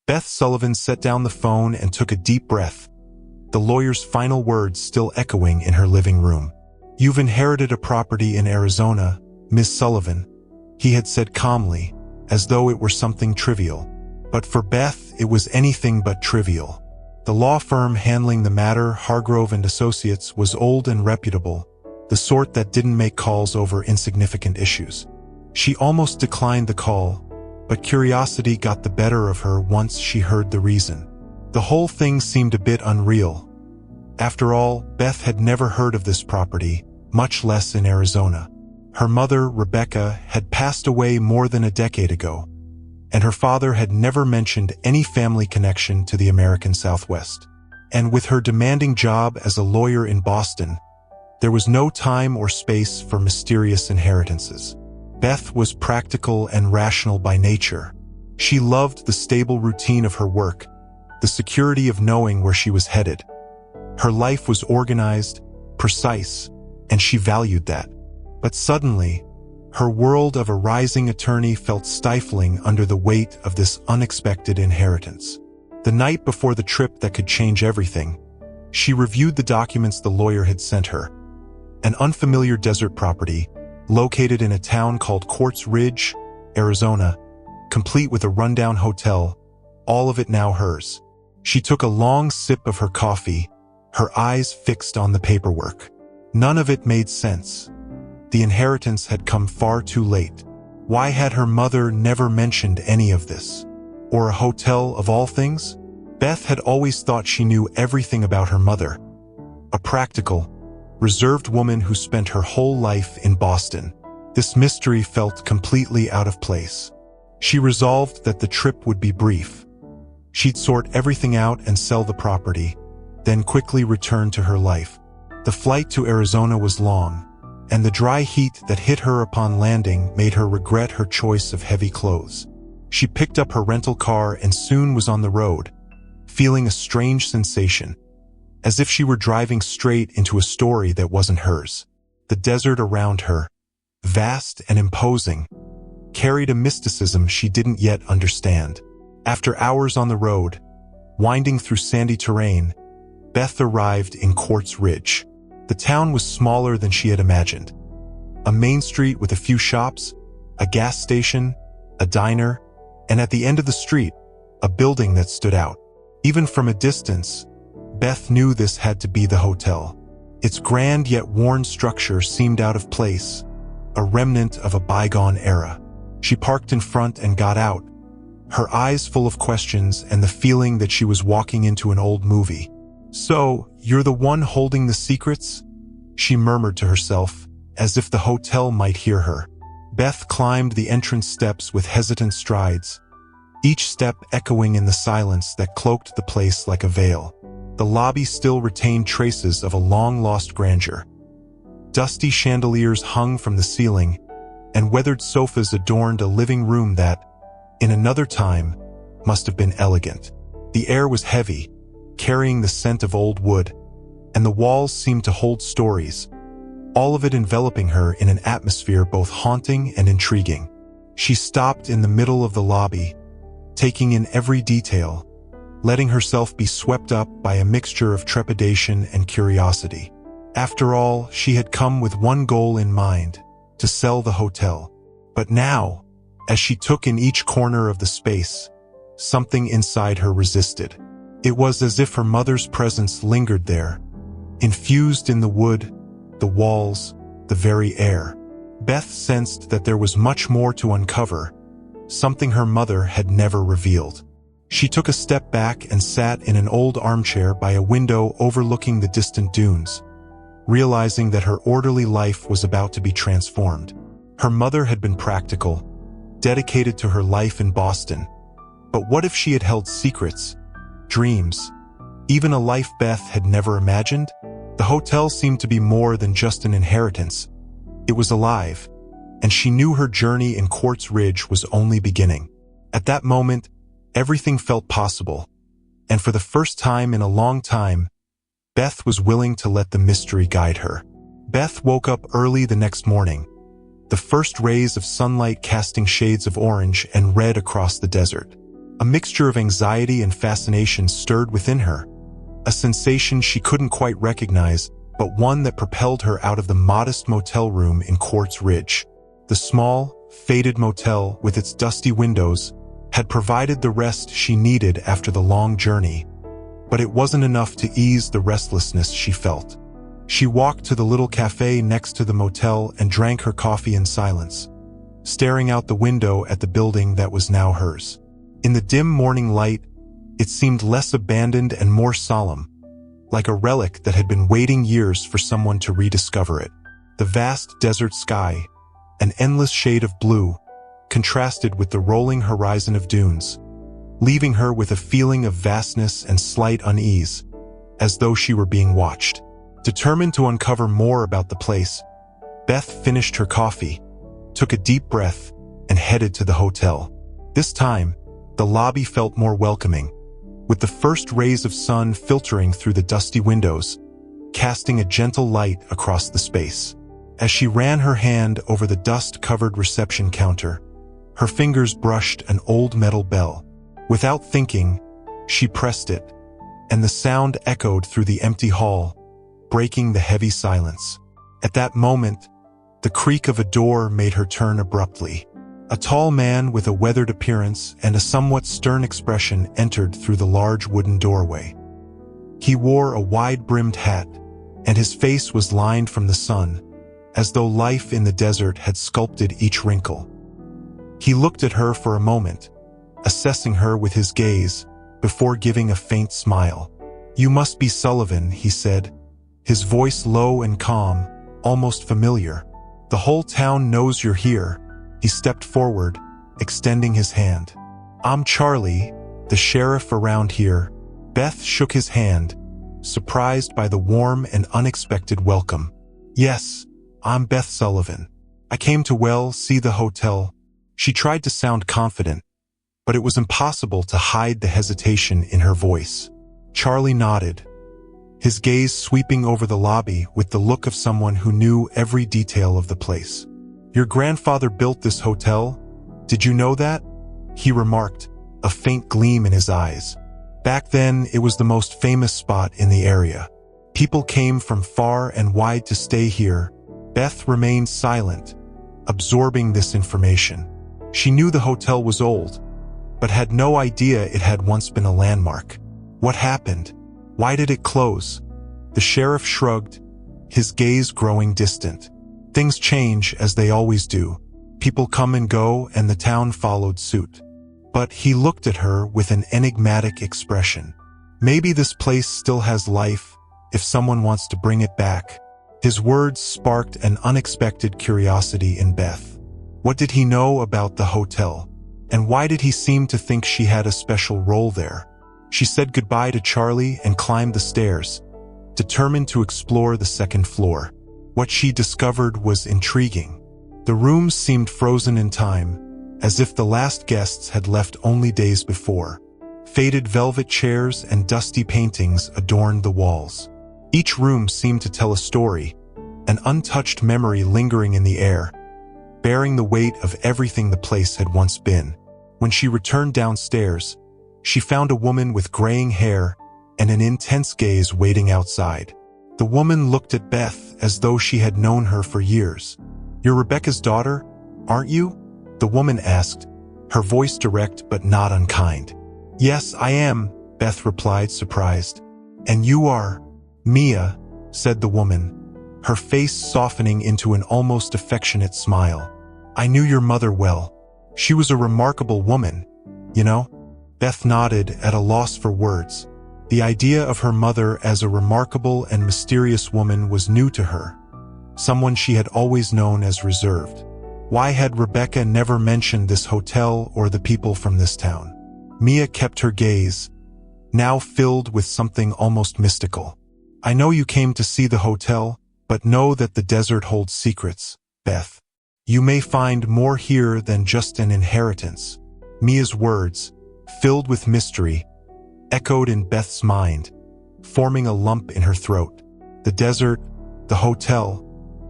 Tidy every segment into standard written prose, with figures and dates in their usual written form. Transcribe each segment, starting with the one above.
Beth Sullivan set down the phone and took a deep breath, the lawyer's final words still echoing in her living room. "You've inherited a property in Arizona, Miss Sullivan," he had said calmly, as though it were something trivial. But for Beth, it was anything but trivial. The law firm handling the matter, Hargrove and Associates, was old and reputable, the sort that didn't make calls over insignificant issues. She almost declined the call, but curiosity got the better of her once she heard the reason. The whole thing seemed a bit unreal. After all, Beth had never heard of this property, much less in Arizona. Her mother, Rebecca, had passed away more than a decade ago, and her father had never mentioned any family connection to the American Southwest. And with her demanding job as a lawyer in Boston, there was no time or space for mysterious inheritances. Beth was practical and rational by nature. She loved the stable routine of her work, the security of knowing where she was headed. Her life was organized, precise, and she valued that. But suddenly, her world of a rising attorney felt stifling under the weight of this unexpected inheritance. The night before the trip that could change everything, she reviewed the documents the lawyer had sent her. An unfamiliar desert property, located in a town called Quartz Ridge, Arizona, complete with a rundown hotel, all of it now hers. She took a long sip of her coffee, her eyes fixed on the paperwork. None of it made sense. The inheritance had come far too late. Why had her mother never mentioned any of this? Or a hotel of all things? Beth had always thought she knew everything about her mother. A practical, reserved woman who spent her whole life in Boston. This mystery felt completely out of place. She resolved that the trip would be brief. She'd sort everything out and sell the property, then quickly return to her life. The flight to Arizona was long, and the dry heat that hit her upon landing made her regret her choice of heavy clothes. She picked up her rental car and soon was on the road, feeling a strange sensation, as if she were driving straight into a story that wasn't hers. The desert around her, vast and imposing, carried a mysticism she didn't yet understand. After hours on the road, winding through sandy terrain, Beth arrived in Quartz Ridge. The town was smaller than she had imagined. A main street with a few shops, a gas station, a diner, and at the end of the street, a building that stood out. Even from a distance, Beth knew this had to be the hotel. Its grand yet worn structure seemed out of place, a remnant of a bygone era. She parked in front and got out, her eyes full of questions and the feeling that she was walking into an old movie. "So, you're the one holding the secrets?" she murmured to herself, as if the hotel might hear her. Beth climbed the entrance steps with hesitant strides, each step echoing in the silence that cloaked the place like a veil. The lobby still retained traces of a long-lost grandeur. Dusty chandeliers hung from the ceiling, and weathered sofas adorned a living room that, in another time, must have been elegant. The air was heavy, carrying the scent of old wood, and the walls seemed to hold stories, all of it enveloping her in an atmosphere both haunting and intriguing. She stopped in the middle of the lobby, taking in every detail, letting herself be swept up by a mixture of trepidation and curiosity. After all, she had come with one goal in mind, to sell the hotel. But now, as she took in each corner of the space, something inside her resisted. It was as if her mother's presence lingered there, infused in the wood, the walls, the very air. Beth sensed that there was much more to uncover, something her mother had never revealed. She took a step back and sat in an old armchair by a window overlooking the distant dunes, realizing that her orderly life was about to be transformed. Her mother had been practical, dedicated to her life in Boston. But what if she had held secrets, dreams, even a life Beth had never imagined? The hotel seemed to be more than just an inheritance. It was alive, and she knew her journey in Quartz Ridge was only beginning. At that moment, everything felt possible, and for the first time in a long time, Beth was willing to let the mystery guide her. Beth woke up early the next morning, the first rays of sunlight casting shades of orange and red across the desert. A mixture of anxiety and fascination stirred within her, a sensation she couldn't quite recognize, but one that propelled her out of the modest motel room in Quartz Ridge. The small, faded motel, with its dusty windows, had provided the rest she needed after the long journey, but it wasn't enough to ease the restlessness she felt. She walked to the little cafe next to the motel and drank her coffee in silence, staring out the window at the building that was now hers. In the dim morning light, it seemed less abandoned and more solemn, like a relic that had been waiting years for someone to rediscover it. The vast desert sky, an endless shade of blue, contrasted with the rolling horizon of dunes, leaving her with a feeling of vastness and slight unease, as though she were being watched. Determined to uncover more about the place, Beth finished her coffee, took a deep breath, and headed to the hotel. This time, the lobby felt more welcoming, with the first rays of sun filtering through the dusty windows, casting a gentle light across the space. As she ran her hand over the dust-covered reception counter, her fingers brushed an old metal bell. Without thinking, she pressed it, and the sound echoed through the empty hall, breaking the heavy silence. At that moment, the creak of a door made her turn abruptly. A tall man with a weathered appearance and a somewhat stern expression entered through the large wooden doorway. He wore a wide-brimmed hat, and his face was lined from the sun, as though life in the desert had sculpted each wrinkle. He looked at her for a moment, assessing her with his gaze, before giving a faint smile. "You must be Sullivan," he said, his voice low and calm, almost familiar. "The whole town knows you're here." He stepped forward, extending his hand. "I'm Charlie, the sheriff around here." Beth shook his hand, surprised by the warm and unexpected welcome. "Yes, I'm Beth Sullivan. I came to see the hotel." She tried to sound confident, but it was impossible to hide the hesitation in her voice. Charlie nodded, his gaze sweeping over the lobby with the look of someone who knew every detail of the place. "Your grandfather built this hotel? Did you know that?" he remarked, a faint gleam in his eyes. "Back then, it was the most famous spot in the area. People came from far and wide to stay here." Beth remained silent, absorbing this information. She knew the hotel was old, but had no idea it had once been a landmark. What happened? Why did it close? The sheriff shrugged, his gaze growing distant. "Things change, as they always do. People come and go, and the town followed suit." But he looked at her with an enigmatic expression. "Maybe this place still has life, if someone wants to bring it back." His words sparked an unexpected curiosity in Beth. What did he know about the hotel? And why did he seem to think she had a special role there? She said goodbye to Charlie and climbed the stairs, determined to explore the second floor. What she discovered was intriguing. The rooms seemed frozen in time, as if the last guests had left only days before. Faded velvet chairs and dusty paintings adorned the walls. Each room seemed to tell a story, an untouched memory lingering in the air, bearing the weight of everything the place had once been. When she returned downstairs, she found a woman with graying hair and an intense gaze waiting outside. The woman looked at Beth as though she had known her for years. "You're Rebecca's daughter, aren't you?" the woman asked, her voice direct but not unkind. "Yes, I am," Beth replied, surprised. "And you are?" "Mia," said the woman, her face softening into an almost affectionate smile. "I knew your mother well. She was a remarkable woman, you know?" Beth nodded, at a loss for words. The idea of her mother as a remarkable and mysterious woman was new to her, someone she had always known as reserved. Why had Rebecca never mentioned this hotel or the people from this town? Mia kept her gaze, now filled with something almost mystical. "I know you came to see the hotel, but know that the desert holds secrets, Beth. You may find more here than just an inheritance." Mia's words, filled with mystery, echoed in Beth's mind, forming a lump in her throat. The desert, the hotel,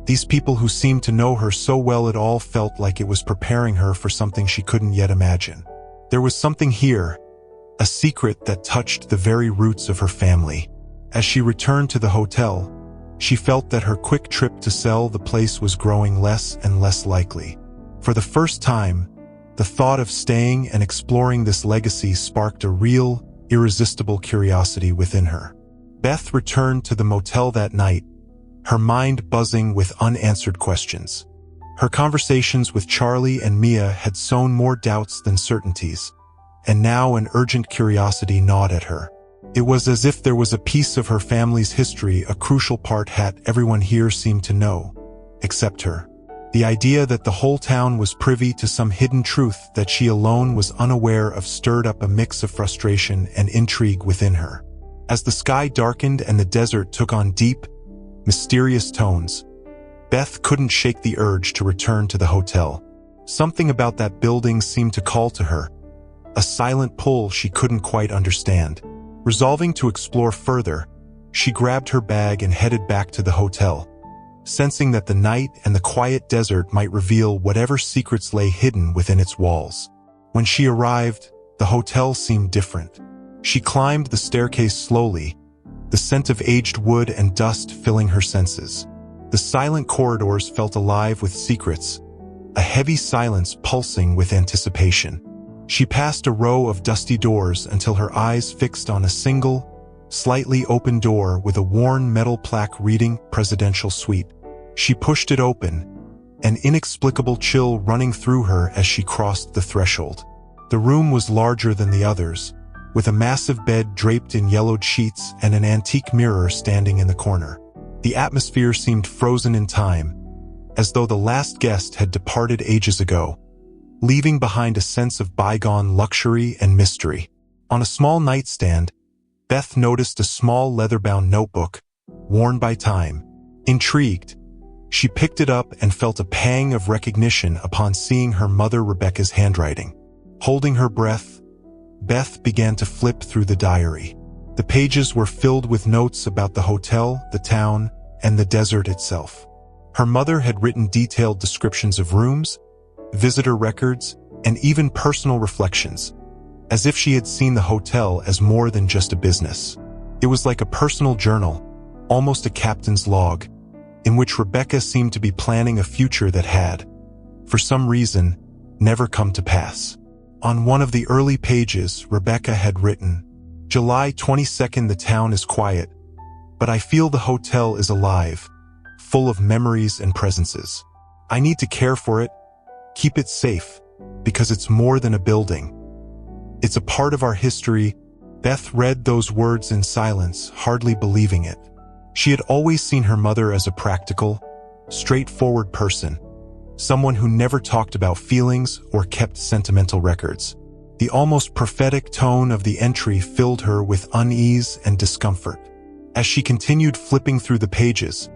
these people who seemed to know her so well, it all felt like it was preparing her for something she couldn't yet imagine. There was something here, a secret that touched the very roots of her family. As she returned to the hotel, she felt that her quick trip to sell the place was growing less and less likely. For the first time, the thought of staying and exploring this legacy sparked a real, irresistible curiosity within her. Beth returned to the motel that night, her mind buzzing with unanswered questions. Her conversations with Charlie and Mia had sown more doubts than certainties, and now an urgent curiosity gnawed at her. It was as if there was a piece of her family's history, a crucial part that everyone here seemed to know, except her. The idea that the whole town was privy to some hidden truth that she alone was unaware of stirred up a mix of frustration and intrigue within her. As the sky darkened and the desert took on deep, mysterious tones, Beth couldn't shake the urge to return to the hotel. Something about that building seemed to call to her, a silent pull she couldn't quite understand. Resolving to explore further, she grabbed her bag and headed back to the hotel, sensing that the night and the quiet desert might reveal whatever secrets lay hidden within its walls. When she arrived, the hotel seemed different. She climbed the staircase slowly, the scent of aged wood and dust filling her senses. The silent corridors felt alive with secrets, a heavy silence pulsing with anticipation. She passed a row of dusty doors until her eyes fixed on a single, slightly open door with a worn metal plaque reading Presidential Suite. She pushed it open, an inexplicable chill running through her as she crossed the threshold. The room was larger than the others, with a massive bed draped in yellowed sheets and an antique mirror standing in the corner. The atmosphere seemed frozen in time, as though the last guest had departed ages ago, leaving behind a sense of bygone luxury and mystery. On a small nightstand, Beth noticed a small leather-bound notebook, worn by time. Intrigued, she picked it up and felt a pang of recognition upon seeing her mother Rebecca's handwriting. Holding her breath, Beth began to flip through the diary. The pages were filled with notes about the hotel, the town, and the desert itself. Her mother had written detailed descriptions of rooms, visitor records, and even personal reflections, as if she had seen the hotel as more than just a business. It was like a personal journal, almost a captain's log, in which Rebecca seemed to be planning a future that had, for some reason, never come to pass. On one of the early pages, Rebecca had written, "July 22nd, the town is quiet, but I feel the hotel is alive, full of memories and presences. I need to care for it, keep it safe, because it's more than a building. It's a part of our history." Beth read those words in silence, hardly believing it. She had always seen her mother as a practical, straightforward person, someone who never talked about feelings or kept sentimental records. The almost prophetic tone of the entry filled her with unease and discomfort. As she continued flipping through the pages,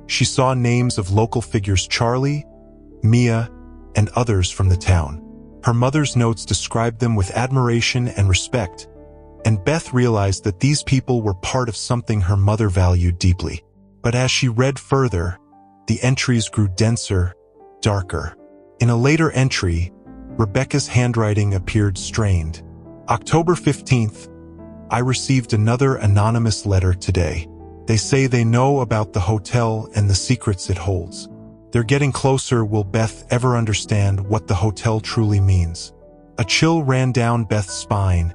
she saw names of local figures: Charlie, Mia, and others from the town. Her mother's notes described them with admiration and respect, and Beth realized that these people were part of something her mother valued deeply. But as she read further, the entries grew denser, darker. In a later entry, Rebecca's handwriting appeared strained. October 15th, I received another anonymous letter today. They say they know about the hotel and the secrets it holds. They're getting closer. Will Beth ever understand what the hotel truly means? A chill ran down Beth's spine,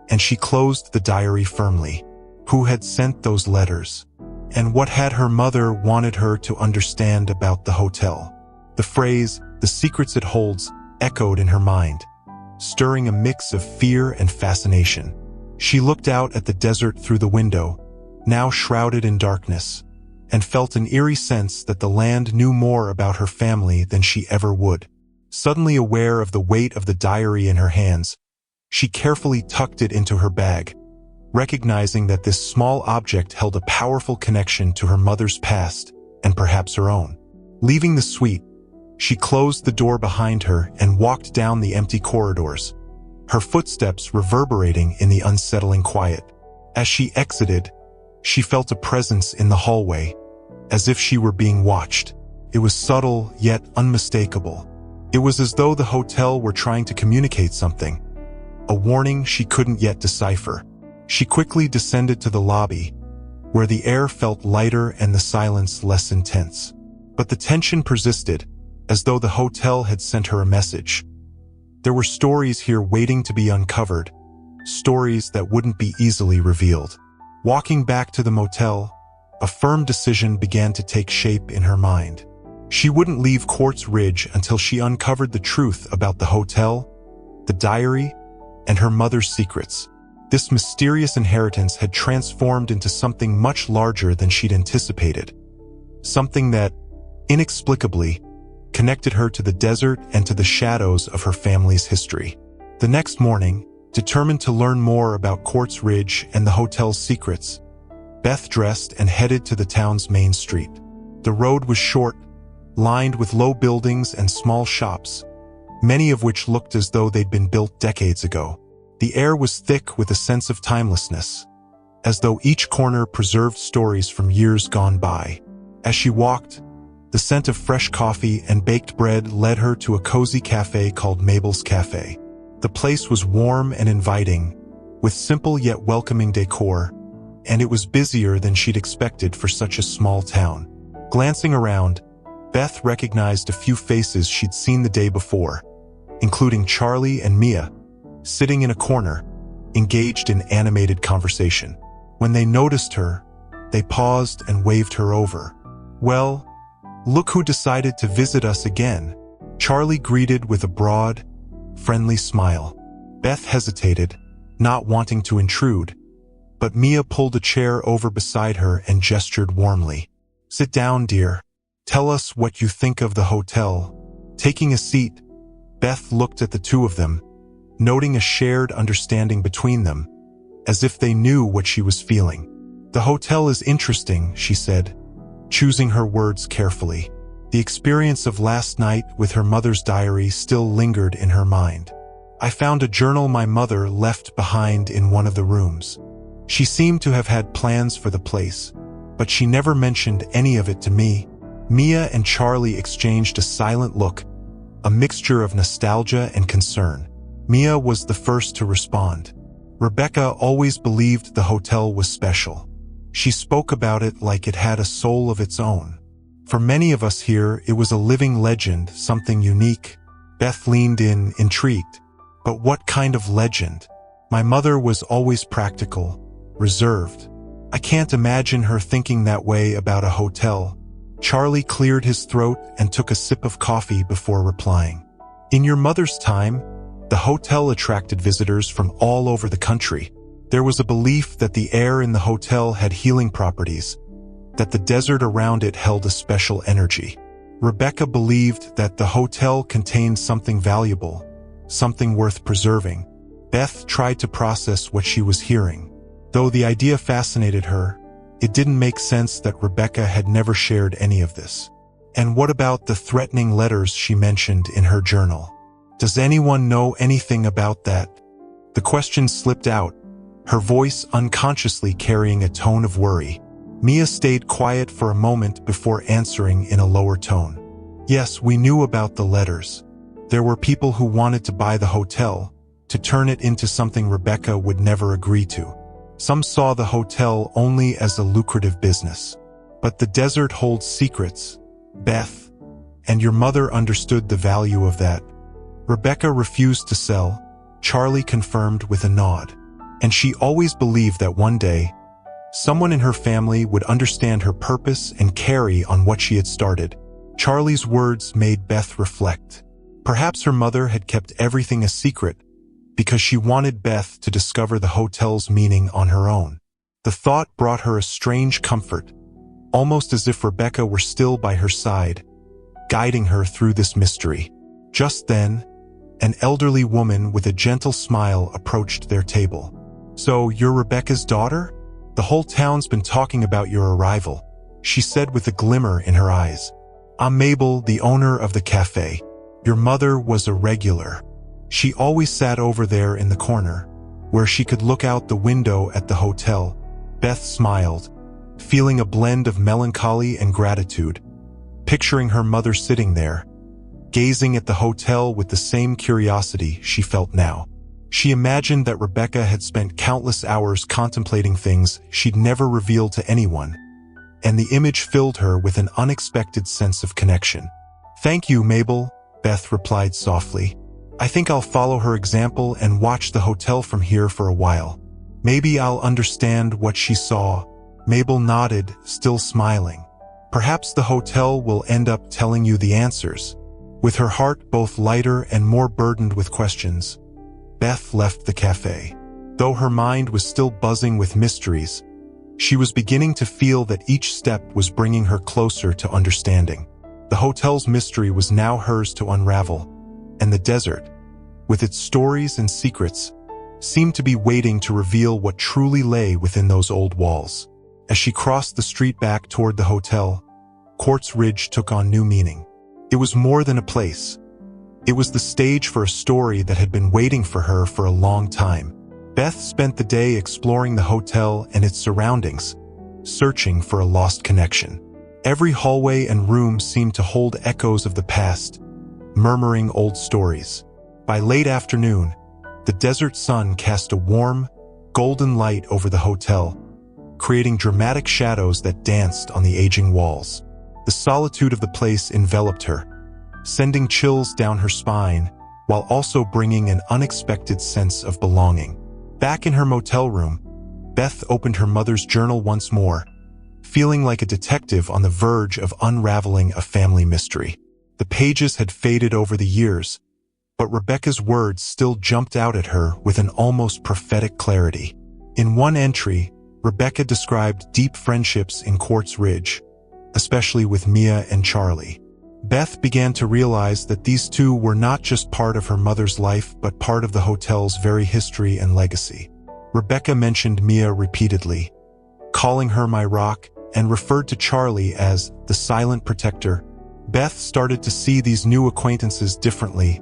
and she closed the diary firmly. Who had sent those letters? And what had her mother wanted her to understand about the hotel? The phrase, "the secrets it holds," echoed in her mind, stirring a mix of fear and fascination. She looked out at the desert through the window, now shrouded in darkness, and felt an eerie sense that the land knew more about her family than she ever would. Suddenly aware of the weight of the diary in her hands, she carefully tucked it into her bag, recognizing that this small object held a powerful connection to her mother's past and perhaps her own. Leaving the suite, she closed the door behind her and walked down the empty corridors, her footsteps reverberating in the unsettling quiet. As she exited, she felt a presence in the hallway, as if she were being watched. It was subtle, yet unmistakable. It was as though the hotel were trying to communicate something, a warning she couldn't yet decipher. She quickly descended to the lobby, where the air felt lighter and the silence less intense. But the tension persisted, as though the hotel had sent her a message. There were stories here waiting to be uncovered, stories that wouldn't be easily revealed. Walking back to the motel, a firm decision began to take shape in her mind. She wouldn't leave Quartz Ridge until she uncovered the truth about the hotel, the diary, and her mother's secrets. This mysterious inheritance had transformed into something much larger than she'd anticipated. Something that, inexplicably, connected her to the desert and to the shadows of her family's history. The next morning, determined to learn more about Quartz Ridge and the hotel's secrets, Beth dressed and headed to the town's main street. The road was short, lined with low buildings and small shops, many of which looked as though they'd been built decades ago. The air was thick with a sense of timelessness, as though each corner preserved stories from years gone by. As she walked, the scent of fresh coffee and baked bread led her to a cozy cafe called Mabel's Cafe. The place was warm and inviting, with simple yet welcoming decor, and it was busier than she'd expected for such a small town. Glancing around, Beth recognized a few faces she'd seen the day before, including Charlie and Mia, sitting in a corner, engaged in animated conversation. When they noticed her, they paused and waved her over. "Well, look who decided to visit us again," Charlie greeted with a broad, friendly smile. Beth hesitated, not wanting to intrude, but Mia pulled a chair over beside her and gestured warmly. "Sit down, dear. Tell us what you think of the hotel." Taking a seat, Beth looked at the two of them, noting a shared understanding between them, as if they knew what she was feeling. "The hotel is interesting," she said, choosing her words carefully. The experience of last night with her mother's diary still lingered in her mind. "I found a journal my mother left behind in one of the rooms. She seemed to have had plans for the place, but she never mentioned any of it to me." Mia and Charlie exchanged a silent look, a mixture of nostalgia and concern. Mia was the first to respond. "Rebecca always believed the hotel was special. She spoke about it like it had a soul of its own. For many of us here, it was a living legend, something unique." Beth leaned in, intrigued. "But what kind of legend?" "My mother was always practical, reserved. I can't imagine her thinking that way about a hotel." Charlie cleared his throat and took a sip of coffee before replying. "In your mother's time, the hotel attracted visitors from all over the country. There was a belief that the air in the hotel had healing properties, that the desert around it held a special energy. Rebecca believed that the hotel contained something valuable, something worth preserving." Beth tried to process what she was hearing. Though the idea fascinated her, it didn't make sense that Rebecca had never shared any of this. "And what about the threatening letters she mentioned in her journal? Does anyone know anything about that?" The question slipped out, her voice unconsciously carrying a tone of worry. Mia stayed quiet for a moment before answering in a lower tone. "Yes, we knew about the letters. There were people who wanted to buy the hotel, to turn it into something Rebecca would never agree to. Some saw the hotel only as a lucrative business. But the desert holds secrets, Beth, and your mother understood the value of that." "Rebecca refused to sell," Charlie confirmed with a nod. "And she always believed that one day, someone in her family would understand her purpose and carry on what she had started." Charlie's words made Beth reflect. Perhaps her mother had kept everything a secret because she wanted Beth to discover the hotel's meaning on her own. The thought brought her a strange comfort, almost as if Rebecca were still by her side, guiding her through this mystery. Just then, an elderly woman with a gentle smile approached their table. "So, you're Rebecca's daughter? The whole town's been talking about your arrival," she said with a glimmer in her eyes. "I'm Mabel, the owner of the cafe. Your mother was a regular. She always sat over there in the corner, where she could look out the window at the hotel." Beth smiled, feeling a blend of melancholy and gratitude, picturing her mother sitting there, gazing at the hotel with the same curiosity she felt now. She imagined that Rebecca had spent countless hours contemplating things she'd never revealed to anyone, and the image filled her with an unexpected sense of connection. "Thank you, Mabel," Beth replied softly. "I think I'll follow her example and watch the hotel from here for a while. Maybe I'll understand what she saw." Mabel nodded, still smiling. "Perhaps the hotel will end up telling you the answers." With her heart both lighter and more burdened with questions, Beth left the cafe. Though her mind was still buzzing with mysteries, she was beginning to feel that each step was bringing her closer to understanding. The hotel's mystery was now hers to unravel, and the desert, with its stories and secrets, seemed to be waiting to reveal what truly lay within those old walls. As she crossed the street back toward the hotel, Quartz Ridge took on new meaning. It was more than a place. It was the stage for a story that had been waiting for her for a long time. Beth spent the day exploring the hotel and its surroundings, searching for a lost connection. Every hallway and room seemed to hold echoes of the past, murmuring old stories. By late afternoon, the desert sun cast a warm, golden light over the hotel, creating dramatic shadows that danced on the aging walls. The solitude of the place enveloped her, sending chills down her spine, while also bringing an unexpected sense of belonging. Back in her motel room, Beth opened her mother's journal once more, feeling like a detective on the verge of unraveling a family mystery. The pages had faded over the years, but Rebecca's words still jumped out at her with an almost prophetic clarity. In one entry, Rebecca described deep friendships in Quartz Ridge, especially with Mia and Charlie. Beth began to realize that these two were not just part of her mother's life but part of the hotel's very history and legacy. Rebecca mentioned Mia repeatedly, calling her my rock, and referred to Charlie as the silent protector. Beth started to see these new acquaintances differently,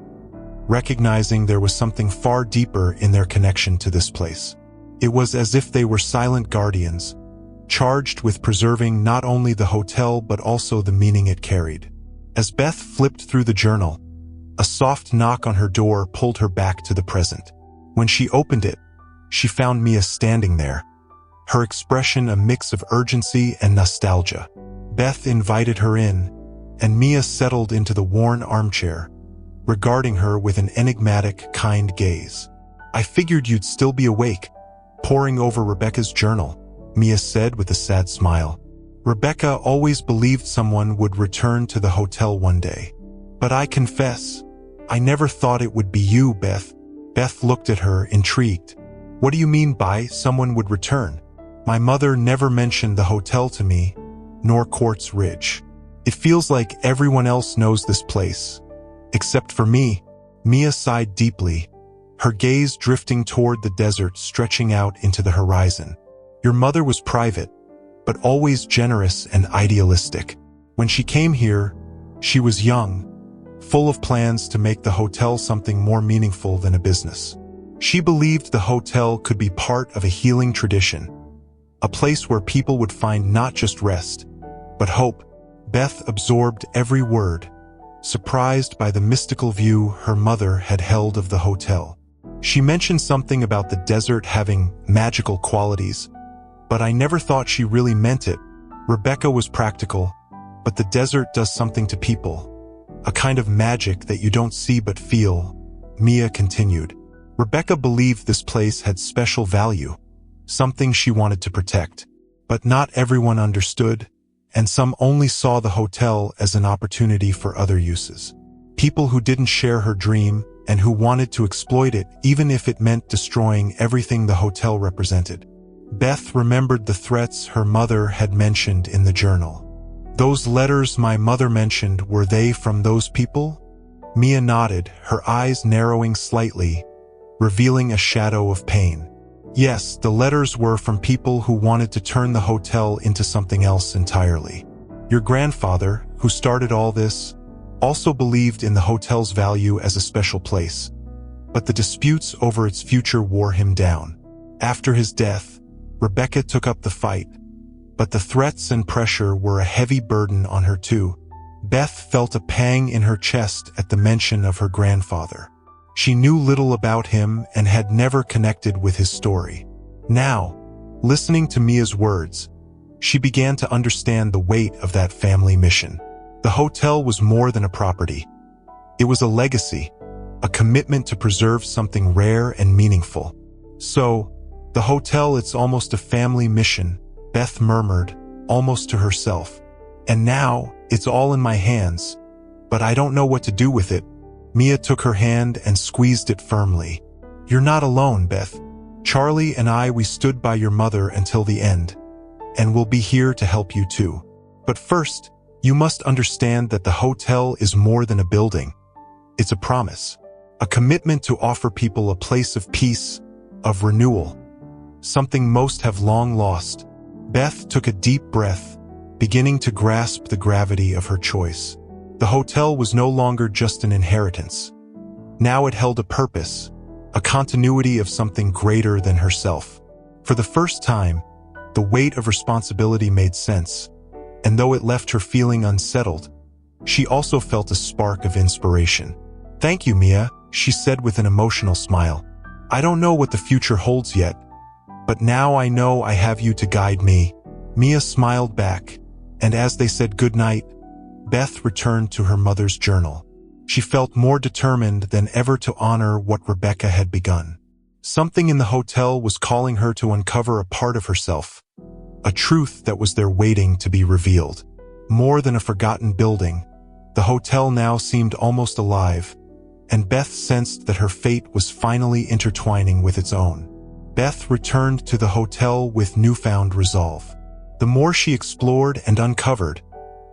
recognizing there was something far deeper in their connection to this place. It was as if they were silent guardians, charged with preserving not only the hotel but also the meaning it carried. As Beth flipped through the journal, a soft knock on her door pulled her back to the present. When she opened it, she found Mia standing there, her expression a mix of urgency and nostalgia. Beth invited her in, and Mia settled into the worn armchair, regarding her with an enigmatic, kind gaze. "I figured you'd still be awake, poring over Rebecca's journal," Mia said with a sad smile. "Rebecca always believed someone would return to the hotel one day. But I confess, I never thought it would be you, Beth." Beth looked at her, intrigued. "What do you mean by someone would return? My mother never mentioned the hotel to me, nor Quartz Ridge. It feels like everyone else knows this place, except for me." Mia sighed deeply, her gaze drifting toward the desert stretching out into the horizon. "Your mother was private, but always generous and idealistic. When she came here, she was young, full of plans to make the hotel something more meaningful than a business. She believed the hotel could be part of a healing tradition, a place where people would find not just rest, but hope." Beth absorbed every word, surprised by the mystical view her mother had held of the hotel. She mentioned something about the desert having magical qualities, but I never thought she really meant it. Rebecca was practical, but the desert does something to people, a kind of magic that you don't see but feel, Mia continued. Rebecca believed this place had special value, something she wanted to protect. But not everyone understood, and some only saw the hotel as an opportunity for other uses. People who didn't share her dream and who wanted to exploit it even if it meant destroying everything the hotel represented. Beth remembered the threats her mother had mentioned in the journal. "Those letters my mother mentioned, were they from those people?" Mia nodded, her eyes narrowing slightly, revealing a shadow of pain. "Yes, the letters were from people who wanted to turn the hotel into something else entirely. Your grandfather, who started all this, also believed in the hotel's value as a special place, but the disputes over its future wore him down. After his death, Rebecca took up the fight, but the threats and pressure were a heavy burden on her too." Beth felt a pang in her chest at the mention of her grandfather. She knew little about him and had never connected with his story. Now, listening to Mia's words, she began to understand the weight of that family mission. The hotel was more than a property. It was a legacy, a commitment to preserve something rare and meaningful. So, the hotel, it's almost a family mission, Beth murmured, almost to herself. And now, it's all in my hands, but I don't know what to do with it. Mia took her hand and squeezed it firmly. You're not alone, Beth. Charlie and I, we stood by your mother until the end, and we'll be here to help you too. But first, you must understand that the hotel is more than a building. It's a promise, a commitment to offer people a place of peace, of renewal, something most have long lost. Beth took a deep breath, beginning to grasp the gravity of her choice. The hotel was no longer just an inheritance. Now it held a purpose, a continuity of something greater than herself. For the first time, the weight of responsibility made sense, and though it left her feeling unsettled, she also felt a spark of inspiration. Thank you, Mia, she said with an emotional smile. I don't know what the future holds yet, but now I know I have you to guide me. Mia smiled back, and as they said goodnight, Beth returned to her mother's journal. She felt more determined than ever to honor what Rebecca had begun. Something in the hotel was calling her to uncover a part of herself, a truth that was there waiting to be revealed. More than a forgotten building, the hotel now seemed almost alive, and Beth sensed that her fate was finally intertwining with its own. Beth returned to the hotel with newfound resolve. The more she explored and uncovered,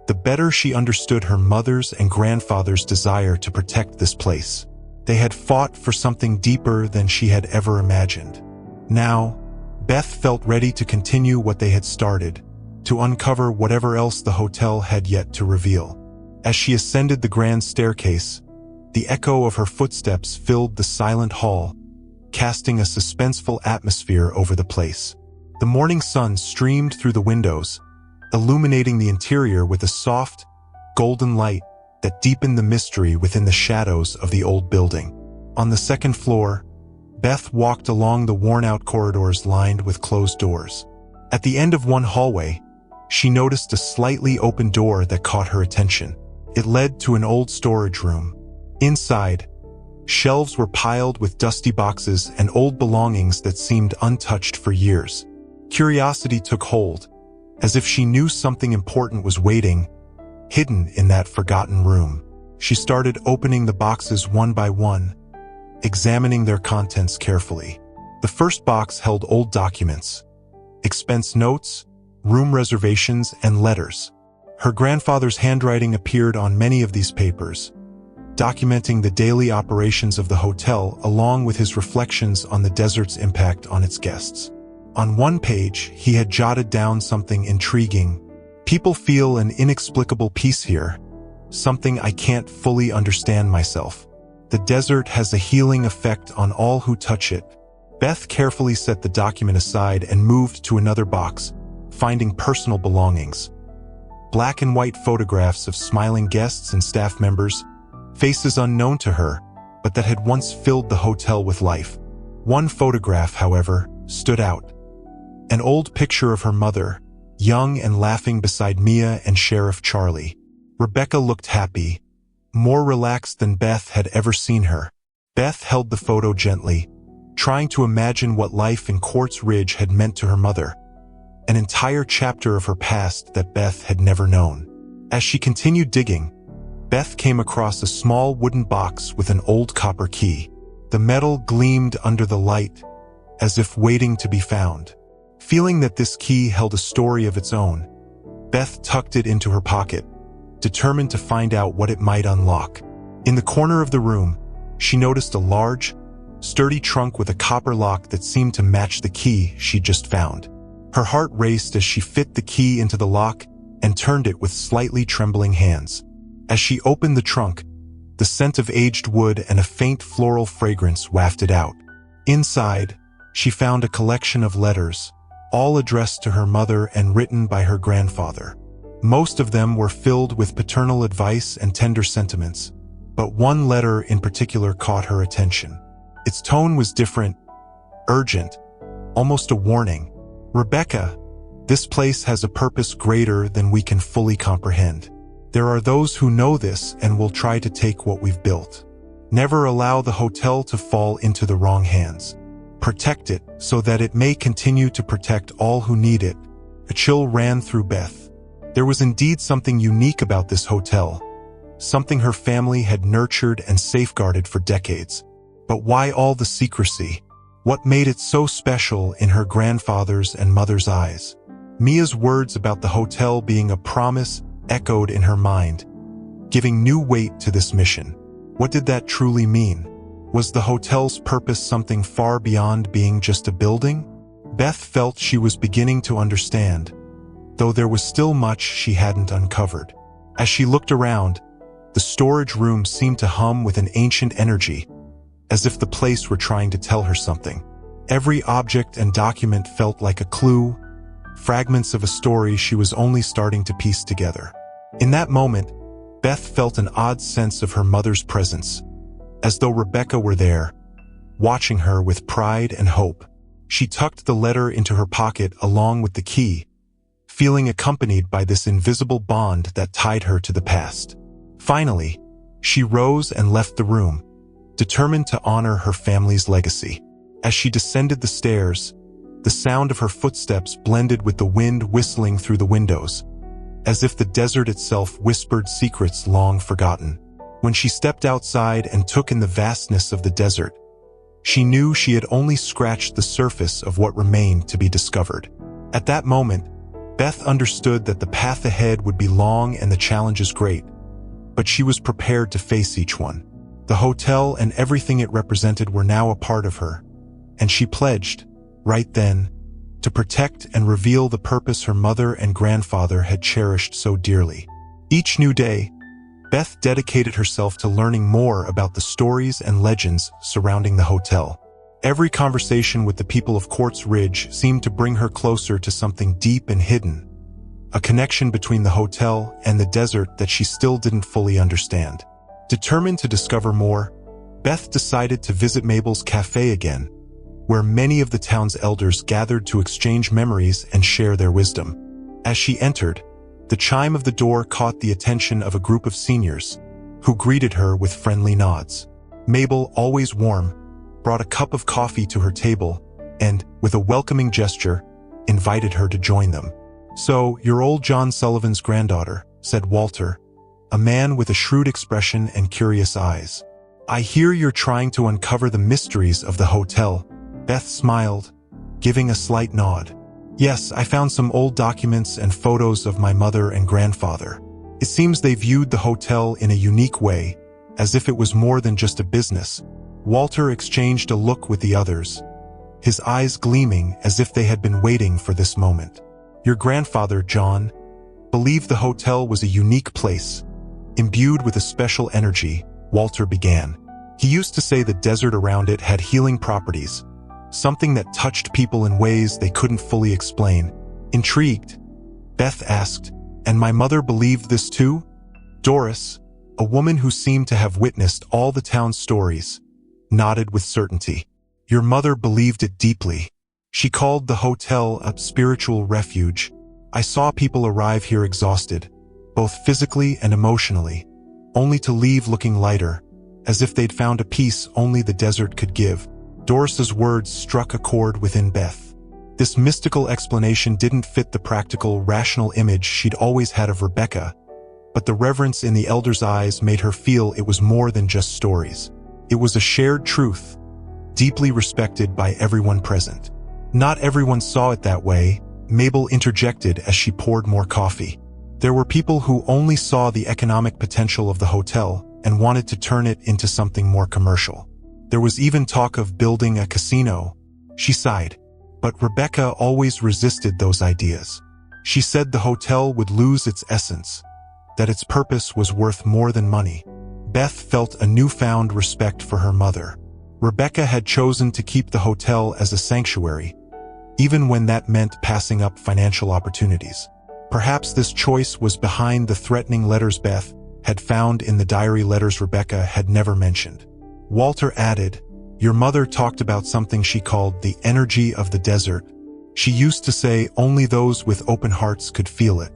the better she understood her mother's and grandfather's desire to protect this place. They had fought for something deeper than she had ever imagined. Now, Beth felt ready to continue what they had started, to uncover whatever else the hotel had yet to reveal. As she ascended the grand staircase, the echo of her footsteps filled the silent hall, casting a suspenseful atmosphere over the place. The morning sun streamed through the windows, illuminating the interior with a soft, golden light that deepened the mystery within the shadows of the old building. On the second floor, Beth walked along the worn-out corridors lined with closed doors. At the end of one hallway, she noticed a slightly open door that caught her attention. It led to an old storage room. Inside, shelves were piled with dusty boxes and old belongings that seemed untouched for years. Curiosity took hold, as if she knew something important was waiting, hidden in that forgotten room. She started opening the boxes one by one, examining their contents carefully. The first box held old documents, expense notes, room reservations, and letters. Her grandfather's handwriting appeared on many of these papers, documenting the daily operations of the hotel along with his reflections on the desert's impact on its guests. On one page, he had jotted down something intriguing. People feel an inexplicable peace here, something I can't fully understand myself. The desert has a healing effect on all who touch it. Beth carefully set the document aside and moved to another box, finding personal belongings. Black and white photographs of smiling guests and staff members, faces unknown to her, but that had once filled the hotel with life. One photograph, however, stood out. An old picture of her mother, young and laughing beside Mia and Sheriff Charlie. Rebecca looked happy, more relaxed than Beth had ever seen her. Beth held the photo gently, trying to imagine what life in Quartz Ridge had meant to her mother, an entire chapter of her past that Beth had never known. As she continued digging, Beth came across a small wooden box with an old copper key. The metal gleamed under the light, as if waiting to be found. Feeling that this key held a story of its own, Beth tucked it into her pocket, determined to find out what it might unlock. In the corner of the room, she noticed a large, sturdy trunk with a copper lock that seemed to match the key she'd just found. Her heart raced as she fit the key into the lock and turned it with slightly trembling hands. As she opened the trunk, the scent of aged wood and a faint floral fragrance wafted out. Inside, she found a collection of letters, all addressed to her mother and written by her grandfather. Most of them were filled with paternal advice and tender sentiments, But one letter in particular caught her attention. Its tone was different, urgent, almost a warning. "Rebecca, this place has a purpose greater than we can fully comprehend. There are those who know this and will try to take what we've built. Never allow the hotel to fall into the wrong hands. Protect it so that it may continue to protect all who need it." A chill ran through Beth. There was indeed something unique about this hotel, something her family had nurtured and safeguarded for decades. But why all the secrecy? What made it so special in her grandfather's and mother's eyes? Mia's words about the hotel being a promise echoed in her mind, giving new weight to this mission. What did that truly mean? Was the hotel's purpose something far beyond being just a building? Beth felt she was beginning to understand, though there was still much she hadn't uncovered. As she looked around, the storage room seemed to hum with an ancient energy, as if the place were trying to tell her something. Every object and document felt like a clue, fragments of a story she was only starting to piece together. In that moment, Beth felt an odd sense of her mother's presence, as though Rebecca were there, watching her with pride and hope. She tucked the letter into her pocket along with the key, feeling accompanied by this invisible bond that tied her to the past. Finally, she rose and left the room, determined to honor her family's legacy. As she descended the stairs, the sound of her footsteps blended with the wind whistling through the windows, as if the desert itself whispered secrets long forgotten. When she stepped outside and took in the vastness of the desert, she knew she had only scratched the surface of what remained to be discovered. At that moment, Beth understood that the path ahead would be long and the challenges great, but she was prepared to face each one. The hotel and everything it represented were now a part of her, and she pledged, right then, to protect and reveal the purpose her mother and grandfather had cherished so dearly. Each new day, Beth dedicated herself to learning more about the stories and legends surrounding the hotel. Every conversation with the people of Quartz Ridge seemed to bring her closer to something deep and hidden, a connection between the hotel and the desert that she still didn't fully understand. Determined to discover more, Beth decided to visit Mabel's cafe again, where many of the town's elders gathered to exchange memories and share their wisdom. As she entered, the chime of the door caught the attention of a group of seniors, who greeted her with friendly nods. Mabel, always warm, brought a cup of coffee to her table and, with a welcoming gesture, invited her to join them. "So, you're old John Sullivan's granddaughter," said Walter, a man with a shrewd expression and curious eyes. "I hear you're trying to uncover the mysteries of the hotel." Beth smiled, giving a slight nod. "Yes, I found some old documents and photos of my mother and grandfather. It seems they viewed the hotel in a unique way, as if it was more than just a business." Walter exchanged a look with the others, his eyes gleaming as if they had been waiting for this moment. "Your grandfather, John, believed the hotel was a unique place, imbued with a special energy," Walter began. "He used to say the desert around it had healing properties, something that touched people in ways they couldn't fully explain." Intrigued, Beth asked, "And my mother believed this too?" Doris, a woman who seemed to have witnessed all the town's stories, nodded with certainty. "Your mother believed it deeply. She called the hotel a spiritual refuge. I saw people arrive here exhausted, both physically and emotionally, only to leave looking lighter, as if they'd found a peace only the desert could give." Doris's words struck a chord within Beth. This mystical explanation didn't fit the practical, rational image she'd always had of Rebecca, but the reverence in the elder's eyes made her feel it was more than just stories. It was a shared truth, deeply respected by everyone present. Not everyone saw it that way, Mabel interjected as she poured more coffee. There were people who only saw the economic potential of the hotel and wanted to turn it into something more commercial. There was even talk of building a casino. She sighed, but Rebecca always resisted those ideas. She said the hotel would lose its essence, that its purpose was worth more than money. Beth felt a newfound respect for her mother. Rebecca had chosen to keep the hotel as a sanctuary, even when that meant passing up financial opportunities. Perhaps this choice was behind the threatening letters Beth had found in the diary letters Rebecca had never mentioned. Walter added, "Your mother talked about something she called the energy of the desert. She used to say only those with open hearts could feel it.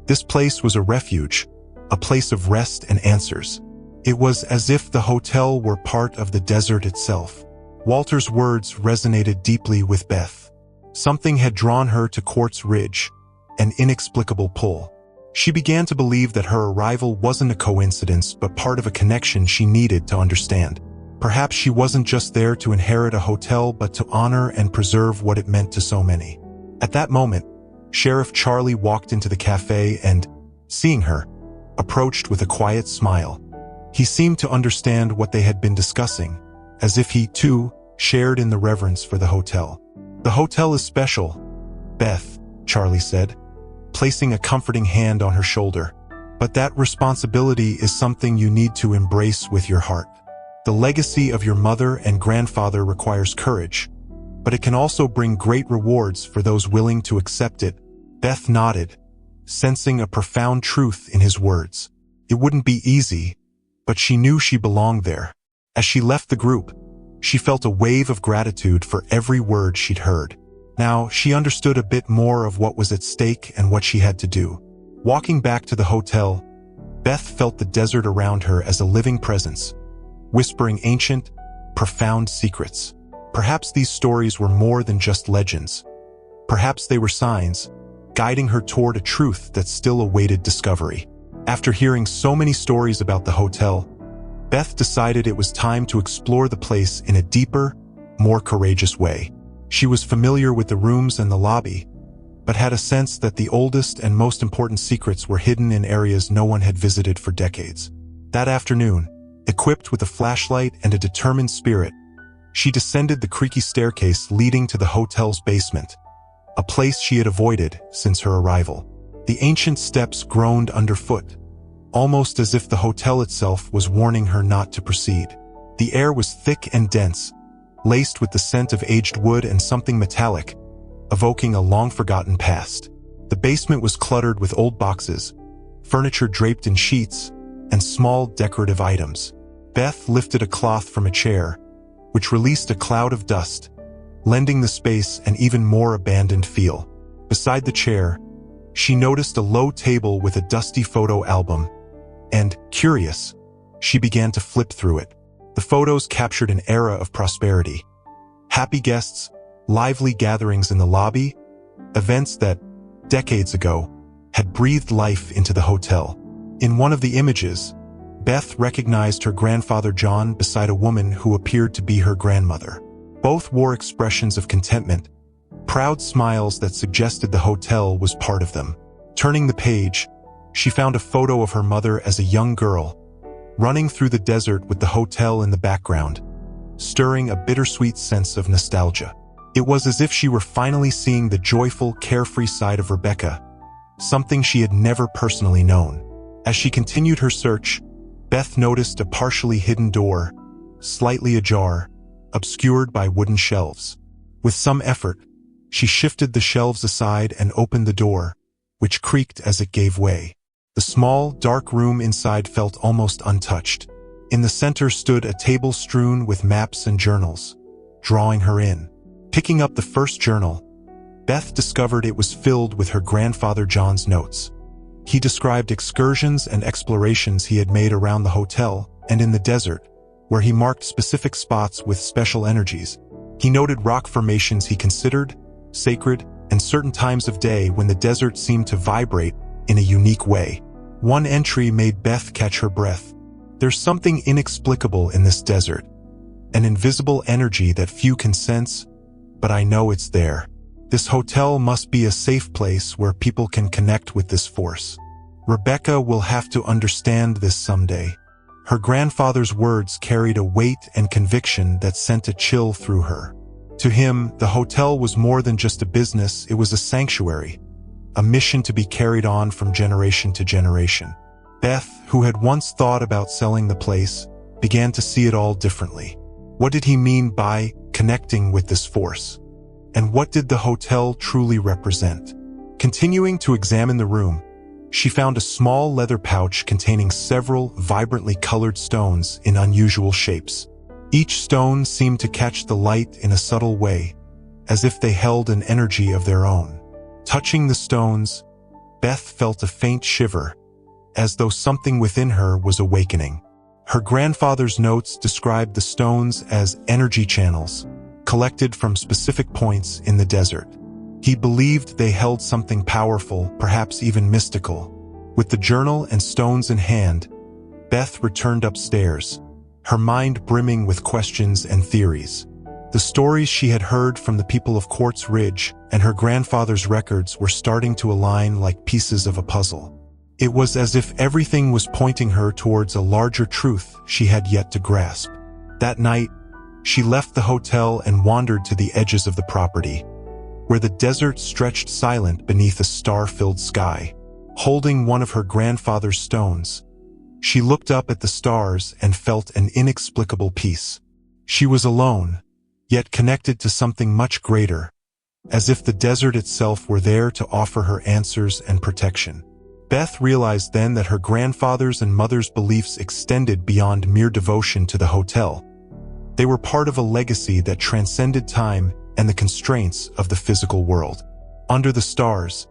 This place was a refuge, a place of rest and answers. It was as if the hotel were part of the desert itself." Walter's words resonated deeply with Beth. Something had drawn her to Quartz Ridge, an inexplicable pull. She began to believe that her arrival wasn't a coincidence but part of a connection she needed to understand. Perhaps she wasn't just there to inherit a hotel but to honor and preserve what it meant to so many. At that moment, Sheriff Charlie walked into the cafe and, seeing her, approached with a quiet smile. He seemed to understand what they had been discussing, as if he, too, shared in the reverence for the hotel. "The hotel is special, Beth," Charlie said, placing a comforting hand on her shoulder. "But that responsibility is something you need to embrace with your heart. The legacy of your mother and grandfather requires courage, but it can also bring great rewards for those willing to accept it." Beth nodded, sensing a profound truth in his words. It wouldn't be easy, but she knew she belonged there. As she left the group, she felt a wave of gratitude for every word she'd heard. Now, she understood a bit more of what was at stake and what she had to do. Walking back to the hotel, Beth felt the desert around her as a living presence, whispering ancient, profound secrets. Perhaps these stories were more than just legends. Perhaps they were signs, guiding her toward a truth that still awaited discovery. After hearing so many stories about the hotel, Beth decided it was time to explore the place in a deeper, more courageous way. She was familiar with the rooms and the lobby, but had a sense that the oldest and most important secrets were hidden in areas no one had visited for decades. That afternoon, equipped with a flashlight and a determined spirit, she descended the creaky staircase leading to the hotel's basement, a place she had avoided since her arrival. The ancient steps groaned underfoot, almost as if the hotel itself was warning her not to proceed. The air was thick and dense, laced with the scent of aged wood and something metallic, evoking a long-forgotten past. The basement was cluttered with old boxes, furniture draped in sheets, and small decorative items. Beth lifted a cloth from a chair, which released a cloud of dust, lending the space an even more abandoned feel. Beside the chair, she noticed a low table with a dusty photo album, and, curious, she began to flip through it. The photos captured an era of prosperity. Happy guests, lively gatherings in the lobby, events that, decades ago, had breathed life into the hotel. In one of the images, Beth recognized her grandfather John beside a woman who appeared to be her grandmother. Both wore expressions of contentment, proud smiles that suggested the hotel was part of them. Turning the page, she found a photo of her mother as a young girl, running through the desert with the hotel in the background, stirring a bittersweet sense of nostalgia. It was as if she were finally seeing the joyful, carefree side of Rebecca, something she had never personally known. As she continued her search, Beth noticed a partially hidden door, slightly ajar, obscured by wooden shelves. With some effort, she shifted the shelves aside and opened the door, which creaked as it gave way. The small, dark room inside felt almost untouched. In the center stood a table strewn with maps and journals, drawing her in. Picking up the first journal, Beth discovered it was filled with her grandfather John's notes. He described excursions and explorations he had made around the hotel and in the desert, where he marked specific spots with special energies. He noted rock formations he considered sacred and certain times of day when the desert seemed to vibrate in a unique way. One entry made Beth catch her breath. "There's something inexplicable in this desert, an invisible energy that few can sense, but I know it's there. This hotel must be a safe place where people can connect with this force. Rebecca will have to understand this someday." Her grandfather's words carried a weight and conviction that sent a chill through her. To him, the hotel was more than just a business, it was a sanctuary, a mission to be carried on from generation to generation. Beth, who had once thought about selling the place, began to see it all differently. What did he mean by connecting with this force? And what did the hotel truly represent? Continuing to examine the room, She found a small leather pouch containing several vibrantly colored stones in unusual shapes. Each stone seemed to catch the light in a subtle way, as if they held an energy of their own. Touching the stones, Beth felt a faint shiver, as though something within her was awakening. Her grandfather's notes described the stones as energy channels, collected from specific points in the desert. He believed they held something powerful, perhaps even mystical. With the journal and stones in hand, Beth returned upstairs, her mind brimming with questions and theories. The stories she had heard from the people of Quartz Ridge and her grandfather's records were starting to align like pieces of a puzzle. It was as if everything was pointing her towards a larger truth she had yet to grasp. That night, she left the hotel and wandered to the edges of the property, where the desert stretched silent beneath a star-filled sky. Holding one of her grandfather's stones, she looked up at the stars and felt an inexplicable peace. She was alone, yet connected to something much greater, as if the desert itself were there to offer her answers and protection. Beth realized then that her grandfather's and mother's beliefs extended beyond mere devotion to the hotel. They were part of a legacy that transcended time and the constraints of the physical world. Under the stars,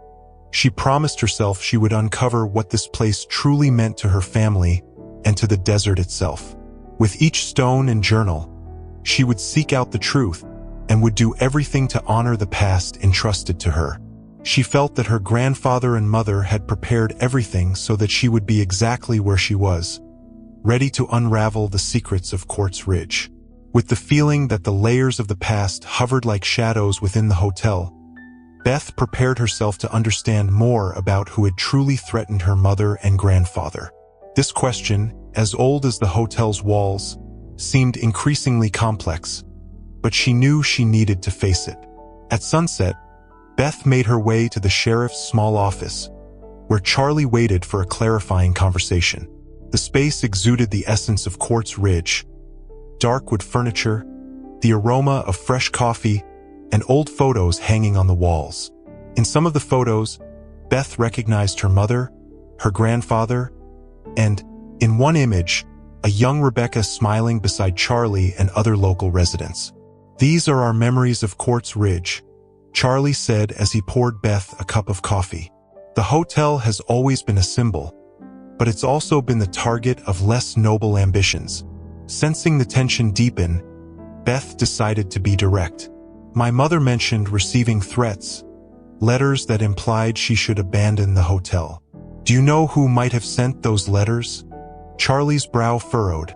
she promised herself she would uncover what this place truly meant to her family and to the desert itself. With each stone and journal, she would seek out the truth and would do everything to honor the past entrusted to her. She felt that her grandfather and mother had prepared everything so that she would be exactly where she was, ready to unravel the secrets of Quartz Ridge. With the feeling that the layers of the past hovered like shadows within the hotel, Beth prepared herself to understand more about who had truly threatened her mother and grandfather. This question, as old as the hotel's walls, seemed increasingly complex, but she knew she needed to face it. At sunset, Beth made her way to the sheriff's small office, where Charlie waited for a clarifying conversation. The space exuded the essence of Quartz Ridge: dark wood furniture, the aroma of fresh coffee, and old photos hanging on the walls. In some of the photos, Beth recognized her mother, her grandfather, and, in one image, a young Rebecca smiling beside Charlie and other local residents. "These are our memories of Quartz Ridge," Charlie said as he poured Beth a cup of coffee. "The hotel has always been a symbol, but it's also been the target of less noble ambitions." Sensing the tension deepen, Beth decided to be direct. "My mother mentioned receiving threats, letters that implied she should abandon the hotel. Do you know who might have sent those letters?" Charlie's brow furrowed,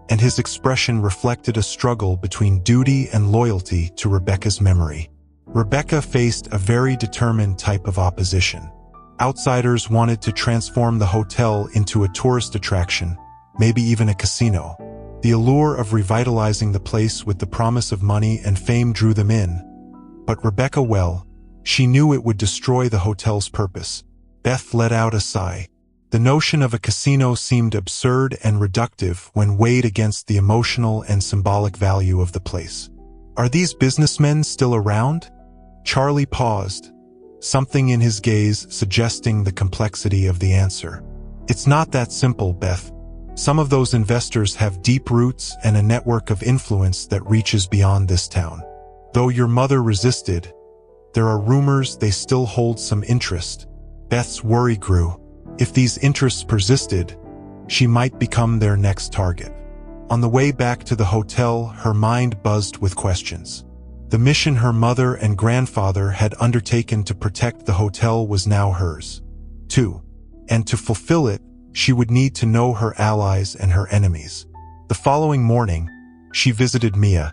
and his expression reflected a struggle between duty and loyalty to Rebecca's memory. Rebecca faced a very determined type of opposition. Outsiders wanted to transform the hotel into a tourist attraction, maybe even a casino. The allure of revitalizing the place with the promise of money and fame drew them in. But Rebecca, well, she knew it would destroy the hotel's purpose. Beth let out a sigh. The notion of a casino seemed absurd and reductive when weighed against the emotional and symbolic value of the place. "Are these businessmen still around?" Charlie paused, something in his gaze suggesting the complexity of the answer. "It's not that simple, Beth. Some of those investors have deep roots and a network of influence that reaches beyond this town. Though your mother resisted, there are rumors they still hold some interest." Beth's worry grew. If these interests persisted, she might become their next target. On the way back to the hotel, her mind buzzed with questions. The mission her mother and grandfather had undertaken to protect the hotel was now hers, too. And to fulfill it, she would need to know her allies and her enemies. The following morning, she visited Mia,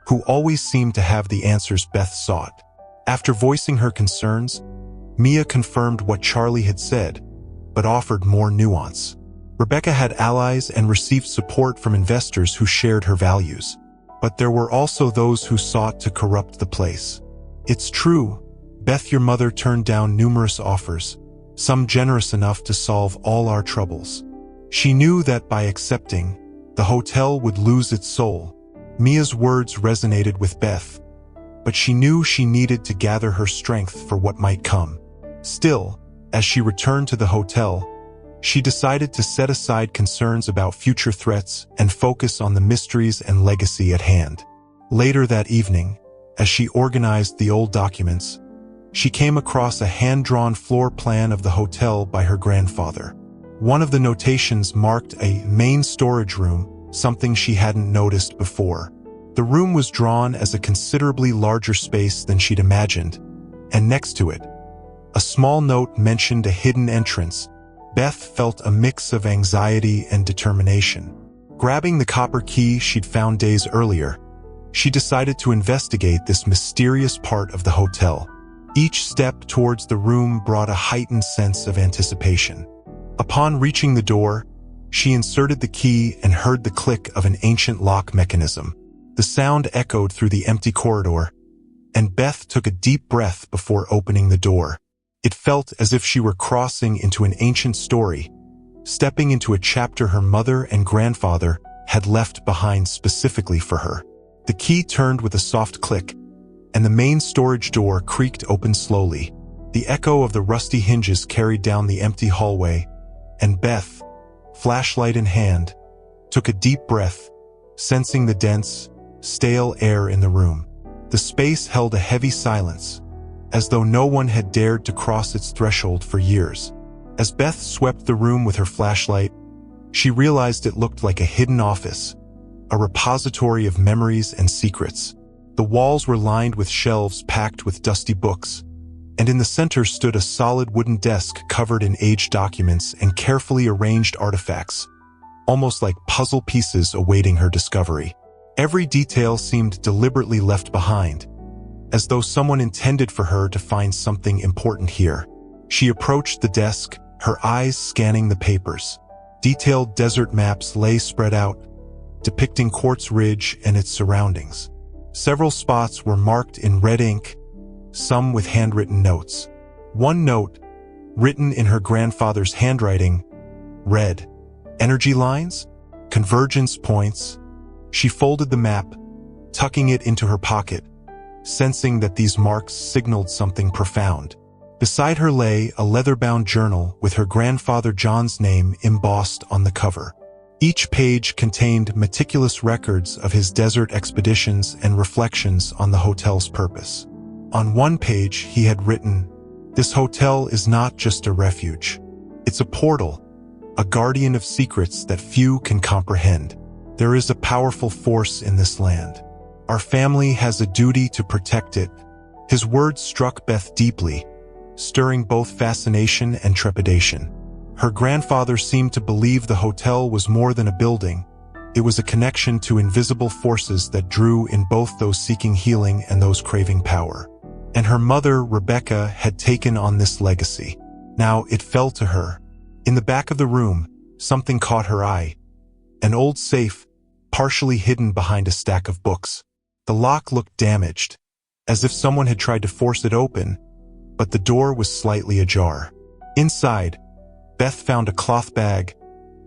who always seemed to have the answers Beth sought. After voicing her concerns, Mia confirmed what Charlie had said, but offered more nuance. Rebecca had allies and received support from investors who shared her values. But there were also those who sought to corrupt the place. "It's true, Beth, your mother turned down numerous offers, some generous enough to solve all our troubles. She knew that by accepting, the hotel would lose its soul." Mia's words resonated with Beth, but she knew she needed to gather her strength for what might come. Still, As she returned to the hotel, she decided to set aside concerns about future threats and focus on the mysteries and legacy at hand. Later that evening, as she organized the old documents, she came across a hand-drawn floor plan of the hotel by her grandfather. One of the notations marked a main storage room, something she hadn't noticed before. The room was drawn as a considerably larger space than she'd imagined, and next to it, a small note mentioned a hidden entrance. Beth felt a mix of anxiety and determination. Grabbing the copper key she'd found days earlier, she decided to investigate this mysterious part of the hotel. Each step towards the room brought a heightened sense of anticipation. Upon reaching the door, she inserted the key and heard the click of an ancient lock mechanism. The sound echoed through the empty corridor, and Beth took a deep breath before opening the door. It felt as if she were crossing into an ancient story, stepping into a chapter her mother and grandfather had left behind specifically for her. The key turned with a soft click, and the main storage door creaked open slowly. The echo of the rusty hinges carried down the empty hallway, and Beth, flashlight in hand, took a deep breath, sensing the dense, stale air in the room. The space held a heavy silence, as though no one had dared to cross its threshold for years. As Beth swept the room with her flashlight, she realized it looked like a hidden office, a repository of memories and secrets. The walls were lined with shelves packed with dusty books, and in the center stood a solid wooden desk covered in aged documents and carefully arranged artifacts, almost like puzzle pieces awaiting her discovery. Every detail seemed deliberately left behind, as though someone intended for her to find something important here. She approached the desk, her eyes scanning the papers. Detailed desert maps lay spread out, depicting Quartz Ridge and its surroundings. Several spots were marked in red ink, some with handwritten notes. One note, written in her grandfather's handwriting, read, "Energy lines? Convergence points." She folded the map, tucking it into her pocket, sensing that these marks signaled something profound. Beside her lay a leather-bound journal with her grandfather John's name embossed on the cover. Each page contained meticulous records of his desert expeditions and reflections on the hotel's purpose. On one page, he had written, "This hotel is not just a refuge. It's a portal, a guardian of secrets that few can comprehend. There is a powerful force in this land. Our family has a duty to protect it." His words struck Beth deeply, stirring both fascination and trepidation. Her grandfather seemed to believe the hotel was more than a building. It was a connection to invisible forces that drew in both those seeking healing and those craving power. And her mother, Rebecca, had taken on this legacy. Now it fell to her. In the back of the room, something caught her eye. An old safe, partially hidden behind a stack of books. The lock looked damaged, as if someone had tried to force it open, but the door was slightly ajar. Inside, Beth found a cloth bag,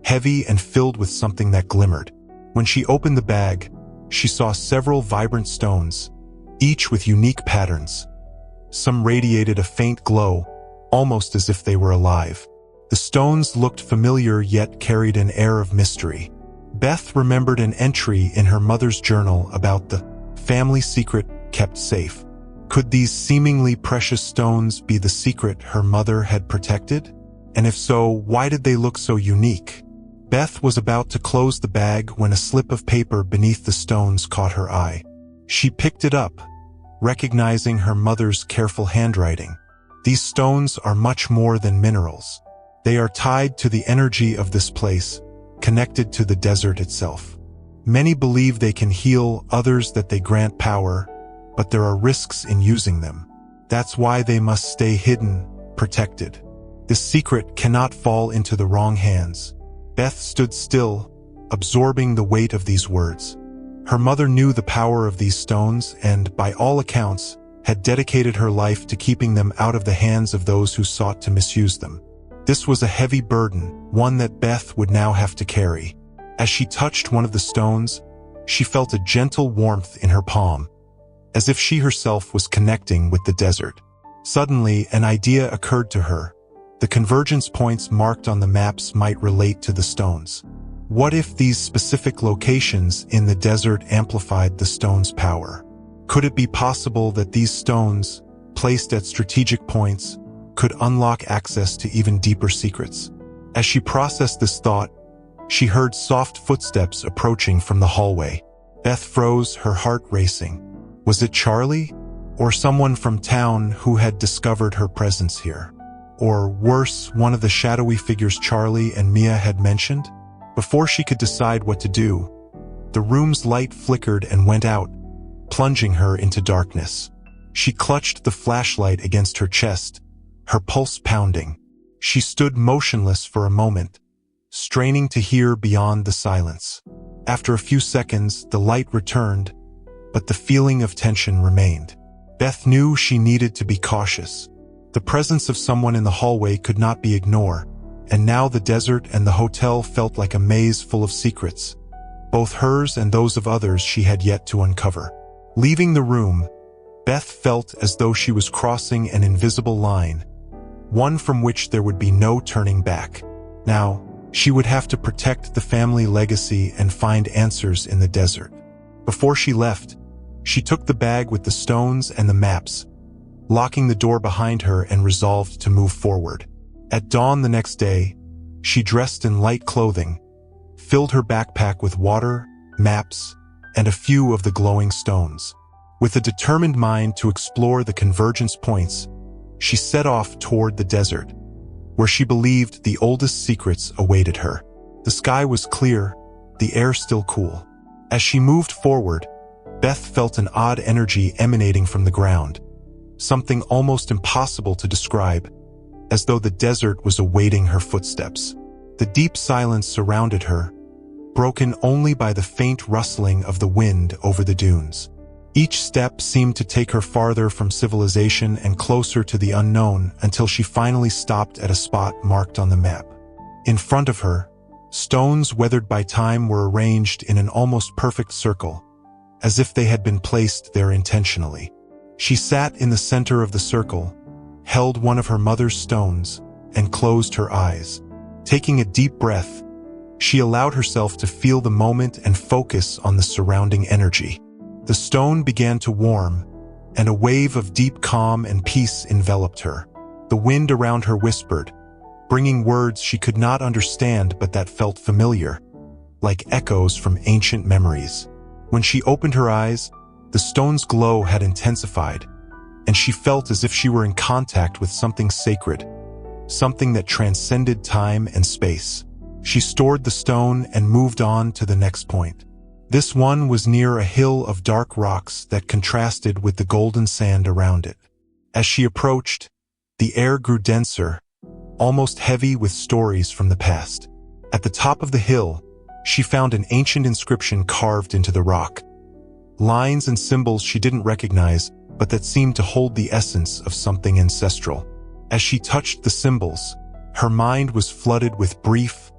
heavy and filled with something that glimmered. When she opened the bag, she saw several vibrant stones, each with unique patterns. Some radiated a faint glow, almost as if they were alive. The stones looked familiar yet carried an air of mystery. Beth remembered an entry in her mother's journal about the family secret kept safe. Could these seemingly precious stones be the secret her mother had protected? And if so, why did they look so unique? Beth was about to close the bag when a slip of paper beneath the stones caught her eye. She picked it up, recognizing her mother's careful handwriting. These stones are much more than minerals. They are tied to the energy of this place, connected to the desert itself. Many believe they can heal, others that they grant power, but there are risks in using them. That's why they must stay hidden, protected. This secret cannot fall into the wrong hands. Beth stood still, absorbing the weight of these words. Her mother knew the power of these stones and, by all accounts, had dedicated her life to keeping them out of the hands of those who sought to misuse them. This was a heavy burden, one that Beth would now have to carry. As she touched one of the stones, she felt a gentle warmth in her palm, as if she herself was connecting with the desert. Suddenly, an idea occurred to her. The convergence points marked on the maps might relate to the stones. What if these specific locations in the desert amplified the stone's power? Could it be possible that these stones, placed at strategic points, could unlock access to even deeper secrets? As she processed this thought, she heard soft footsteps approaching from the hallway. Beth froze, her heart racing. Was it Charlie? Or someone from town who had discovered her presence here? Or worse, one of the shadowy figures Charlie and Mia had mentioned? Before she could decide what to do, the room's light flickered and went out, plunging her into darkness. She clutched the flashlight against her chest, her pulse pounding. She stood motionless for a moment, straining to hear beyond the silence. After a few seconds, the light returned, but the feeling of tension remained. Beth knew she needed to be cautious. The presence of someone in the hallway could not be ignored, and now the desert and the hotel felt like a maze full of secrets, both hers and those of others she had yet to uncover. Leaving the room, Beth felt as though she was crossing an invisible line, one from which there would be no turning back. Now, she would have to protect the family legacy and find answers in the desert. Before she left, she took the bag with the stones and the maps, locking the door behind her and resolved to move forward. At dawn the next day, she dressed in light clothing, filled her backpack with water, maps, and a few of the glowing stones. With a determined mind to explore the convergence points, she set off toward the desert, where she believed the oldest secrets awaited her. The sky was clear, the air still cool. As she moved forward, Beth felt an odd energy emanating from the ground, something almost impossible to describe, as though the desert was awaiting her footsteps. The deep silence surrounded her, broken only by the faint rustling of the wind over the dunes. Each step seemed to take her farther from civilization and closer to the unknown until she finally stopped at a spot marked on the map. In front of her, stones weathered by time were arranged in an almost perfect circle, as if they had been placed there intentionally. She sat in the center of the circle, held one of her mother's stones, and closed her eyes. Taking a deep breath, she allowed herself to feel the moment and focus on the surrounding energy. The stone began to warm, and a wave of deep calm and peace enveloped her. The wind around her whispered, bringing words she could not understand but that felt familiar, like echoes from ancient memories. When she opened her eyes, the stone's glow had intensified, and she felt as if she were in contact with something sacred, something that transcended time and space. She stored the stone and moved on to the next point. This one was near a hill of dark rocks that contrasted with the golden sand around it. As she approached, the air grew denser, almost heavy with stories from the past. At the top of the hill, she found an ancient inscription carved into the rock. Lines and symbols she didn't recognize, but that seemed to hold the essence of something ancestral. As she touched the symbols, her mind was flooded with brief,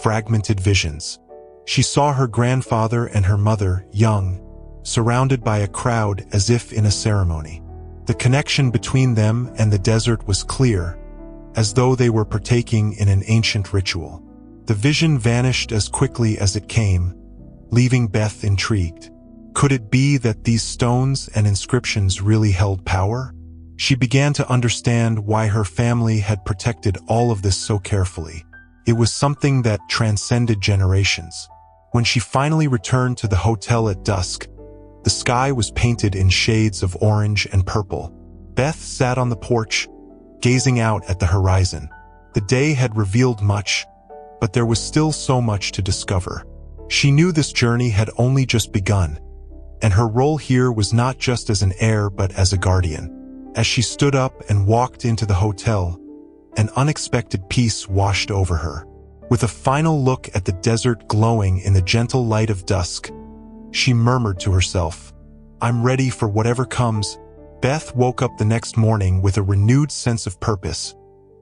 fragmented visions. She saw her grandfather and her mother, young, surrounded by a crowd as if in a ceremony. The connection between them and the desert was clear, as though they were partaking in an ancient ritual. The vision vanished as quickly as it came, leaving Beth intrigued. Could it be that these stones and inscriptions really held power? She began to understand why her family had protected all of this so carefully. It was something that transcended generations. When she finally returned to the hotel at dusk, the sky was painted in shades of orange and purple. Beth sat on the porch, gazing out at the horizon. The day had revealed much, but there was still so much to discover. She knew this journey had only just begun, and her role here was not just as an heir but as a guardian. As she stood up and walked into the hotel, an unexpected peace washed over her. With a final look at the desert glowing in the gentle light of dusk, she murmured to herself, "I'm ready for whatever comes." Beth woke up the next morning with a renewed sense of purpose,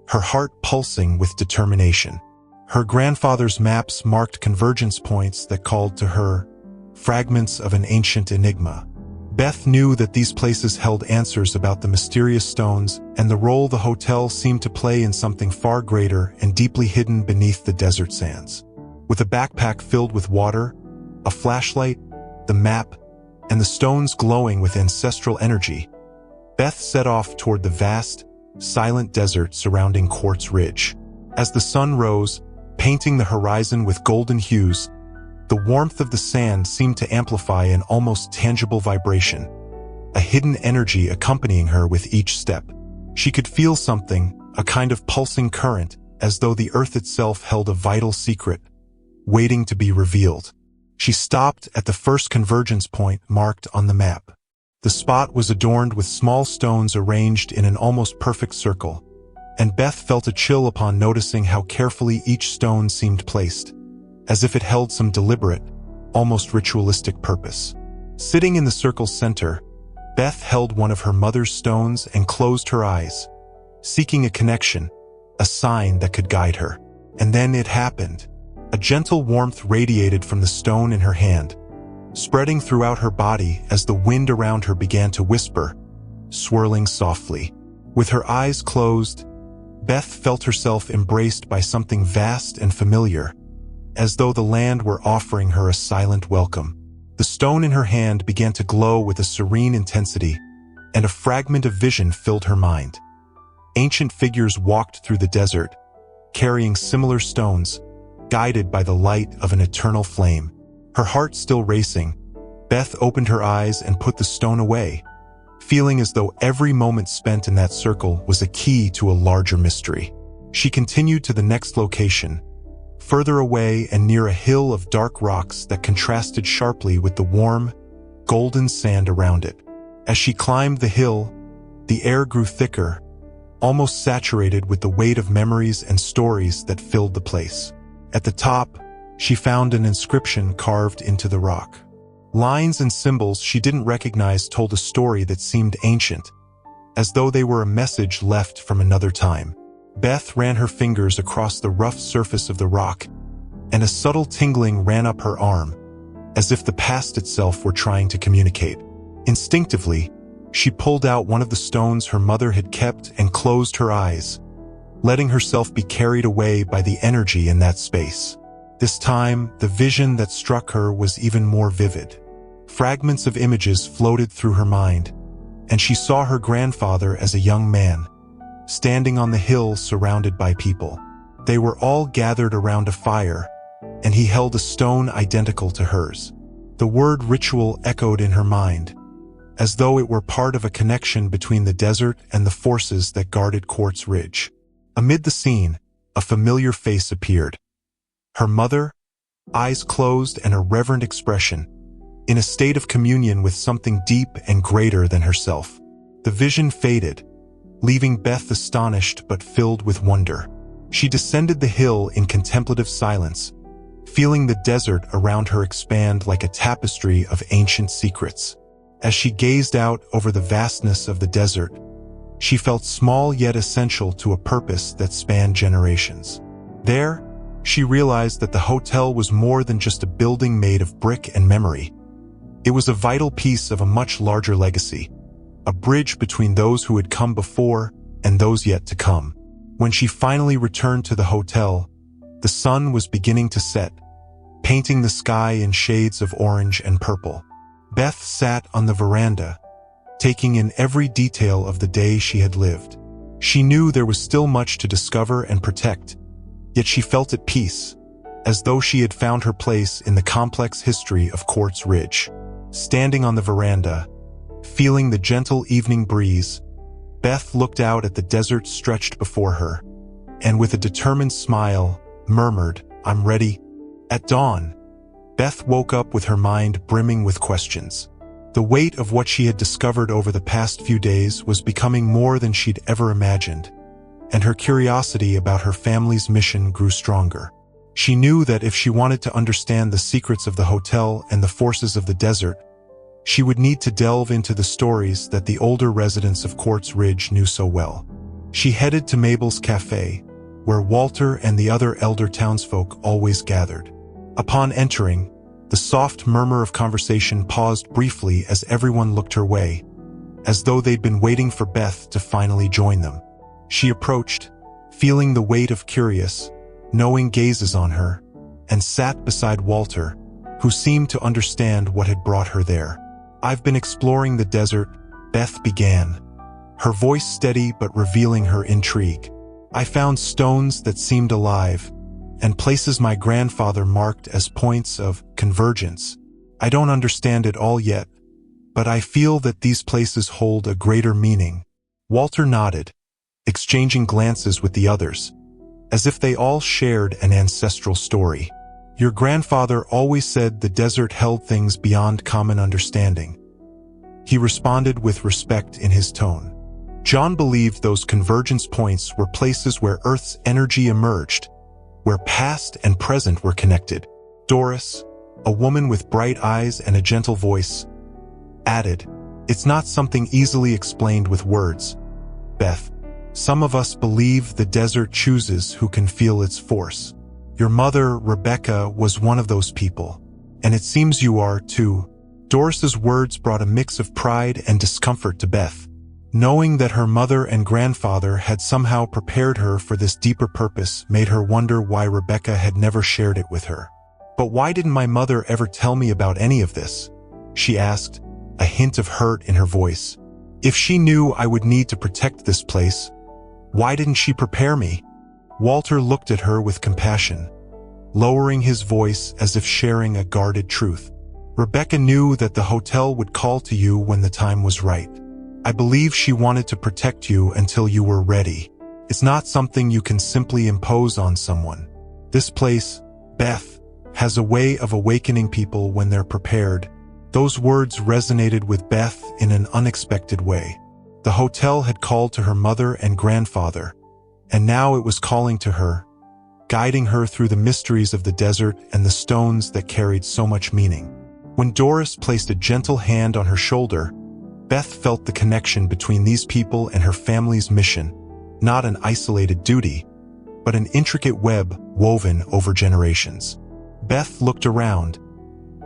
her heart pulsing with determination. Her grandfather's maps marked convergence points that called to her, fragments of an ancient enigma. Beth knew that these places held answers about the mysterious stones and the role the hotel seemed to play in something far greater and deeply hidden beneath the desert sands. With a backpack filled with water, a flashlight, the map, and the stones glowing with ancestral energy, Beth set off toward the vast, silent desert surrounding Quartz Ridge. As the sun rose, painting the horizon with golden hues, the warmth of the sand seemed to amplify an almost tangible vibration, a hidden energy accompanying her with each step. She could feel something, a kind of pulsing current, as though the earth itself held a vital secret, waiting to be revealed. She stopped at the first convergence point marked on the map. The spot was adorned with small stones arranged in an almost perfect circle, and Beth felt a chill upon noticing how carefully each stone seemed placed, as if it held some deliberate, almost ritualistic purpose. Sitting in the circle's center, Beth held one of her mother's stones and closed her eyes, seeking a connection, a sign that could guide her. And then it happened. A gentle warmth radiated from the stone in her hand, spreading throughout her body as the wind around her began to whisper, swirling softly. With her eyes closed, Beth felt herself embraced by something vast and familiar, as though the land were offering her a silent welcome. The stone in her hand began to glow with a serene intensity, and a fragment of vision filled her mind. Ancient figures walked through the desert, carrying similar stones, guided by the light of an eternal flame. Her heart still racing, Beth opened her eyes and put the stone away, feeling as though every moment spent in that circle was a key to a larger mystery. She continued to the next location, further away and near a hill of dark rocks that contrasted sharply with the warm, golden sand around it. As she climbed the hill, the air grew thicker, almost saturated with the weight of memories and stories that filled the place. At the top, she found an inscription carved into the rock. Lines and symbols she didn't recognize told a story that seemed ancient, as though they were a message left from another time. Beth ran her fingers across the rough surface of the rock, and a subtle tingling ran up her arm, as if the past itself were trying to communicate. Instinctively, she pulled out one of the stones her mother had kept and closed her eyes, letting herself be carried away by the energy in that space. This time, the vision that struck her was even more vivid. Fragments of images floated through her mind, and she saw her grandfather as a young man, standing on the hill surrounded by people. They were all gathered around a fire, and he held a stone identical to hers. The word ritual echoed in her mind, as though it were part of a connection between the desert and the forces that guarded Quartz Ridge. Amid the scene, a familiar face appeared. Her mother, eyes closed and a reverent expression, in a state of communion with something deep and greater than herself. The vision faded, leaving Beth astonished but filled with wonder. She descended the hill in contemplative silence, feeling the desert around her expand like a tapestry of ancient secrets. As she gazed out over the vastness of the desert, she felt small yet essential to a purpose that spanned generations. There, she realized that the hotel was more than just a building made of brick and memory. It was a vital piece of a much larger legacy, a bridge between those who had come before and those yet to come. When she finally returned to the hotel, the sun was beginning to set, painting the sky in shades of orange and purple. Beth sat on the veranda, taking in every detail of the day she had lived. She knew there was still much to discover and protect, yet she felt at peace, as though she had found her place in the complex history of Quartz Ridge. Standing on the veranda, feeling the gentle evening breeze, Beth looked out at the desert stretched before her, and with a determined smile, murmured, "I'm ready." At dawn, Beth woke up with her mind brimming with questions. The weight of what she had discovered over the past few days was becoming more than she'd ever imagined, and her curiosity about her family's mission grew stronger. She knew that if she wanted to understand the secrets of the hotel and the forces of the desert, she would need to delve into the stories that the older residents of Quartz Ridge knew so well. She headed to Mabel's Cafe, where Walter and the other elder townsfolk always gathered. Upon entering, The soft murmur of conversation paused briefly as everyone looked her way, as though they'd been waiting for Beth to finally join them. She approached, feeling the weight of curious, knowing gazes on her, and sat beside Walter, who seemed to understand what had brought her there. "I've been exploring the desert," Beth began, her voice steady but revealing her intrigue. "I found stones that seemed alive, and places my grandfather marked as points of convergence. I don't understand it all yet, but I feel that these places hold a greater meaning." Walter nodded, exchanging glances with the others, as if they all shared an ancestral story. "Your grandfather always said the desert held things beyond common understanding," he responded with respect in his tone. John believed those convergence points were places where Earth's energy emerged, where past and present were connected. Doris, a woman with bright eyes and a gentle voice, added, "It's not something easily explained with words, Beth. Some of us believe the desert chooses who can feel its force. Your mother, Rebecca, was one of those people, and it seems you are too." Doris's words brought a mix of pride and discomfort to Beth. Knowing that her mother and grandfather had somehow prepared her for this deeper purpose made her wonder why Rebecca had never shared it with her. "But why didn't my mother ever tell me about any of this?" she asked, a hint of hurt in her voice. "If she knew I would need to protect this place, why didn't she prepare me?" Walter looked at her with compassion, lowering his voice as if sharing a guarded truth. "Rebecca knew that the hotel would call to you when the time was right. I believe she wanted to protect you until you were ready. It's not something you can simply impose on someone. This place, Beth, has a way of awakening people when they're prepared." Those words resonated with Beth in an unexpected way. The hotel had called to her mother and grandfather, and now it was calling to her, guiding her through the mysteries of the desert and the stones that carried so much meaning. When Doris placed a gentle hand on her shoulder, Beth felt the connection between these people and her family's mission, not an isolated duty, but an intricate web woven over generations. Beth looked around,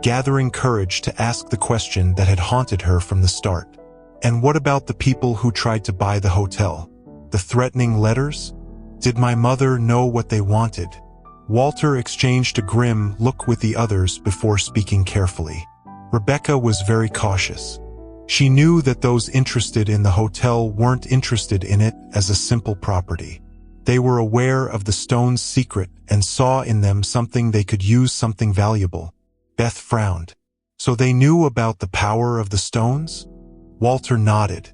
gathering courage to ask the question that had haunted her from the start. "And what about the people who tried to buy the hotel? The threatening letters? Did my mother know what they wanted?" Walter exchanged a grim look with the others before speaking carefully. Rebecca was very cautious. She knew that those interested in the hotel weren't interested in it as a simple property. They were aware of the stone's secret and saw in them something they could use, something valuable. Beth frowned. "So they knew about the power of the stones?" Walter nodded.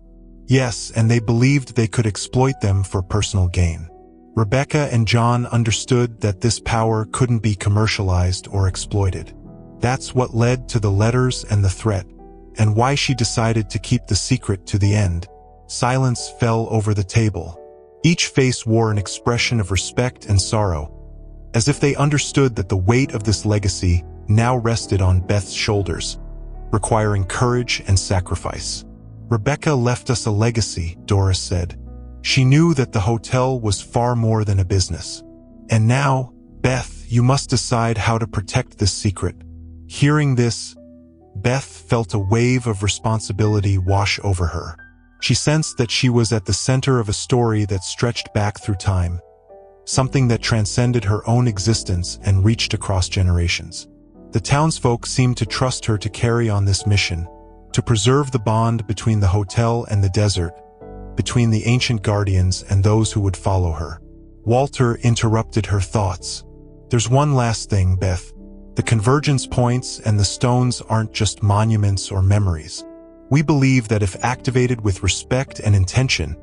"Yes, and they believed they could exploit them for personal gain." Rebecca and John understood that this power couldn't be commercialized or exploited. That's what led to the letters and the threat, and why she decided to keep the secret to the end. Silence fell over the table. Each face wore an expression of respect and sorrow, as if they understood that the weight of this legacy now rested on Beth's shoulders, requiring courage and sacrifice. "Rebecca left us a legacy," Doris said. "She knew that the hotel was far more than a business. And now, Beth, you must decide how to protect this secret." Hearing this, Beth felt a wave of responsibility wash over her. She sensed that she was at the center of a story that stretched back through time, something that transcended her own existence and reached across generations. The townsfolk seemed to trust her to carry on this mission, to preserve the bond between the hotel and the desert, between the ancient guardians and those who would follow her. Walter interrupted her thoughts. "There's one last thing, Beth. The convergence points and the stones aren't just monuments or memories. We believe that if activated with respect and intention,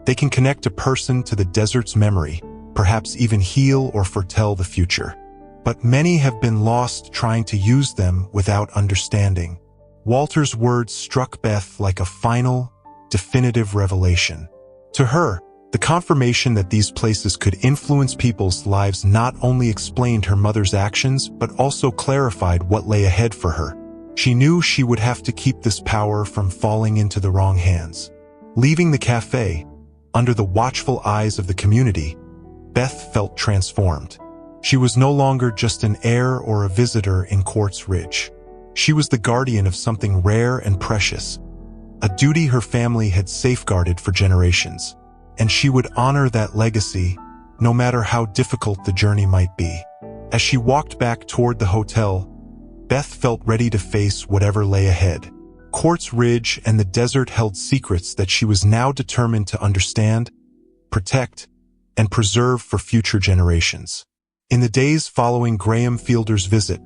they can connect a person to the desert's memory, perhaps even heal or foretell the future. But many have been lost trying to use them without understanding." Walter's words struck Beth like a final, definitive revelation. To her, the confirmation that these places could influence people's lives not only explained her mother's actions, but also clarified what lay ahead for her. She knew she would have to keep this power from falling into the wrong hands. Leaving the cafe, under the watchful eyes of the community, Beth felt transformed. She was no longer just an heir or a visitor in Quartz Ridge. She was the guardian of something rare and precious, a duty her family had safeguarded for generations, and she would honor that legacy no matter how difficult the journey might be. As she walked back toward the hotel, Beth felt ready to face whatever lay ahead. Quartz Ridge and the desert held secrets that she was now determined to understand, protect, and preserve for future generations. In the days following Graham Fielder's visit,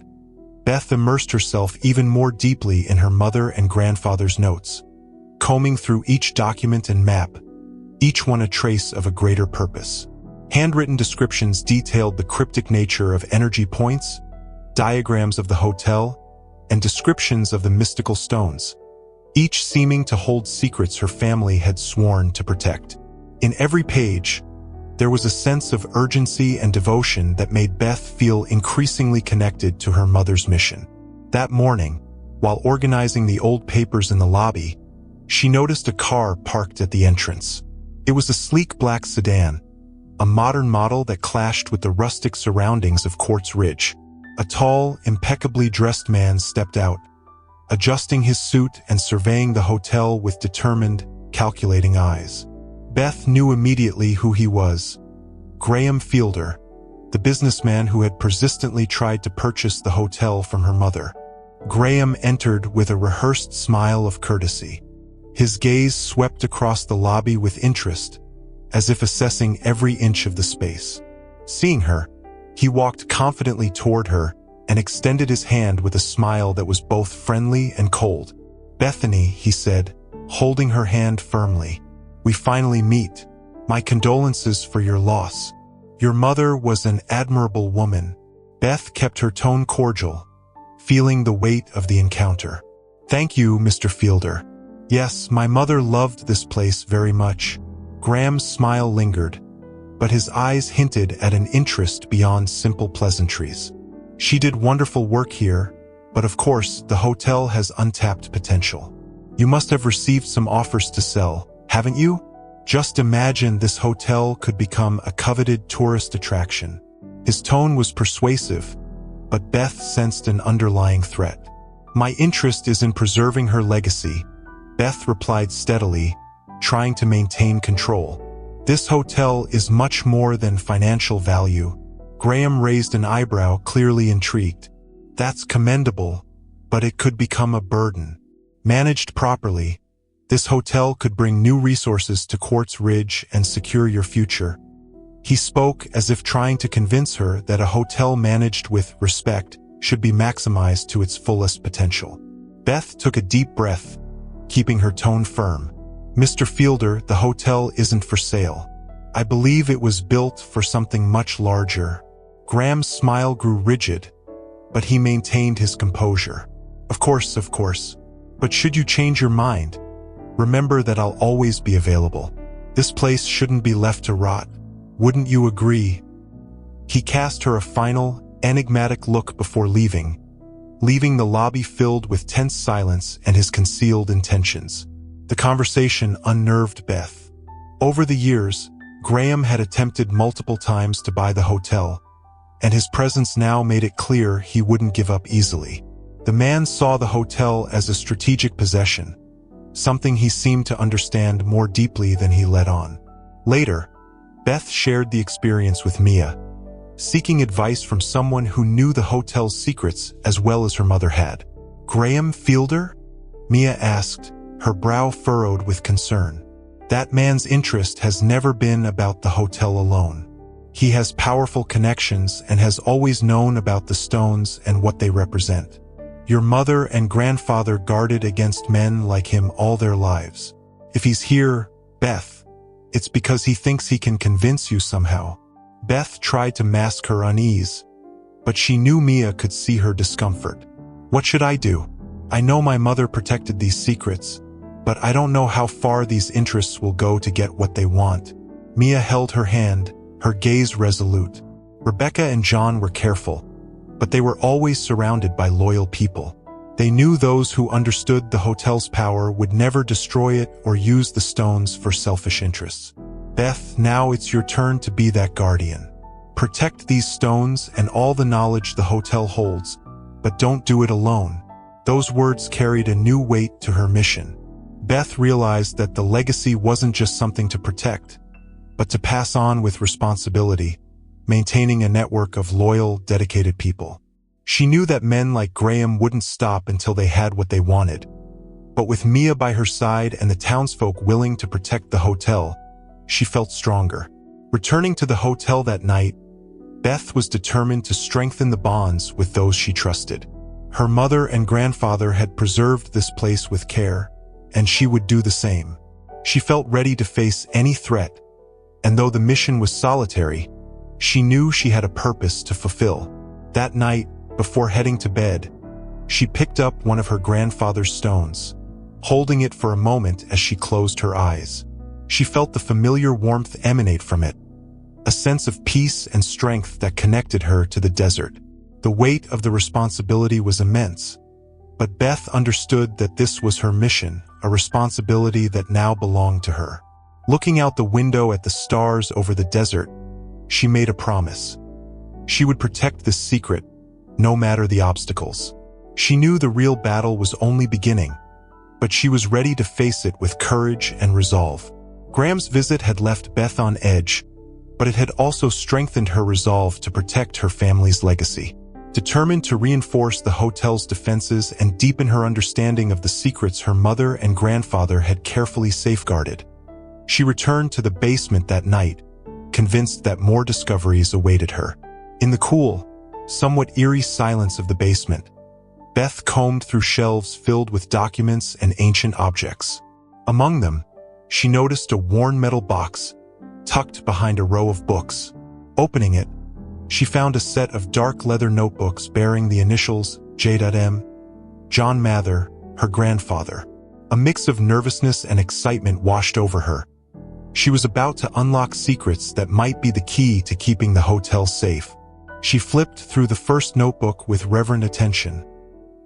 Beth immersed herself even more deeply in her mother and grandfather's notes, combing through each document and map, each one a trace of a greater purpose. Handwritten descriptions detailed the cryptic nature of energy points, diagrams of the hotel, and descriptions of the mystical stones, each seeming to hold secrets her family had sworn to protect. In every page, there was a sense of urgency and devotion that made Beth feel increasingly connected to her mother's mission. That morning, while organizing the old papers in the lobby, she noticed a car parked at the entrance. It was a sleek black sedan, a modern model that clashed with the rustic surroundings of Quartz Ridge. A tall, impeccably dressed man stepped out, adjusting his suit and surveying the hotel with determined, calculating eyes. Beth knew immediately who he was: Graham Fielder, the businessman who had persistently tried to purchase the hotel from her mother. Graham entered with a rehearsed smile of courtesy. His gaze swept across the lobby with interest, as if assessing every inch of the space. Seeing her, he walked confidently toward her and extended his hand with a smile that was both friendly and cold. "Bethany," he said, holding her hand firmly, "we finally meet. My condolences for your loss. Your mother was an admirable woman." Beth kept her tone cordial, feeling the weight of the encounter. "Thank you, Mr. Fielder. Yes, my mother loved this place very much." Graham's smile lingered, but his eyes hinted at an interest beyond simple pleasantries. "She did wonderful work here, but of course, the hotel has untapped potential. You must have received some offers to sell, haven't you? Just imagine this hotel could become a coveted tourist attraction." His tone was persuasive, but Beth sensed an underlying threat. "My interest is in preserving her legacy," Beth replied steadily, trying to maintain control. "This hotel is much more than financial value." Graham raised an eyebrow, clearly intrigued. "That's commendable, but it could become a burden. Managed properly, this hotel could bring new resources to Quartz Ridge and secure your future." He spoke as if trying to convince her that a hotel managed with respect should be maximized to its fullest potential. Beth took a deep breath, keeping her tone firm. "Mr. Fielder, the hotel isn't for sale. I believe it was built for something much larger." Graham's smile grew rigid, but he maintained his composure. Of course. But should you change your mind, remember that I'll always be available. This place shouldn't be left to rot. Wouldn't you agree?" He cast her a final, enigmatic look before leaving the lobby filled with tense silence and his concealed intentions. The conversation unnerved Beth. Over the years, Graham had attempted multiple times to buy the hotel, and his presence now made it clear he wouldn't give up easily. The man saw the hotel as a strategic possession, something he seemed to understand more deeply than he let on. Later, Beth shared the experience with Mia, seeking advice from someone who knew the hotel's secrets as well as her mother had. "Graham Fielder?" Mia asked, her brow furrowed with concern. "That man's interest has never been about the hotel alone. He has powerful connections and has always known about the stones and what they represent. Your mother and grandfather guarded against men like him all their lives. If he's here, Beth, it's because he thinks he can convince you somehow." Beth tried to mask her unease, but she knew Mia could see her discomfort. "What should I do? I know my mother protected these secrets, but I don't know how far these interests will go to get what they want." Mia held her hand, her gaze resolute. Rebecca and John were careful, but they were always surrounded by loyal people. They knew those who understood the hotel's power would never destroy it or use the stones for selfish interests. "Beth, now it's your turn to be that guardian. Protect these stones and all the knowledge the hotel holds, but don't do it alone. Those words carried a new weight to her mission. Beth realized that the legacy wasn't just something to protect, but to pass on with responsibility, maintaining a network of loyal, dedicated people. She knew that men like Graham wouldn't stop until they had what they wanted. But with Mia by her side and the townsfolk willing to protect the hotel, she felt stronger. Returning to the hotel that night, Beth was determined to strengthen the bonds with those she trusted. Her mother and grandfather had preserved this place with care, and she would do the same. She felt ready to face any threat, and though the mission was solitary, she knew she had a purpose to fulfill. That night, before heading to bed, she picked up one of her grandfather's stones, holding it for a moment as she closed her eyes. She felt the familiar warmth emanate from it, a sense of peace and strength that connected her to the desert. The weight of the responsibility was immense, but Beth understood that this was her mission, a responsibility that now belonged to her. Looking out the window at the stars over the desert, she made a promise. She would protect this secret, no matter the obstacles. She knew the real battle was only beginning, but she was ready to face it with courage and resolve. Graham's visit had left Beth on edge, but it had also strengthened her resolve to protect her family's legacy. Determined to reinforce the hotel's defenses and deepen her understanding of the secrets her mother and grandfather had carefully safeguarded, she returned to the basement that night, convinced that more discoveries awaited her. In the cool, somewhat eerie silence of the basement, Beth combed through shelves filled with documents and ancient objects. Among them, she noticed a worn metal box tucked behind a row of books. Opening it, she found a set of dark leather notebooks bearing the initials J.M. John Mather, her grandfather. A mix of nervousness and excitement washed over her. She was about to unlock secrets that might be the key to keeping the hotel safe. She flipped through the first notebook with reverent attention,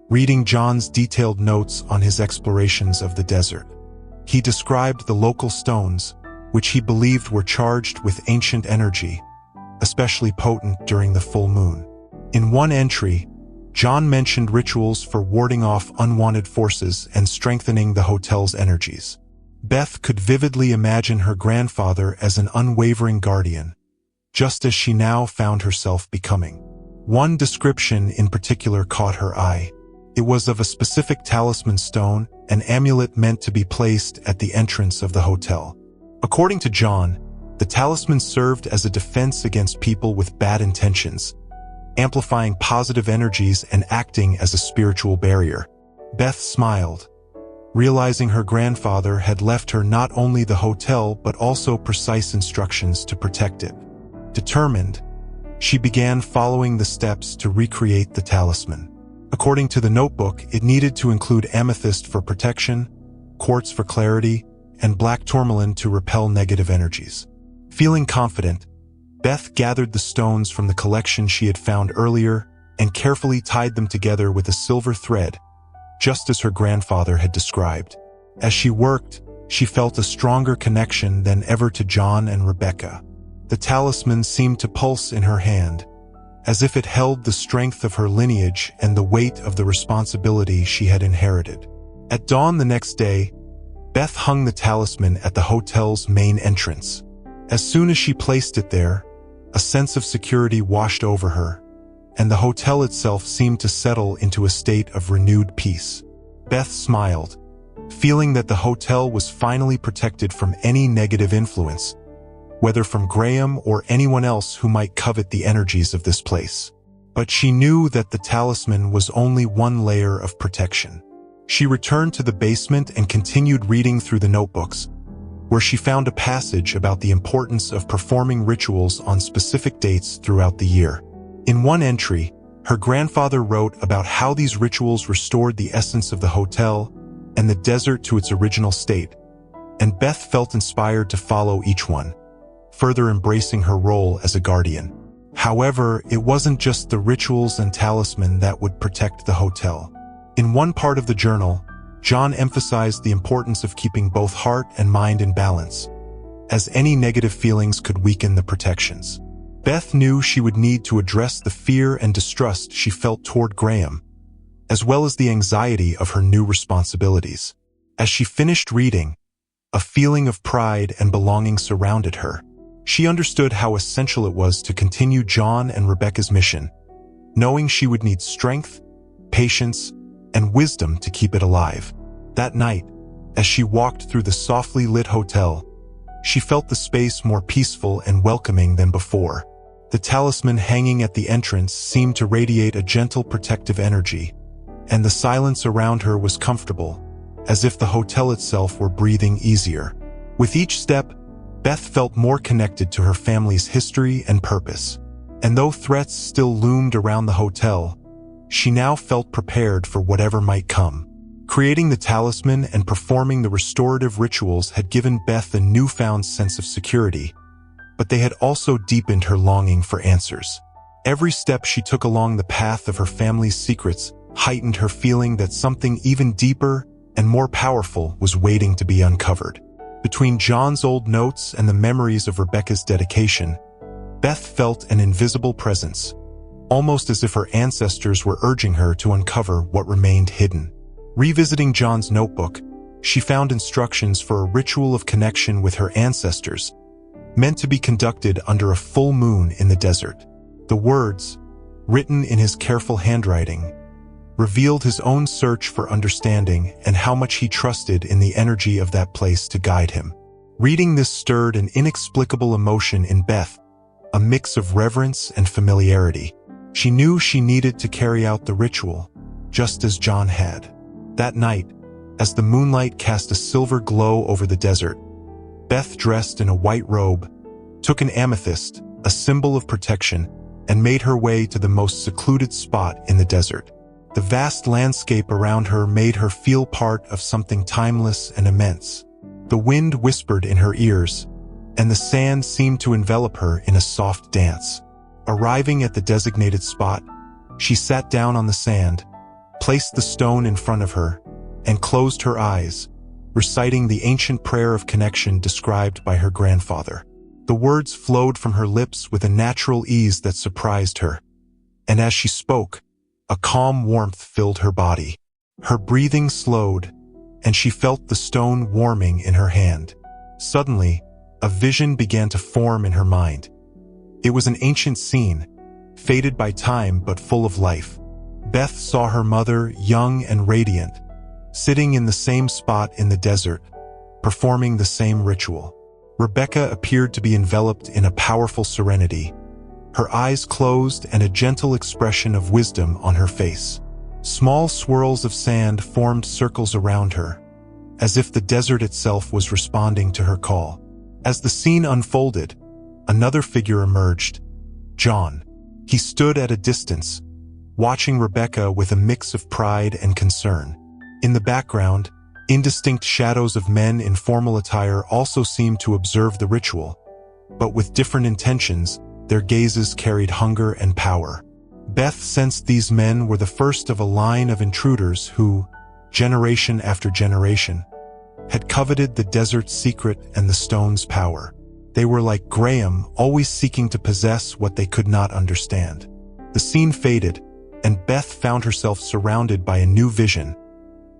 reading John's detailed notes on his explorations of the desert. He described the local stones, which he believed were charged with ancient energy, especially potent during the full moon. In one entry, John mentioned rituals for warding off unwanted forces and strengthening the hotel's energies. Beth could vividly imagine her grandfather as an unwavering guardian, just as she now found herself becoming. One description in particular caught her eye. It was of a specific talisman stone, an amulet meant to be placed at the entrance of the hotel. According to John, the talisman served as a defense against people with bad intentions, amplifying positive energies and acting as a spiritual barrier. Beth smiled, realizing her grandfather had left her not only the hotel but also precise instructions to protect it. Determined, she began following the steps to recreate the talisman. According to the notebook, it needed to include amethyst for protection, quartz for clarity, and black tourmaline to repel negative energies. Feeling confident, Beth gathered the stones from the collection she had found earlier and carefully tied them together with a silver thread, just as her grandfather had described. As she worked, she felt a stronger connection than ever to John and Rebecca. The talisman seemed to pulse in her hand, as if it held the strength of her lineage and the weight of the responsibility she had inherited. At dawn the next day, Beth hung the talisman at the hotel's main entrance. As soon as she placed it there, a sense of security washed over her, and the hotel itself seemed to settle into a state of renewed peace. Beth smiled, feeling that the hotel was finally protected from any negative influence, whether from Graham or anyone else who might covet the energies of this place. But she knew that the talisman was only one layer of protection. She returned to the basement and continued reading through the notebooks, where she found a passage about the importance of performing rituals on specific dates throughout the year. In one entry, her grandfather wrote about how these rituals restored the essence of the hotel and the desert to its original state, and Beth felt inspired to follow each one, further embracing her role as a guardian. However, it wasn't just the rituals and talisman that would protect the hotel. In one part of the journal, John emphasized the importance of keeping both heart and mind in balance, as any negative feelings could weaken the protections. Beth knew she would need to address the fear and distrust she felt toward Graham, as well as the anxiety of her new responsibilities. As she finished reading, a feeling of pride and belonging surrounded her. She understood how essential it was to continue John and Rebecca's mission, knowing she would need strength, patience, and wisdom to keep it alive. That night, as she walked through the softly lit hotel, she felt the space more peaceful and welcoming than before. The talisman hanging at the entrance seemed to radiate a gentle protective energy, and the silence around her was comfortable, as if the hotel itself were breathing easier. With each step, Beth felt more connected to her family's history and purpose. And though threats still loomed around the hotel, she now felt prepared for whatever might come. Creating the talisman and performing the restorative rituals had given Beth a newfound sense of security, but they had also deepened her longing for answers. Every step she took along the path of her family's secrets heightened her feeling that something even deeper and more powerful was waiting to be uncovered. Between John's old notes and the memories of Rebecca's dedication, Beth felt an invisible presence, almost as if her ancestors were urging her to uncover what remained hidden. Revisiting John's notebook, she found instructions for a ritual of connection with her ancestors, meant to be conducted under a full moon in the desert. The words, written in his careful handwriting, revealed his own search for understanding and how much he trusted in the energy of that place to guide him. Reading this stirred an inexplicable emotion in Beth, a mix of reverence and familiarity. She knew she needed to carry out the ritual, just as John had. That night, as the moonlight cast a silver glow over the desert, Beth, dressed in a white robe, took an amethyst, a symbol of protection, and made her way to the most secluded spot in the desert. The vast landscape around her made her feel part of something timeless and immense. The wind whispered in her ears, and the sand seemed to envelop her in a soft dance. Arriving at the designated spot, she sat down on the sand, placed the stone in front of her, and closed her eyes, reciting the ancient prayer of connection described by her grandfather. The words flowed from her lips with a natural ease that surprised her, and as she spoke, a calm warmth filled her body. Her breathing slowed, and she felt the stone warming in her hand. Suddenly, a vision began to form in her mind. It was an ancient scene, faded by time but full of life. Beth saw her mother, young and radiant, sitting in the same spot in the desert, performing the same ritual. Rebecca appeared to be enveloped in a powerful serenity, her eyes closed and a gentle expression of wisdom on her face. Small swirls of sand formed circles around her, as if the desert itself was responding to her call. As the scene unfolded, another figure emerged, John. He stood at a distance, watching Rebecca with a mix of pride and concern. In the background, indistinct shadows of men in formal attire also seemed to observe the ritual, but with different intentions. Their gazes carried hunger and power. Beth sensed these men were the first of a line of intruders who, generation after generation, had coveted the desert's secret and the stone's power. They were like Graham, always seeking to possess what they could not understand. The scene faded, and Beth found herself surrounded by a new vision,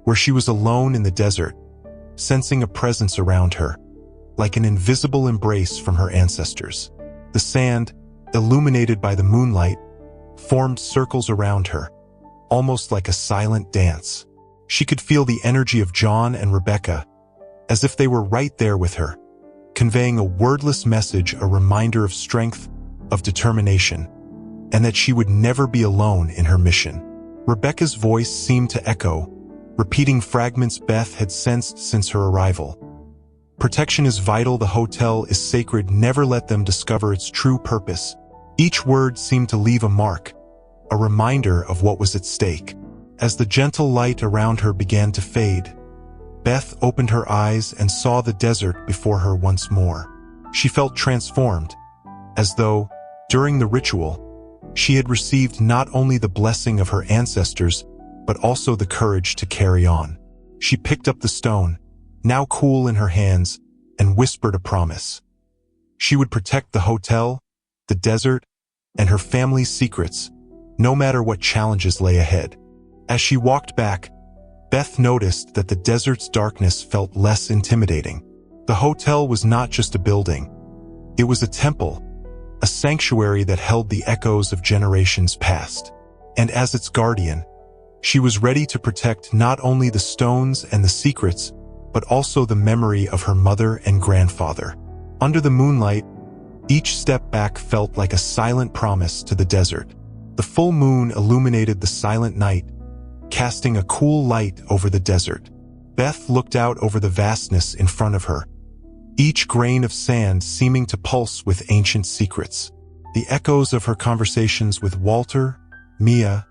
where she was alone in the desert, sensing a presence around her, like an invisible embrace from her ancestors. The sand, illuminated by the moonlight, formed circles around her, almost like a silent dance. She could feel the energy of John and Rebecca, as if they were right there with her, conveying a wordless message, a reminder of strength, of determination, and that she would never be alone in her mission. Rebecca's voice seemed to echo, repeating fragments Beth had sensed since her arrival. Protection is vital, the hotel is sacred, never let them discover its true purpose. Each word seemed to leave a mark, a reminder of what was at stake. As the gentle light around her began to fade, Beth opened her eyes and saw the desert before her once more. She felt transformed, as though, during the ritual, she had received not only the blessing of her ancestors, but also the courage to carry on. She picked up the stone, now cool in her hands, and whispered a promise. She would protect the hotel, the desert, and her family's secrets, no matter what challenges lay ahead. As she walked back, Beth noticed that the desert's darkness felt less intimidating. The hotel was not just a building. It was a temple, a sanctuary that held the echoes of generations past. And as its guardian, she was ready to protect not only the stones and the secrets, but also the memory of her mother and grandfather. Under the moonlight, each step back felt like a silent promise to the desert. The full moon illuminated the silent night, casting a cool light over the desert. Beth looked out over the vastness in front of her, each grain of sand seeming to pulse with ancient secrets. The echoes of her conversations with Walter, Mia,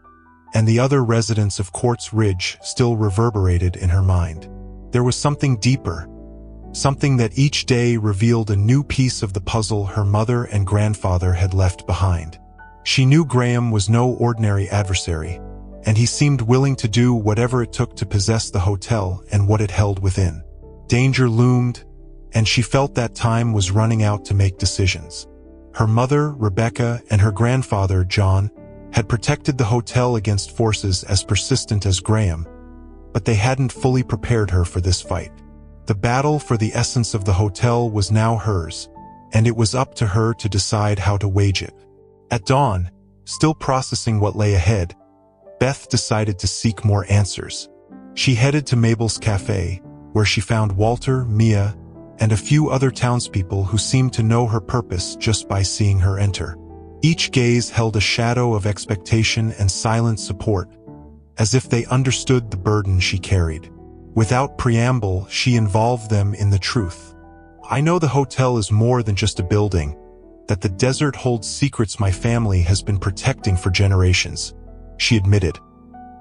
and the other residents of Quartz Ridge still reverberated in her mind. There was something deeper, something that each day revealed a new piece of the puzzle her mother and grandfather had left behind. She knew Graham was no ordinary adversary, and he seemed willing to do whatever it took to possess the hotel and what it held within. Danger loomed, and she felt that time was running out to make decisions. Her mother, Rebecca, and her grandfather, John, had protected the hotel against forces as persistent as Graham, but they hadn't fully prepared her for this fight. The battle for the essence of the hotel was now hers, and it was up to her to decide how to wage it. At dawn, still processing what lay ahead, Beth decided to seek more answers. She headed to Mabel's Cafe, where she found Walter, Mia, and a few other townspeople who seemed to know her purpose just by seeing her enter. Each gaze held a shadow of expectation and silent support, as if they understood the burden she carried. Without preamble, she involved them in the truth. "I know the hotel is more than just a building, that the desert holds secrets my family has been protecting for generations," she admitted,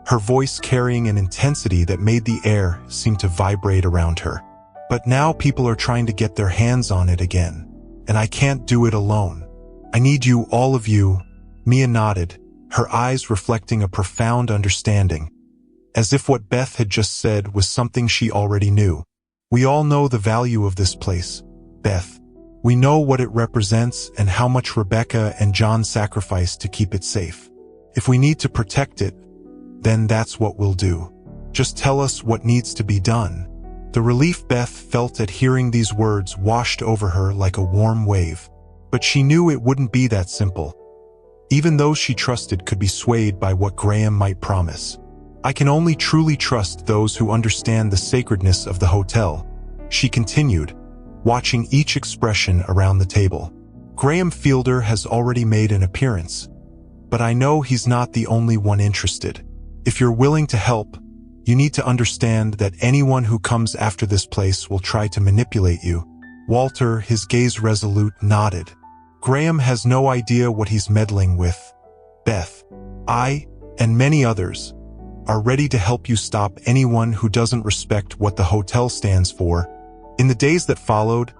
her voice carrying an intensity that made the air seem to vibrate around her. "But now people are trying to get their hands on it again, and I can't do it alone. I need you, all of you." Mia nodded, her eyes reflecting a profound understanding, as if what Beth had just said was something she already knew. "We all know the value of this place, Beth. We know what it represents and how much Rebecca and John sacrificed to keep it safe. If we need to protect it, then that's what we'll do. Just tell us what needs to be done." The relief Beth felt at hearing these words washed over her like a warm wave. But she knew it wouldn't be that simple. Even those she trusted could be swayed by what Graham might promise. "I can only truly trust those who understand the sacredness of the hotel," she continued, watching each expression around the table. "Graham Fielder has already made an appearance, but I know he's not the only one interested. If you're willing to help, you need to understand that anyone who comes after this place will try to manipulate you." Walter, his gaze resolute, nodded. "Graham has no idea what he's meddling with, Beth. I, and many others, are ready to help you stop anyone who doesn't respect what the hotel stands for." In the days that followed,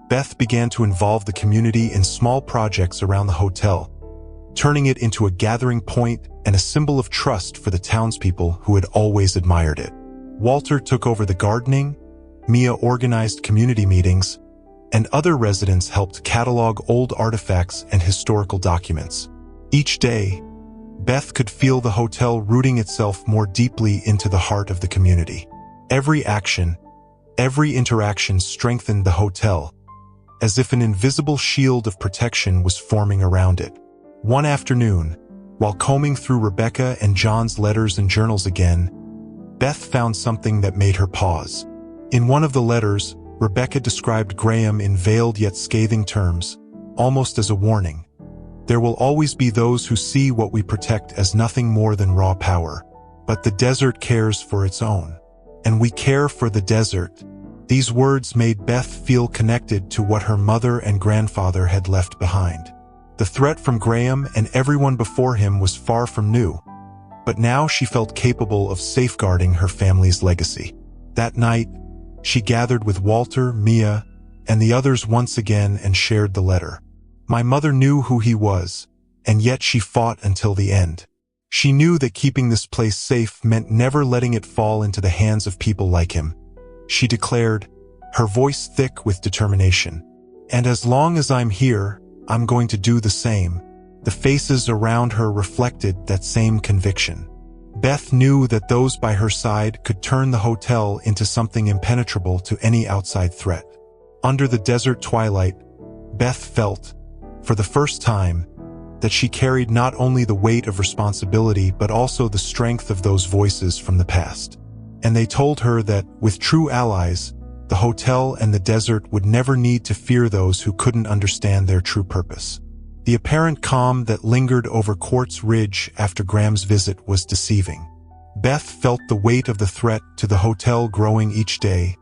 Beth began to involve the community in small projects around the hotel, turning it into a gathering point and a symbol of trust for the townspeople who had always admired it. Walter took over the gardening, Mia organized community meetings, and other residents helped catalog old artifacts and historical documents. Each day, Beth could feel the hotel rooting itself more deeply into the heart of the community. Every action, every interaction strengthened the hotel, as if an invisible shield of protection was forming around it. One afternoon, while combing through Rebecca and John's letters and journals again, Beth found something that made her pause. In one of the letters, Rebecca described Graham in veiled yet scathing terms, almost as a warning. "There will always be those who see what we protect as nothing more than raw power. But the desert cares for its own. And we care for the desert." These words made Beth feel connected to what her mother and grandfather had left behind. The threat from Graham and everyone before him was far from new, but now she felt capable of safeguarding her family's legacy. That night, she gathered with Walter, Mia, and the others once again and shared the letter. "My mother knew who he was, and yet she fought until the end. She knew that keeping this place safe meant never letting it fall into the hands of people like him," she declared, her voice thick with determination. "And as long as I'm here, I'm going to do the same. The faces around her reflected that same conviction. Beth knew that those by her side could turn the hotel into something impenetrable to any outside threat. Under the desert twilight, Beth felt, for the first time, that she carried not only the weight of responsibility but also the strength of those voices from the past. And they told her that, with true allies, the hotel and the desert would never need to fear those who couldn't understand their true purpose. The apparent calm that lingered over Quartz Ridge after Graham's visit was deceiving. Beth felt the weight of the threat to the hotel growing each day,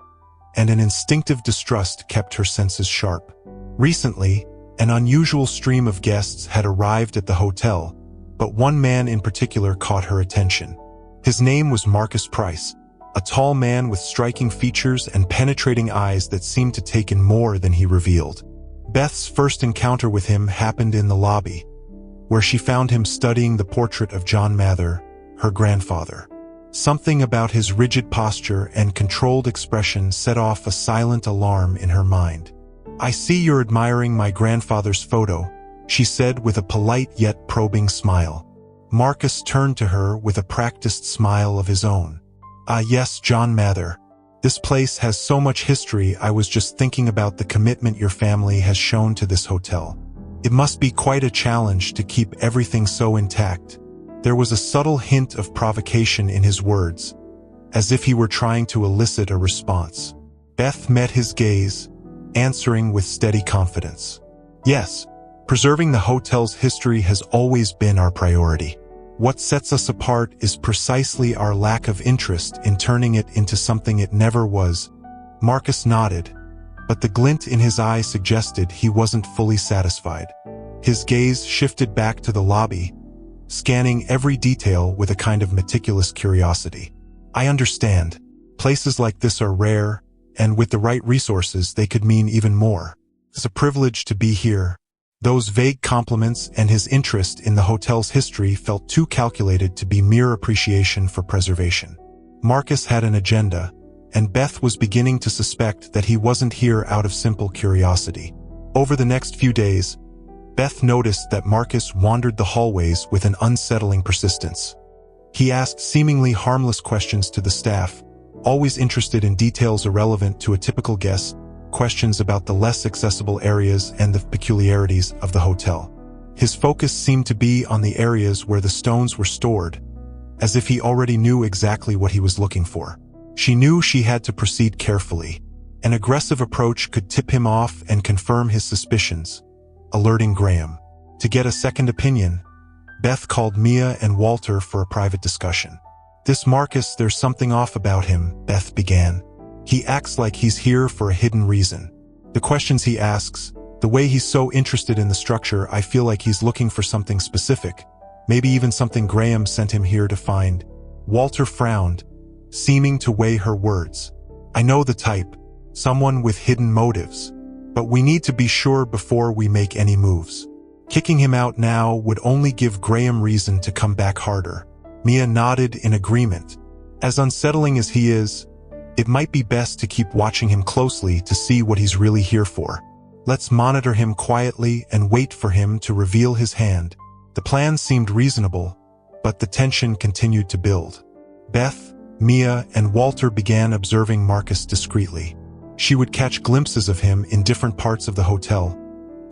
and an instinctive distrust kept her senses sharp. Recently, an unusual stream of guests had arrived at the hotel, but one man in particular caught her attention. His name was Marcus Price, a tall man with striking features and penetrating eyes that seemed to take in more than he revealed. Beth's first encounter with him happened in the lobby, where she found him studying the portrait of John Mather, her grandfather. Something about his rigid posture and controlled expression set off a silent alarm in her mind. "I see you're admiring my grandfather's photo," she said with a polite yet probing smile. Marcus turned to her with a practiced smile of his own. "Ah, yes, John Mather. This place has so much history. I was just thinking about the commitment your family has shown to this hotel. It must be quite a challenge to keep everything so intact." There was a subtle hint of provocation in his words, as if he were trying to elicit a response. Beth met his gaze, answering with steady confidence. "Yes, preserving the hotel's history has always been our priority. What sets us apart is precisely our lack of interest in turning it into something it never was." Marcus nodded, but the glint in his eye suggested he wasn't fully satisfied. His gaze shifted back to the lobby, scanning every detail with a kind of meticulous curiosity. "I understand. Places like this are rare, and with the right resources they could mean even more. It's a privilege to be here." Those vague compliments and his interest in the hotel's history felt too calculated to be mere appreciation for preservation. Marcus had an agenda, and Beth was beginning to suspect that he wasn't here out of simple curiosity. Over the next few days, Beth noticed that Marcus wandered the hallways with an unsettling persistence. He asked seemingly harmless questions to the staff, always interested in details irrelevant to a typical guest, questions about the less accessible areas and the peculiarities of the hotel. His focus seemed to be on the areas where the stones were stored, as if he already knew exactly what he was looking for. She knew she had to proceed carefully. An aggressive approach could tip him off and confirm his suspicions, alerting Graham. To get a second opinion, Beth called Mia and Walter for a private discussion. "This Marcus, there's something off about him," Beth began. "He acts like he's here for a hidden reason. The questions he asks, the way he's so interested in the structure, I feel like he's looking for something specific, maybe even something Graham sent him here to find." Walter frowned, seeming to weigh her words. "I know the type, someone with hidden motives. But we need to be sure before we make any moves. Kicking him out now would only give Graham reason to come back harder." Mia nodded in agreement. "As unsettling as he is, it might be best to keep watching him closely to see what he's really here for. Let's monitor him quietly and wait for him to reveal his hand." The plan seemed reasonable, but the tension continued to build. Beth, Mia, and Walter began observing Marcus discreetly. She would catch glimpses of him in different parts of the hotel,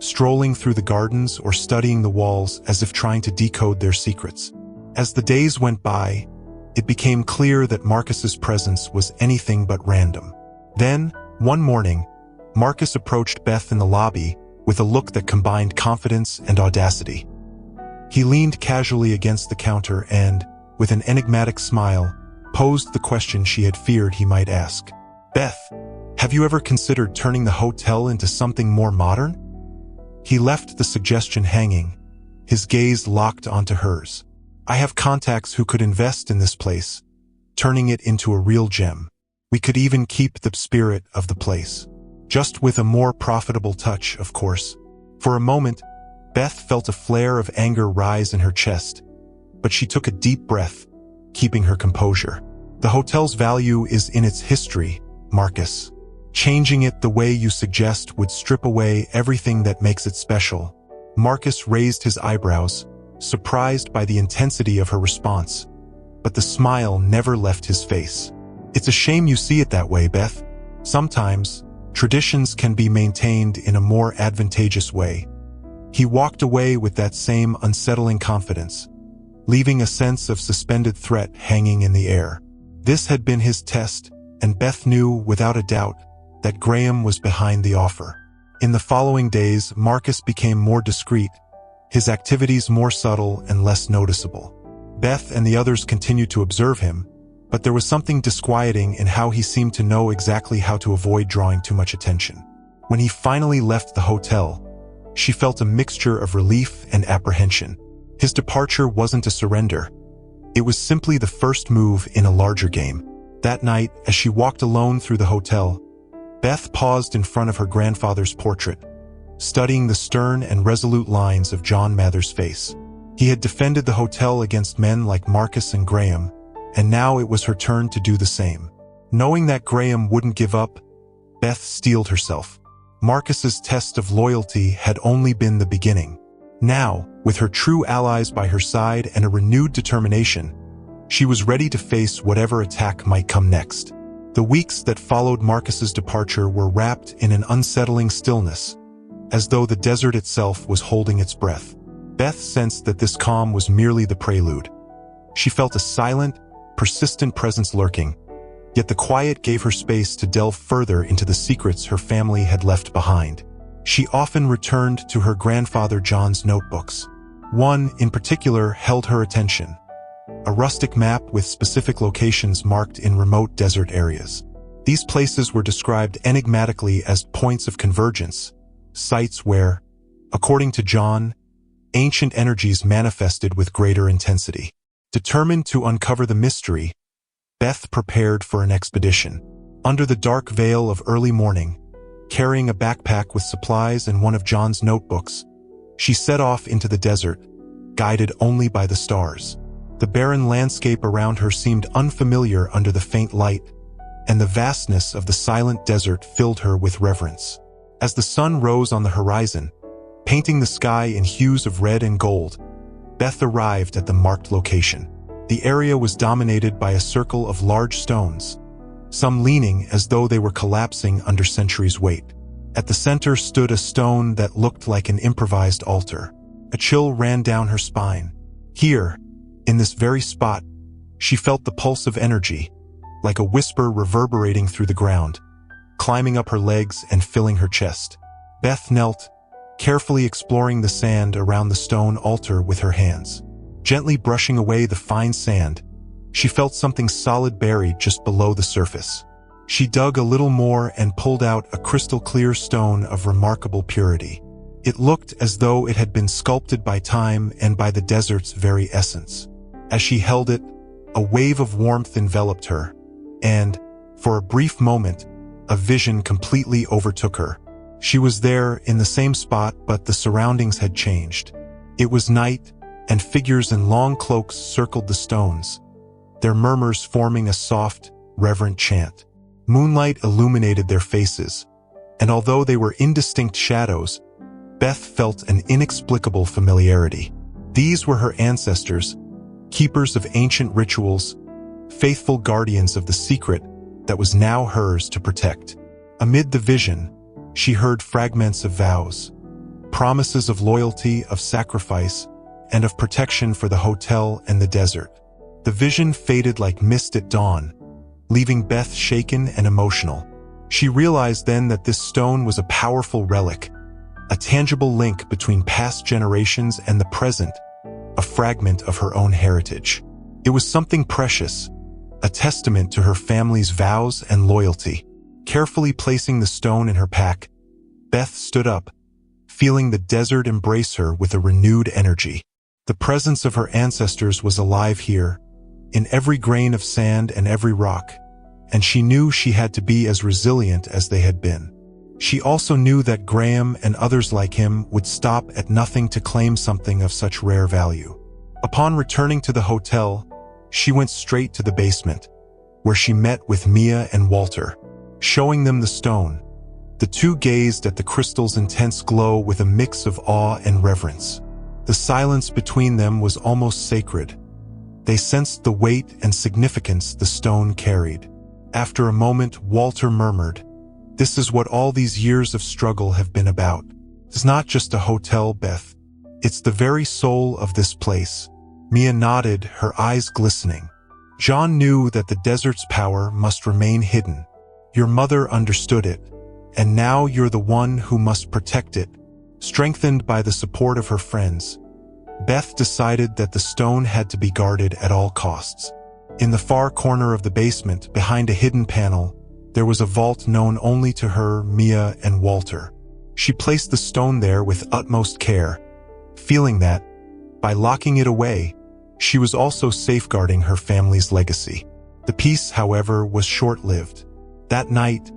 strolling through the gardens or studying the walls as if trying to decode their secrets. As the days went by, it became clear that Marcus's presence was anything but random. Then, one morning, Marcus approached Beth in the lobby with a look that combined confidence and audacity. He leaned casually against the counter and, with an enigmatic smile, posed the question she had feared he might ask. "Beth, have you ever considered turning the hotel into something more modern?" He left the suggestion hanging, his gaze locked onto hers. "I have contacts who could invest in this place, turning it into a real gem. We could even keep the spirit of the place. Just with a more profitable touch, of course." For a moment, Beth felt a flare of anger rise in her chest, but she took a deep breath, keeping her composure. "The hotel's value is in its history, Marcus. Changing it the way you suggest would strip away everything that makes it special, Marcus raised his eyebrows, surprised by the intensity of her response. But the smile never left his face. "It's a shame you see it that way, Beth. Sometimes, traditions can be maintained in a more advantageous way." He walked away with that same unsettling confidence, leaving a sense of suspended threat hanging in the air. This had been his test, and Beth knew, without a doubt, that Graham was behind the offer. In the following days, Marcus became more discreet, his activities more subtle and less noticeable. Beth and the others continued to observe him, but there was something disquieting in how he seemed to know exactly how to avoid drawing too much attention. When he finally left the hotel, she felt a mixture of relief and apprehension. His departure wasn't a surrender. It was simply the first move in a larger game. That night, as she walked alone through the hotel, Beth paused in front of her grandfather's portrait, studying the stern and resolute lines of John Mather's face. He had defended the hotel against men like Marcus and Graham, and now it was her turn to do the same. Knowing that Graham wouldn't give up, Beth steeled herself. Marcus's test of loyalty had only been the beginning. Now, with her true allies by her side and a renewed determination, she was ready to face whatever attack might come next. The weeks that followed Marcus's departure were wrapped in an unsettling stillness, as though the desert itself was holding its breath. Beth sensed that this calm was merely the prelude. She felt a silent, persistent presence lurking, yet the quiet gave her space to delve further into the secrets her family had left behind. She often returned to her grandfather John's notebooks. One, in particular, held her attention: a rustic map with specific locations marked in remote desert areas. These places were described enigmatically as points of convergence, sites where, according to John, ancient energies manifested with greater intensity. Determined to uncover the mystery, Beth prepared for an expedition. Under the dark veil of early morning, carrying a backpack with supplies and one of John's notebooks, she set off into the desert, guided only by the stars. The barren landscape around her seemed unfamiliar under the faint light, and the vastness of the silent desert filled her with reverence. As the sun rose on the horizon, painting the sky in hues of red and gold, Beth arrived at the marked location. The area was dominated by a circle of large stones, some leaning as though they were collapsing under centuries' weight. At the center stood a stone that looked like an improvised altar. A chill ran down her spine. Here, in this very spot, she felt the pulse of energy, like a whisper reverberating through the ground, climbing up her legs and filling her chest. Beth knelt, carefully exploring the sand around the stone altar with her hands. Gently brushing away the fine sand, she felt something solid buried just below the surface. She dug a little more and pulled out a crystal-clear stone of remarkable purity. It looked as though it had been sculpted by time and by the desert's very essence. As she held it, a wave of warmth enveloped her, and, for a brief moment, a vision completely overtook her. She was there in the same spot, but the surroundings had changed. It was night, and figures in long cloaks circled the stones, their murmurs forming a soft, reverent chant. Moonlight illuminated their faces, and although they were indistinct shadows, Beth felt an inexplicable familiarity. These were her ancestors, keepers of ancient rituals, faithful guardians of the secret that was now hers to protect. Amid the vision, she heard fragments of vows, promises of loyalty, of sacrifice, and of protection for the hotel and the desert. The vision faded like mist at dawn, leaving Beth shaken and emotional. She realized then that this stone was a powerful relic, a tangible link between past generations and the present, a fragment of her own heritage. It was something precious, a testament to her family's vows and loyalty. Carefully placing the stone in her pack, Beth stood up, feeling the desert embrace her with a renewed energy. The presence of her ancestors was alive here, in every grain of sand and every rock, and she knew she had to be as resilient as they had been. She also knew that Graham and others like him would stop at nothing to claim something of such rare value. Upon returning to the hotel, she went straight to the basement, where she met with Mia and Walter. Showing them the stone, The two gazed at the crystal's intense glow with a mix of awe and reverence. The silence between them was almost sacred. They sensed the weight and significance the stone carried. After a moment, Walter murmured, "This is what all these years of struggle have been about. It's not just a hotel, Beth. It's the very soul of this place." Mia nodded, her eyes glistening. John knew that the desert's power must remain hidden. Your mother understood it, and now you're the one who must protect it. Strengthened by the support of her friends, Beth decided that the stone had to be guarded at all costs. In the far corner of the basement, behind a hidden panel, there was a vault known only to her, Mia, and Walter. She placed the stone there with utmost care, feeling that, by locking it away, she was also safeguarding her family's legacy. The peace, however, was short-lived. That night,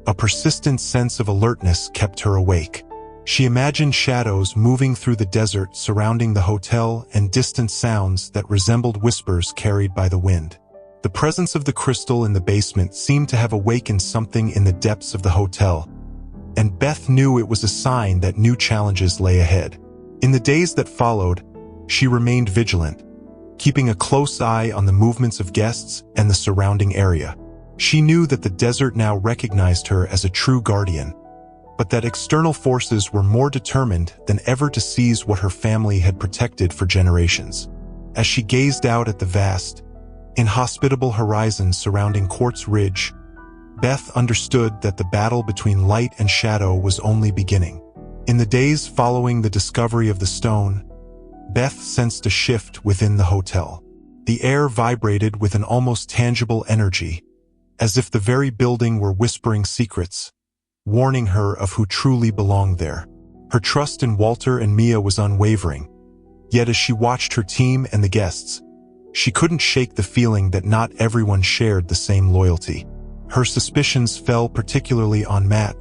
a persistent sense of alertness kept her awake. She imagined shadows moving through the desert surrounding the hotel and distant sounds that resembled whispers carried by the wind. The presence of the crystal in the basement seemed to have awakened something in the depths of the hotel, and Beth knew it was a sign that new challenges lay ahead. In the days that followed, she remained vigilant, keeping a close eye on the movements of guests and the surrounding area. She knew that the desert now recognized her as a true guardian, but that external forces were more determined than ever to seize what her family had protected for generations. As she gazed out at the vast, inhospitable horizon surrounding Quartz Ridge, Beth understood that the battle between light and shadow was only beginning. In the days following the discovery of the stone, Beth sensed a shift within the hotel. The air vibrated with an almost tangible energy, as if the very building were whispering secrets, warning her of who truly belonged there. Her trust in Walter and Mia was unwavering, yet as she watched her team and the guests, she couldn't shake the feeling that not everyone shared the same loyalty. Her suspicions fell particularly on Matt,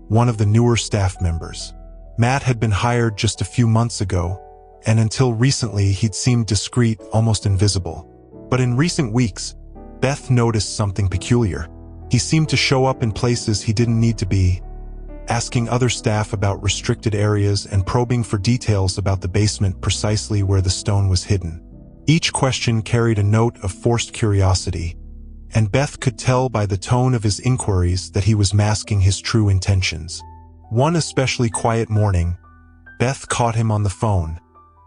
one of the newer staff members. Matt had been hired just a few months ago, and until recently he'd seemed discreet, almost invisible. But in recent weeks, Beth noticed something peculiar. He seemed to show up in places he didn't need to be, asking other staff about restricted areas and probing for details about the basement precisely where the stone was hidden. Each question carried a note of forced curiosity, and Beth could tell by the tone of his inquiries that he was masking his true intentions. One especially quiet morning, Beth caught him on the phone,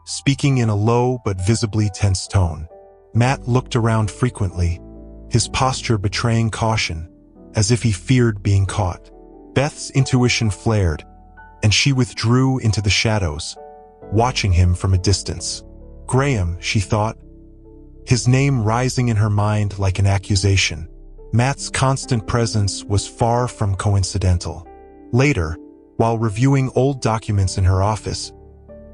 speaking in a low but visibly tense tone. Matt looked around frequently, his posture betraying caution, as if he feared being caught. Beth's intuition flared, and she withdrew into the shadows, watching him from a distance. Graham, she thought, his name rising in her mind like an accusation. Matt's constant presence was far from coincidental. Later, while reviewing old documents in her office,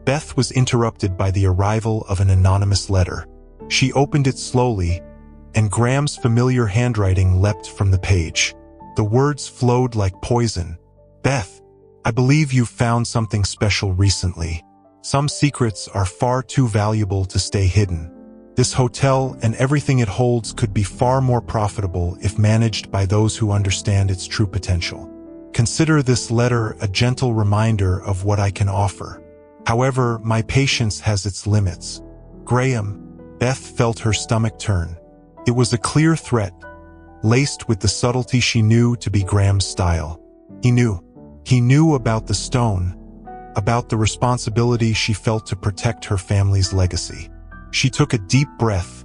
Beth was interrupted by the arrival of an anonymous letter. She opened it slowly, and Graham's familiar handwriting leapt from the page. The words flowed like poison. "Beth, I believe you've found something special recently. Some secrets are far too valuable to stay hidden. This hotel and everything it holds could be far more profitable if managed by those who understand its true potential. Consider this letter a gentle reminder of what I can offer. However, my patience has its limits." Graham, Beth felt her stomach turn. It was a clear threat, laced with the subtlety she knew to be Graham's style. He knew about the stone, about the responsibility she felt to protect her family's legacy. She took a deep breath,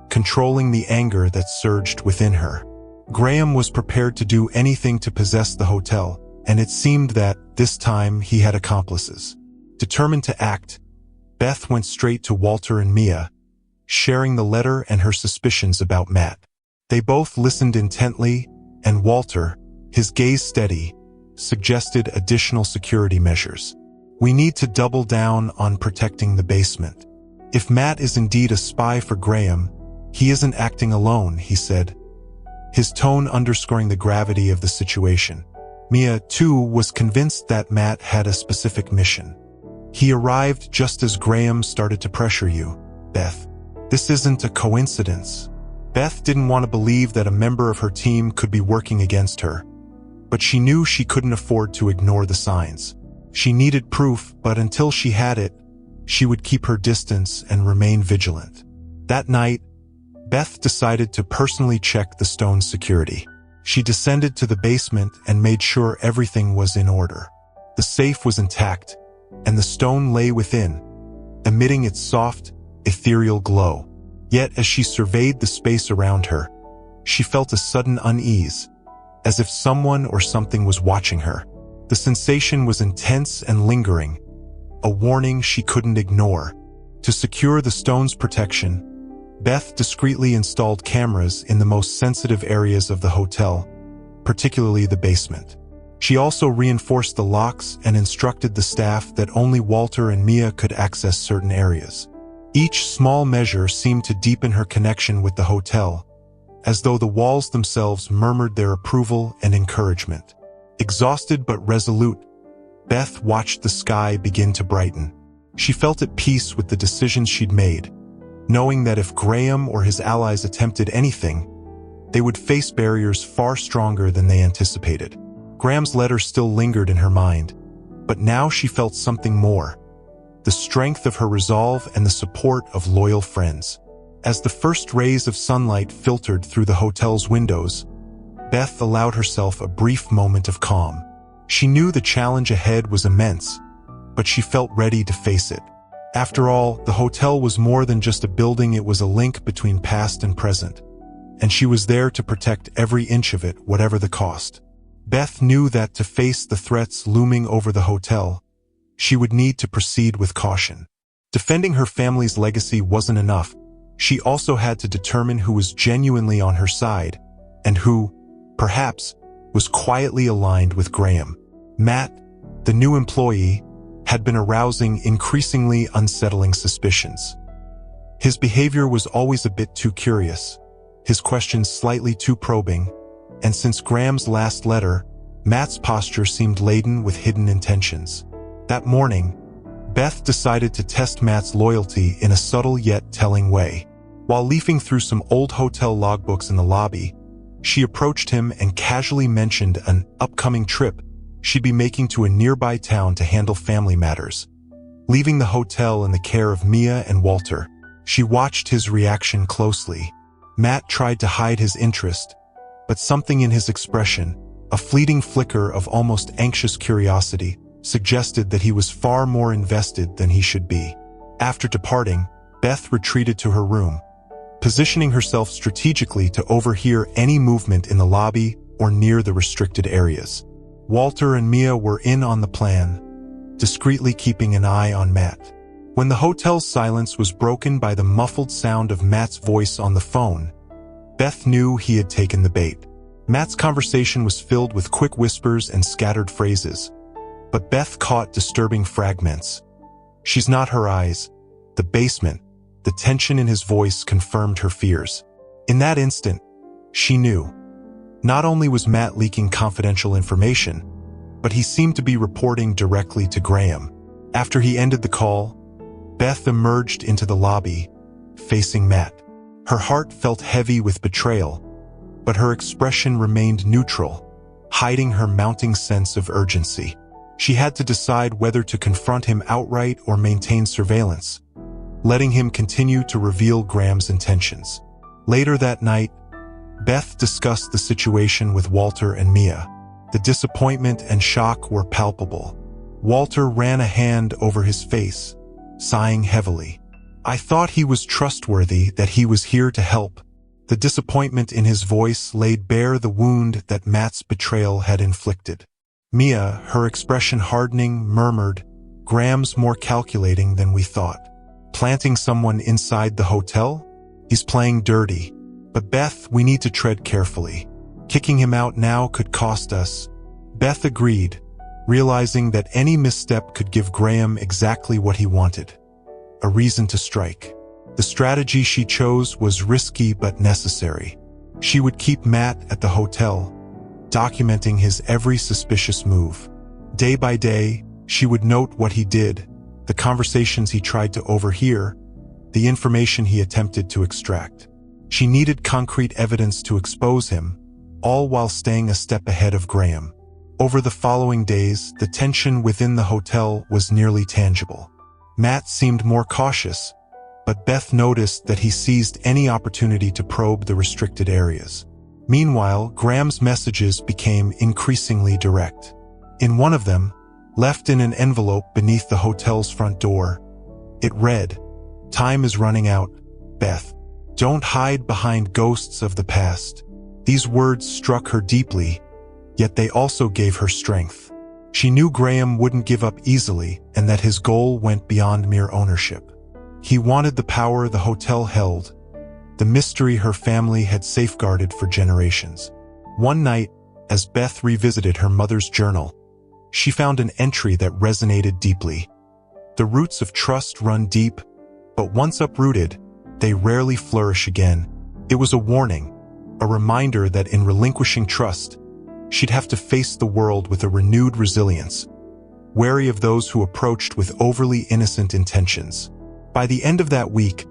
controlling the anger that surged within her. Graham was prepared to do anything to possess the hotel, and it seemed that, this time, he had accomplices. Determined to act, Beth went straight to Walter and Mia, sharing the letter and her suspicions about Matt. They both listened intently, and Walter, his gaze steady, suggested additional security measures. "We need to double down on protecting the basement. If Matt is indeed a spy for Graham, he isn't acting alone," he said, his tone underscoring the gravity of the situation. Mia, too, was convinced that Matt had a specific mission. "He arrived just as Graham started to pressure you, Beth. This isn't a coincidence." Beth didn't want to believe that a member of her team could be working against her, But she knew she couldn't afford to ignore the signs. She needed proof, but until she had it, she would keep her distance and remain vigilant. That night, Beth decided to personally check the stone's security. She descended to the basement and made sure everything was in order. The safe was intact, and the stone lay within, emitting its soft, ethereal glow. Yet as she surveyed the space around her, she felt a sudden unease, as if someone or something was watching her. The sensation was intense and lingering, a warning she couldn't ignore. To secure the stone's protection, Beth discreetly installed cameras in the most sensitive areas of the hotel, particularly the basement. She also reinforced the locks and instructed the staff that only Walter and Mia could access certain areas. Each small measure seemed to deepen her connection with the hotel, as though the walls themselves murmured their approval and encouragement. Exhausted but resolute, Beth watched the sky begin to brighten. She felt at peace with the decisions she'd made, knowing that if Graham or his allies attempted anything, they would face barriers far stronger than they anticipated. Graham's letter still lingered in her mind, but now she felt something more: the strength of her resolve and the support of loyal friends. As the first rays of sunlight filtered through the hotel's windows, Beth allowed herself a brief moment of calm. She knew the challenge ahead was immense, but she felt ready to face it. After all, the hotel was more than just a building, it was a link between past and present, and she was there to protect every inch of it, whatever the cost. Beth knew that to face the threats looming over the hotel, she would need to proceed with caution. Defending her family's legacy wasn't enough. She also had to determine who was genuinely on her side, and who, perhaps, was quietly aligned with Graham. Matt, the new employee, had been arousing increasingly unsettling suspicions. His behavior was always a bit too curious, his questions slightly too probing, and since Graham's last letter, Matt's posture seemed laden with hidden intentions. That morning, Beth decided to test Matt's loyalty in a subtle yet telling way. While leafing through some old hotel logbooks in the lobby, she approached him and casually mentioned an upcoming trip she'd be making to a nearby town to handle family matters. Leaving the hotel in the care of Mia and Walter, she watched his reaction closely. Matt tried to hide his interest, but something in his expression, a fleeting flicker of almost anxious curiosity, suggested that he was far more invested than he should be. After departing, Beth retreated to her room, positioning herself strategically to overhear any movement in the lobby or near the restricted areas. Walter and Mia were in on the plan, discreetly keeping an eye on Matt. When the hotel's silence was broken by the muffled sound of Matt's voice on the phone, Beth knew he had taken the bait. Matt's conversation was filled with quick whispers and scattered phrases, but Beth caught disturbing fragments. "She's not," her eyes, the basement, the tension in his voice confirmed her fears. In that instant, she knew. Not only was Matt leaking confidential information, but he seemed to be reporting directly to Graham. After he ended the call, Beth emerged into the lobby, facing Matt. Her heart felt heavy with betrayal, but her expression remained neutral, hiding her mounting sense of urgency. She had to decide whether to confront him outright or maintain surveillance, letting him continue to reveal Graham's intentions. Later that night, Beth discussed the situation with Walter and Mia. The disappointment and shock were palpable. Walter ran a hand over his face, sighing heavily. "I thought he was trustworthy, that he was here to help." The disappointment in his voice laid bare the wound that Matt's betrayal had inflicted. Mia, her expression hardening, murmured, "Graham's more calculating than we thought. Planting someone inside the hotel? He's playing dirty. But Beth, we need to tread carefully. Kicking him out now could cost us." Beth agreed, realizing that any misstep could give Graham exactly what he wanted: a reason to strike. The strategy she chose was risky but necessary. She would keep Matt at the hotel, documenting his every suspicious move. Day by day, she would note what he did, the conversations he tried to overhear, the information he attempted to extract. She needed concrete evidence to expose him, all while staying a step ahead of Graham. Over the following days, the tension within the hotel was nearly tangible. Matt seemed more cautious, but Beth noticed that he seized any opportunity to probe the restricted areas. Meanwhile, Graham's messages became increasingly direct. In one of them, left in an envelope beneath the hotel's front door, it read, "Time is running out, Beth. Don't hide behind ghosts of the past." These words struck her deeply, yet they also gave her strength. She knew Graham wouldn't give up easily and that his goal went beyond mere ownership. He wanted the power the hotel held, the mystery her family had safeguarded for generations. One night, as Beth revisited her mother's journal, she found an entry that resonated deeply. The roots of trust run deep, but once uprooted, they rarely flourish again. It was a warning, a reminder that in relinquishing trust, she'd have to face the world with a renewed resilience, wary of those who approached with overly innocent intentions. By the end of that week,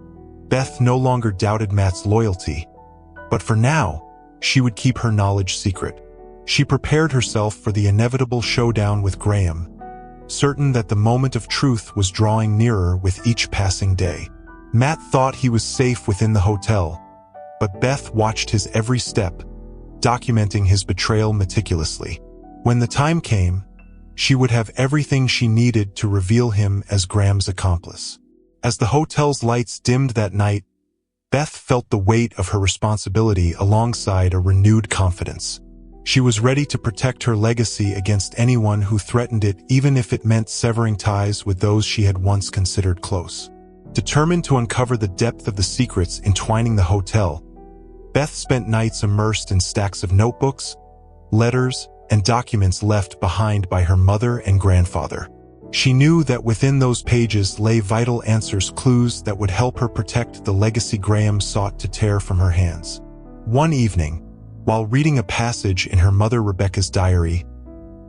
Beth no longer doubted Matt's loyalty, but for now, she would keep her knowledge secret. She prepared herself for the inevitable showdown with Graham, certain that the moment of truth was drawing nearer with each passing day. Matt thought he was safe within the hotel, but Beth watched his every step, documenting his betrayal meticulously. When the time came, she would have everything she needed to reveal him as Graham's accomplice. As the hotel's lights dimmed that night, Beth felt the weight of her responsibility alongside a renewed confidence. She was ready to protect her legacy against anyone who threatened it, even if it meant severing ties with those she had once considered close. Determined to uncover the depth of the secrets entwining the hotel, Beth spent nights immersed in stacks of notebooks, letters, and documents left behind by her mother and grandfather. She knew that within those pages lay vital answers, clues that would help her protect the legacy Graham sought to tear from her hands. One evening, while reading a passage in her mother Rebecca's diary,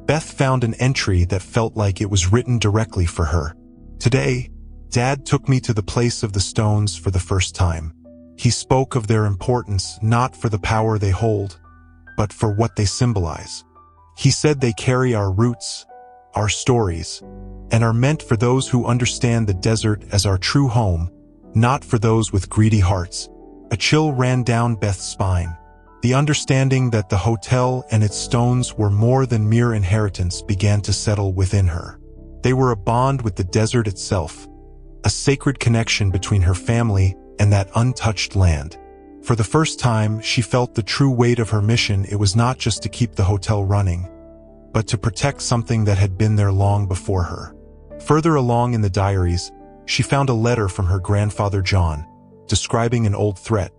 Beth found an entry that felt like it was written directly for her. "Today, Dad took me to the place of the stones for the first time. He spoke of their importance not for the power they hold, but for what they symbolize. He said they carry our roots, our stories, and are meant for those who understand the desert as our true home, not for those with greedy hearts." A chill ran down Beth's spine. The understanding that the hotel and its stones were more than mere inheritance began to settle within her. They were a bond with the desert itself, a sacred connection between her family and that untouched land. For the first time, she felt the true weight of her mission. It was not just to keep the hotel running, but to protect something that had been there long before her. Further along in the diaries, she found a letter from her grandfather John, describing an old threat.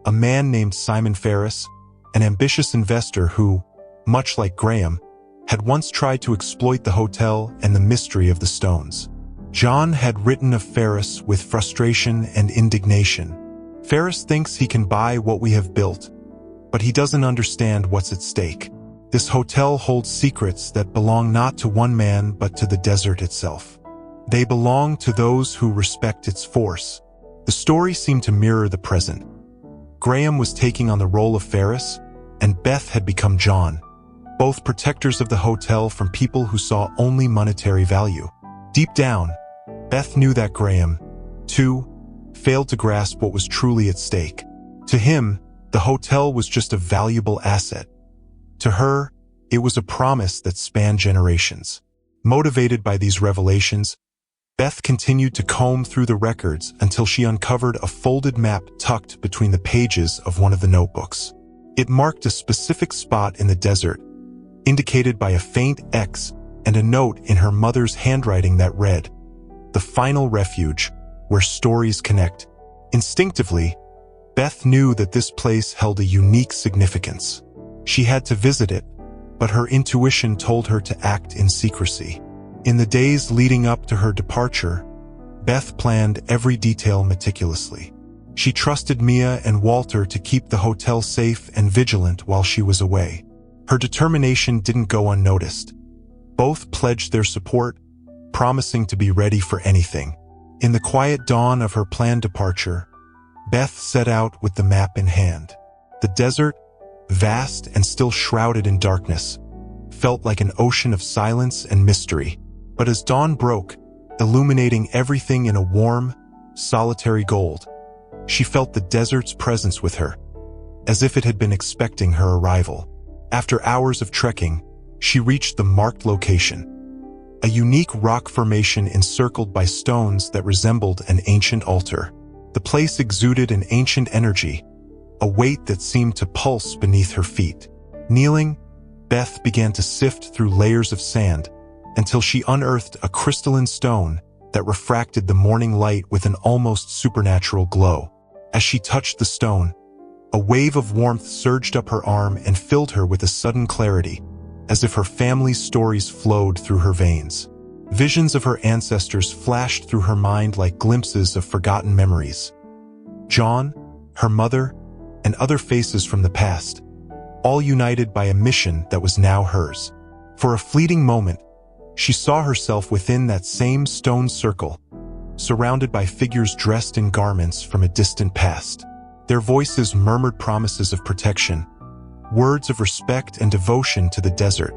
A man named Simon Ferris, an ambitious investor who, much like Graham, had once tried to exploit the hotel and the mystery of the stones. John had written of Ferris with frustration and indignation. "Ferris thinks he can buy what we have built, but he doesn't understand what's at stake. This hotel holds secrets that belong not to one man but to the desert itself. They belong to those who respect its force." The story seemed to mirror the present. Graham was taking on the role of Ferris, and Beth had become John, both protectors of the hotel from people who saw only monetary value. Deep down, Beth knew that Graham, too, failed to grasp what was truly at stake. To him, the hotel was just a valuable asset. To her, it was a promise that spanned generations. Motivated by these revelations, Beth continued to comb through the records until she uncovered a folded map tucked between the pages of one of the notebooks. It marked a specific spot in the desert, indicated by a faint X and a note in her mother's handwriting that read, "The final refuge, where stories connect." Instinctively, Beth knew that this place held a unique significance. She had to visit it, but her intuition told her to act in secrecy. In the days leading up to her departure, Beth planned every detail meticulously. She trusted Mia and Walter to keep the hotel safe and vigilant while she was away. Her determination didn't go unnoticed. Both pledged their support, promising to be ready for anything. In the quiet dawn of her planned departure, Beth set out with the map in hand. The desert, vast and still shrouded in darkness, felt like an ocean of silence and mystery. But as dawn broke, illuminating everything in a warm, solitary gold, she felt the desert's presence with her, as if it had been expecting her arrival. After hours of trekking, she reached the marked location, a unique rock formation encircled by stones that resembled an ancient altar. The place exuded an ancient energy, a weight that seemed to pulse beneath her feet. Kneeling, Beth began to sift through layers of sand until she unearthed a crystalline stone that refracted the morning light with an almost supernatural glow. As she touched the stone, a wave of warmth surged up her arm and filled her with a sudden clarity, as if her family's stories flowed through her veins. Visions of her ancestors flashed through her mind like glimpses of forgotten memories. John, her mother, and other faces from the past, all united by a mission that was now hers. For a fleeting moment, she saw herself within that same stone circle, surrounded by figures dressed in garments from a distant past. Their voices murmured promises of protection, words of respect and devotion to the desert,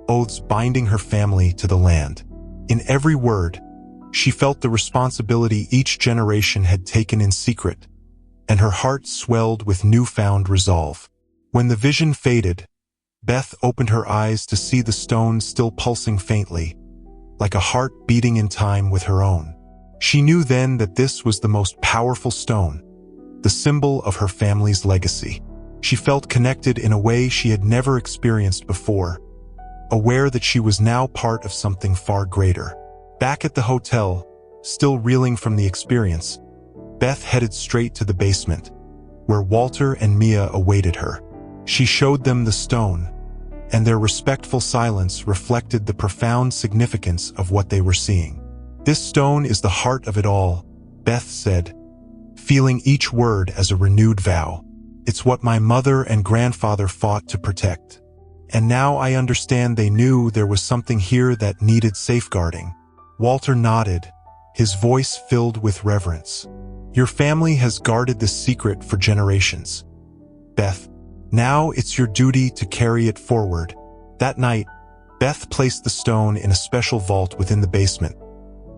oaths binding her family to the land. In every word, she felt the responsibility each generation had taken in secret, and her heart swelled with newfound resolve. When the vision faded, Beth opened her eyes to see the stone still pulsing faintly, like a heart beating in time with her own. She knew then that this was the most powerful stone, the symbol of her family's legacy. She felt connected in a way she had never experienced before, aware that she was now part of something far greater. Back at the hotel, still reeling from the experience, Beth headed straight to the basement, where Walter and Mia awaited her. She showed them the stone, and their respectful silence reflected the profound significance of what they were seeing. "This stone is the heart of it all," Beth said, feeling each word as a renewed vow. "It's what my mother and grandfather fought to protect. And now I understand they knew there was something here that needed safeguarding." Walter nodded, his voice filled with reverence. "Your family has guarded this secret for generations, Beth. Now it's your duty to carry it forward." That night, Beth placed the stone in a special vault within the basement,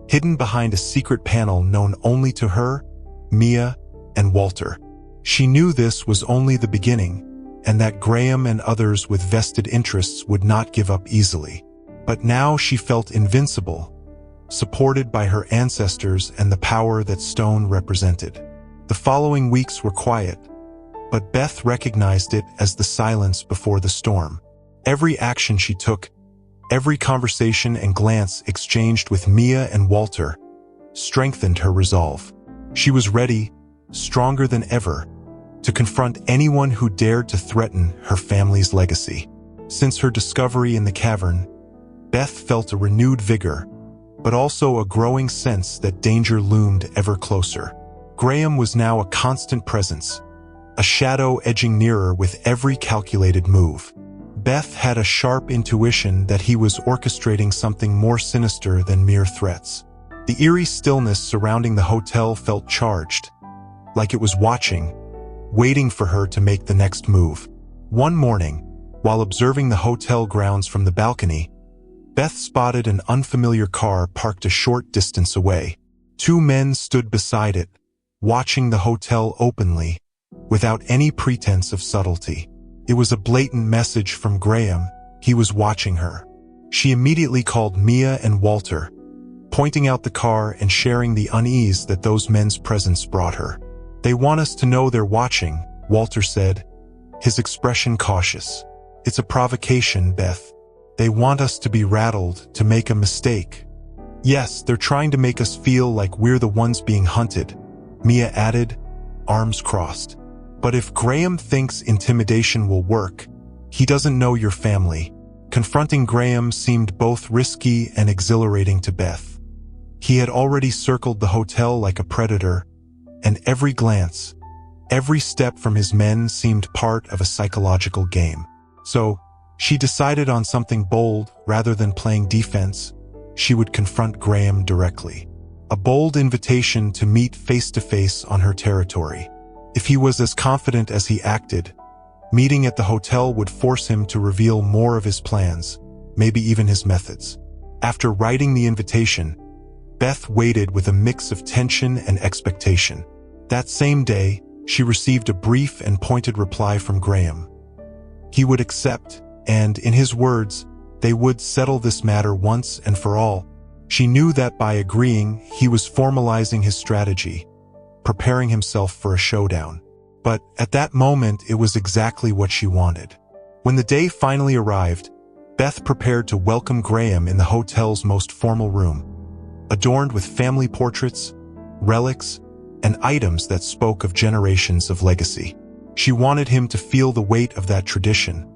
hidden behind a secret panel known only to her, Mia, and Walter. She knew this was only the beginning, and that Graham and others with vested interests would not give up easily. But now she felt invincible, supported by her ancestors and the power that stone represented. The following weeks were quiet, but Beth recognized it as the silence before the storm. Every action she took, every conversation and glance exchanged with Mia and Walter, strengthened her resolve. She was ready, stronger than ever, to confront anyone who dared to threaten her family's legacy. Since her discovery in the cavern, Beth felt a renewed vigor, but also a growing sense that danger loomed ever closer. Graham was now a constant presence, a shadow edging nearer with every calculated move. Beth had a sharp intuition that he was orchestrating something more sinister than mere threats. The eerie stillness surrounding the hotel felt charged, like it was watching, waiting for her to make the next move. One morning, while observing the hotel grounds from the balcony, Beth spotted an unfamiliar car parked a short distance away. Two men stood beside it, watching the hotel openly, without any pretense of subtlety. It was a blatant message from Graham. He was watching her. She immediately called Mia and Walter, pointing out the car and sharing the unease that those men's presence brought her. "They want us to know they're watching," Walter said, his expression cautious. "It's a provocation, Beth. They want us to be rattled, to make a mistake." "Yes, they're trying to make us feel like we're the ones being hunted," Mia added, arms crossed. "But if Graham thinks intimidation will work, he doesn't know your family." Confronting Graham seemed both risky and exhilarating to Beth. He had already circled the hotel like a predator, and every glance, every step from his men seemed part of a psychological game. So, she decided on something bold. Rather than playing defense, she would confront Graham directly. A bold invitation to meet face-to-face on her territory. If he was as confident as he acted, Meeting at the hotel would force him to reveal more of his plans, maybe even his methods. After writing the invitation, Beth waited with a mix of tension and expectation. That same day, she received a brief and pointed reply from Graham. He would accept, and, in his words, they would settle this matter once and for all. She knew that by agreeing, he was formalizing his strategy, preparing himself for a showdown. But at that moment, it was exactly what she wanted. When the day finally arrived, Beth prepared to welcome Graham in the hotel's most formal room, adorned with family portraits, relics, and items that spoke of generations of legacy. She wanted him to feel the weight of that tradition,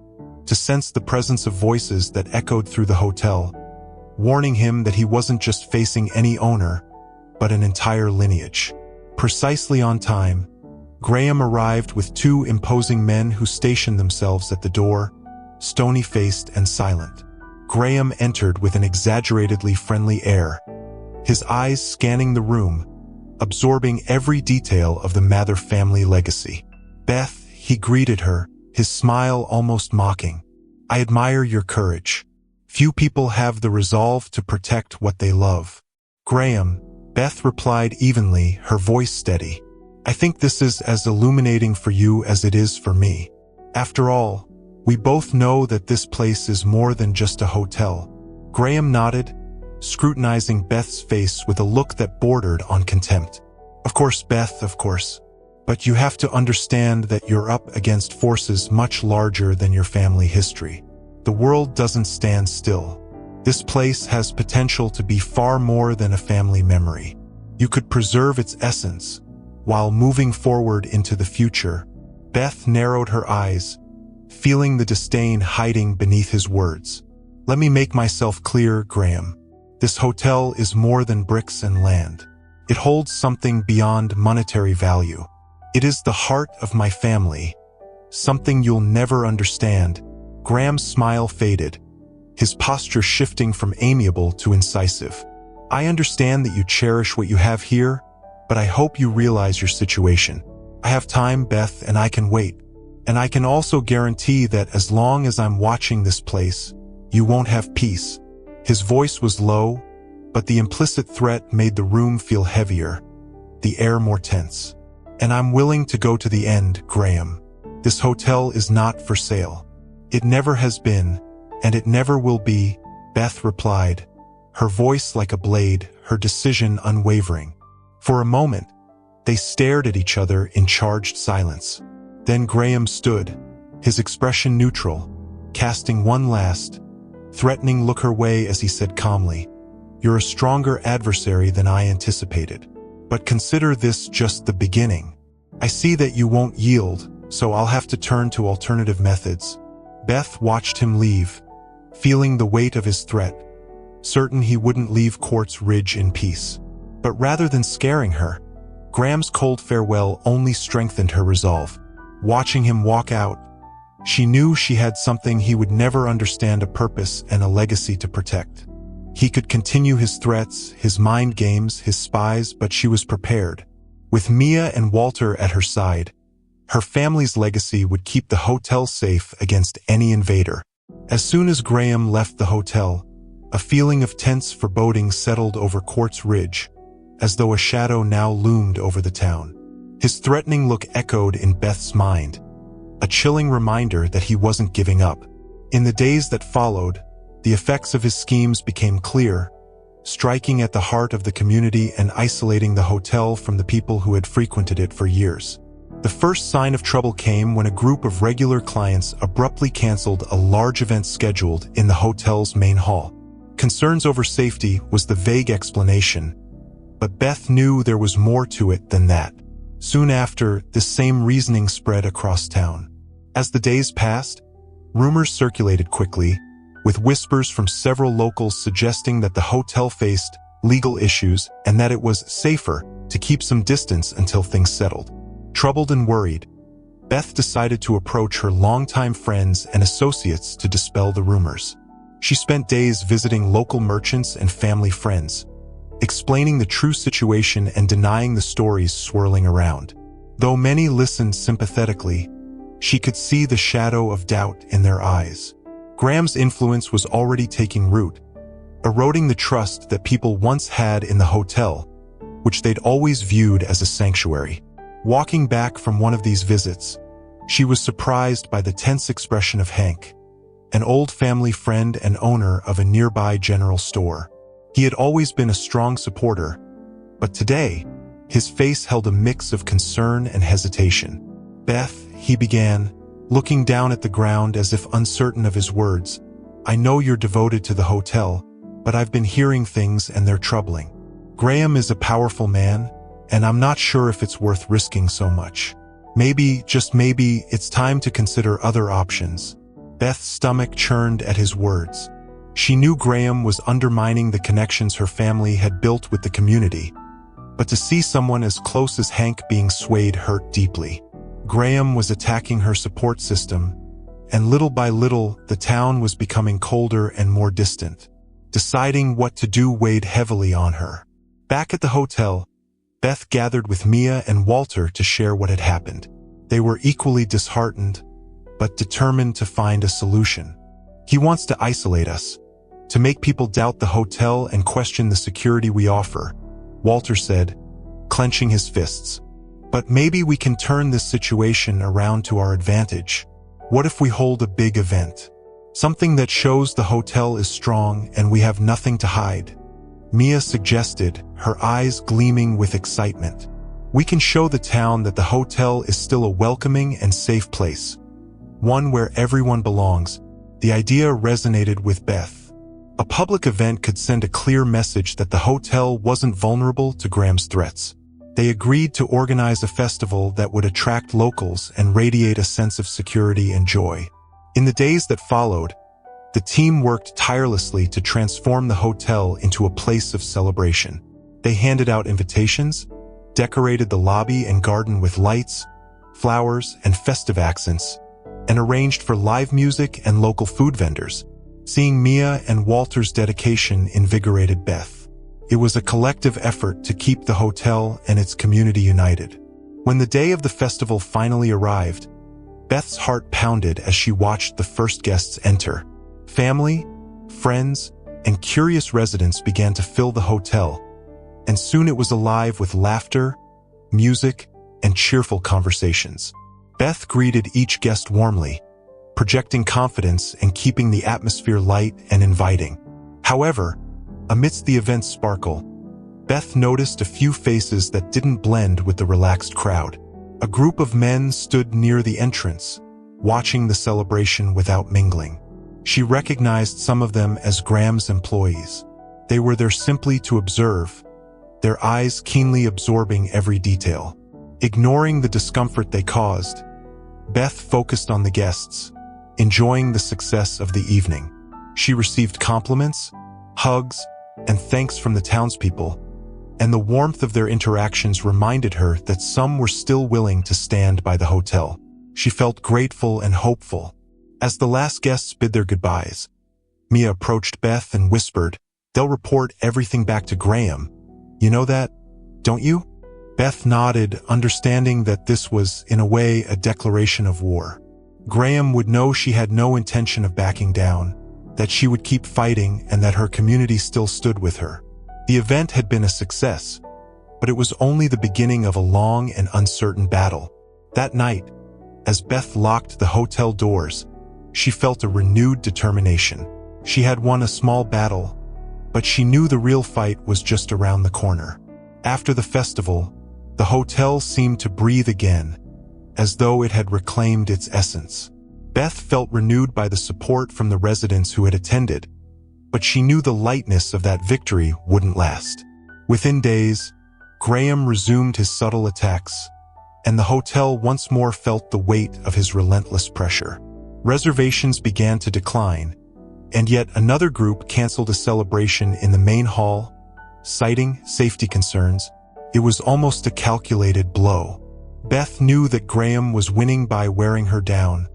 to sense the presence of voices that echoed through the hotel, warning him that he wasn't just facing any owner, but an entire lineage. Precisely on time, Graham arrived with two imposing men who stationed themselves at the door, stony-faced and silent. Graham entered with an exaggeratedly friendly air, his eyes scanning the room, absorbing every detail of the Mather family legacy. "Beth," he greeted her, his smile almost mocking. "I admire your courage. Few people have the resolve to protect what they love." "Graham," Beth replied evenly, her voice steady. "I think this is as illuminating for you as it is for me. After all, we both know that this place is more than just a hotel." Graham nodded, scrutinizing Beth's face with a look that bordered on contempt. "Of course, Beth, of course. But you have to understand that you're up against forces much larger than your family history. The world doesn't stand still. This place has potential to be far more than a family memory. You could preserve its essence, while moving forward into the future." Beth narrowed her eyes, feeling the disdain hiding beneath his words. "Let me make myself clear, Graham. This hotel is more than bricks and land. It holds something beyond monetary value. It is the heart of my family, something you'll never understand." Graham's smile faded, his posture shifting from amiable to incisive. "I understand that you cherish what you have here, but I hope you realize your situation. I have time, Beth, and I can wait. And I can also guarantee that as long as I'm watching this place, you won't have peace." His voice was low, but the implicit threat made the room feel heavier, the air more tense. "And I'm willing to go to the end, Graham. This hotel is not for sale. It never has been, and it never will be," Beth replied, her voice like a blade, her decision unwavering. For a moment, they stared at each other in charged silence. Then Graham stood, his expression neutral, casting one last, threatening look her way as he said calmly, "You're a stronger adversary than I anticipated. But consider this just the beginning. I see that you won't yield, so I'll have to turn to alternative methods." Beth watched him leave, feeling the weight of his threat, certain he wouldn't leave Quartz Ridge in peace. But rather than scaring her, Graham's cold farewell only strengthened her resolve. Watching him walk out, she knew she had something he would never understand: a purpose and a legacy to protect. He could continue his threats, his mind games, his spies, but she was prepared. With Mia and Walter at her side, her family's legacy would keep the hotel safe against any invader. As soon as Graham left the hotel, a feeling of tense foreboding settled over Quartz Ridge, as though a shadow now loomed over the town. His threatening look echoed in Beth's mind, a chilling reminder that he wasn't giving up. In the days that followed, the effects of his schemes became clear, striking at the heart of the community and isolating the hotel from the people who had frequented it for years. The first sign of trouble came when a group of regular clients abruptly canceled a large event scheduled in the hotel's main hall. Concerns over safety was the vague explanation, but Beth knew there was more to it than that. Soon after, this same reasoning spread across town. As the days passed, rumors circulated quickly, with whispers from several locals suggesting that the hotel faced legal issues and that it was safer to keep some distance until things settled. Troubled and worried, Beth decided to approach her longtime friends and associates to dispel the rumors. She spent days visiting local merchants and family friends, explaining the true situation and denying the stories swirling around. Though many listened sympathetically, She could see the shadow of doubt in their eyes. Graham's influence was already taking root, eroding the trust that people once had in the hotel, which they'd always viewed as a sanctuary. Walking back from one of these visits, she was surprised by the tense expression of Hank, an old family friend and owner of a nearby general store. He had always been a strong supporter, but today, his face held a mix of concern and hesitation. "Beth," he began, looking down at the ground as if uncertain of his words, "I know you're devoted to the hotel, but I've been hearing things and they're troubling. Graham is a powerful man, and I'm not sure if it's worth risking so much. Maybe, just maybe, it's time to consider other options." Beth's stomach churned at his words. She knew Graham was undermining the connections her family had built with the community, but to see someone as close as Hank being swayed hurt deeply. Graham was attacking her support system, and little by little, the town was becoming colder and more distant. Deciding what to do weighed heavily on her. Back at the hotel, Beth gathered with Mia and Walter to share what had happened. They were equally disheartened, but determined to find a solution. "He wants to isolate us, to make people doubt the hotel and question the security we offer," Walter said, clenching his fists. "But maybe we can turn this situation around to our advantage. What if we hold a big event? Something that shows the hotel is strong and we have nothing to hide," Mia suggested, her eyes gleaming with excitement. "We can show the town that the hotel is still a welcoming and safe place, one where everyone belongs." The idea resonated with Beth. A public event could send a clear message that the hotel wasn't vulnerable to Graham's threats. They agreed to organize a festival that would attract locals and radiate a sense of security and joy. In the days that followed, the team worked tirelessly to transform the hotel into a place of celebration. They handed out invitations, decorated the lobby and garden with lights, flowers, and festive accents, and arranged for live music and local food vendors. Seeing Mia and Walter's dedication invigorated Beth. It was a collective effort to keep the hotel and its community united. When the day of the festival finally arrived, Beth's heart pounded as she watched the first guests enter. Family, friends, and curious residents began to fill the hotel, and soon it was alive with laughter, music, and cheerful conversations. Beth greeted each guest warmly, projecting confidence and keeping the atmosphere light and inviting. However, amidst the event's sparkle, Beth noticed a few faces that didn't blend with the relaxed crowd. A group of men stood near the entrance, watching the celebration without mingling. She recognized some of them as Graham's employees. They were there simply to observe, their eyes keenly absorbing every detail. Ignoring the discomfort they caused, Beth focused on the guests, enjoying the success of the evening. She received compliments, hugs, and thanks from the townspeople, and the warmth of their interactions reminded her that some were still willing to stand by the hotel. She felt grateful and hopeful. As the last guests bid their goodbyes, Mia approached Beth and whispered, "They'll report everything back to Graham. You know that, don't you?" Beth nodded, understanding that this was, in a way, a declaration of war. Graham would know she had no intention of backing down, that she would keep fighting, and that her community still stood with her. The event had been a success, but it was only the beginning of a long and uncertain battle. That night, as Beth locked the hotel doors, she felt a renewed determination. She had won a small battle, but she knew the real fight was just around the corner. After the festival, the hotel seemed to breathe again, as though it had reclaimed its essence. Beth felt renewed by the support from the residents who had attended, but she knew the lightness of that victory wouldn't last. Within days, Graham resumed his subtle attacks, and the hotel once more felt the weight of his relentless pressure. Reservations began to decline, and yet another group canceled a celebration in the main hall, citing safety concerns. It was almost a calculated blow. Beth knew that Graham was winning by wearing her down,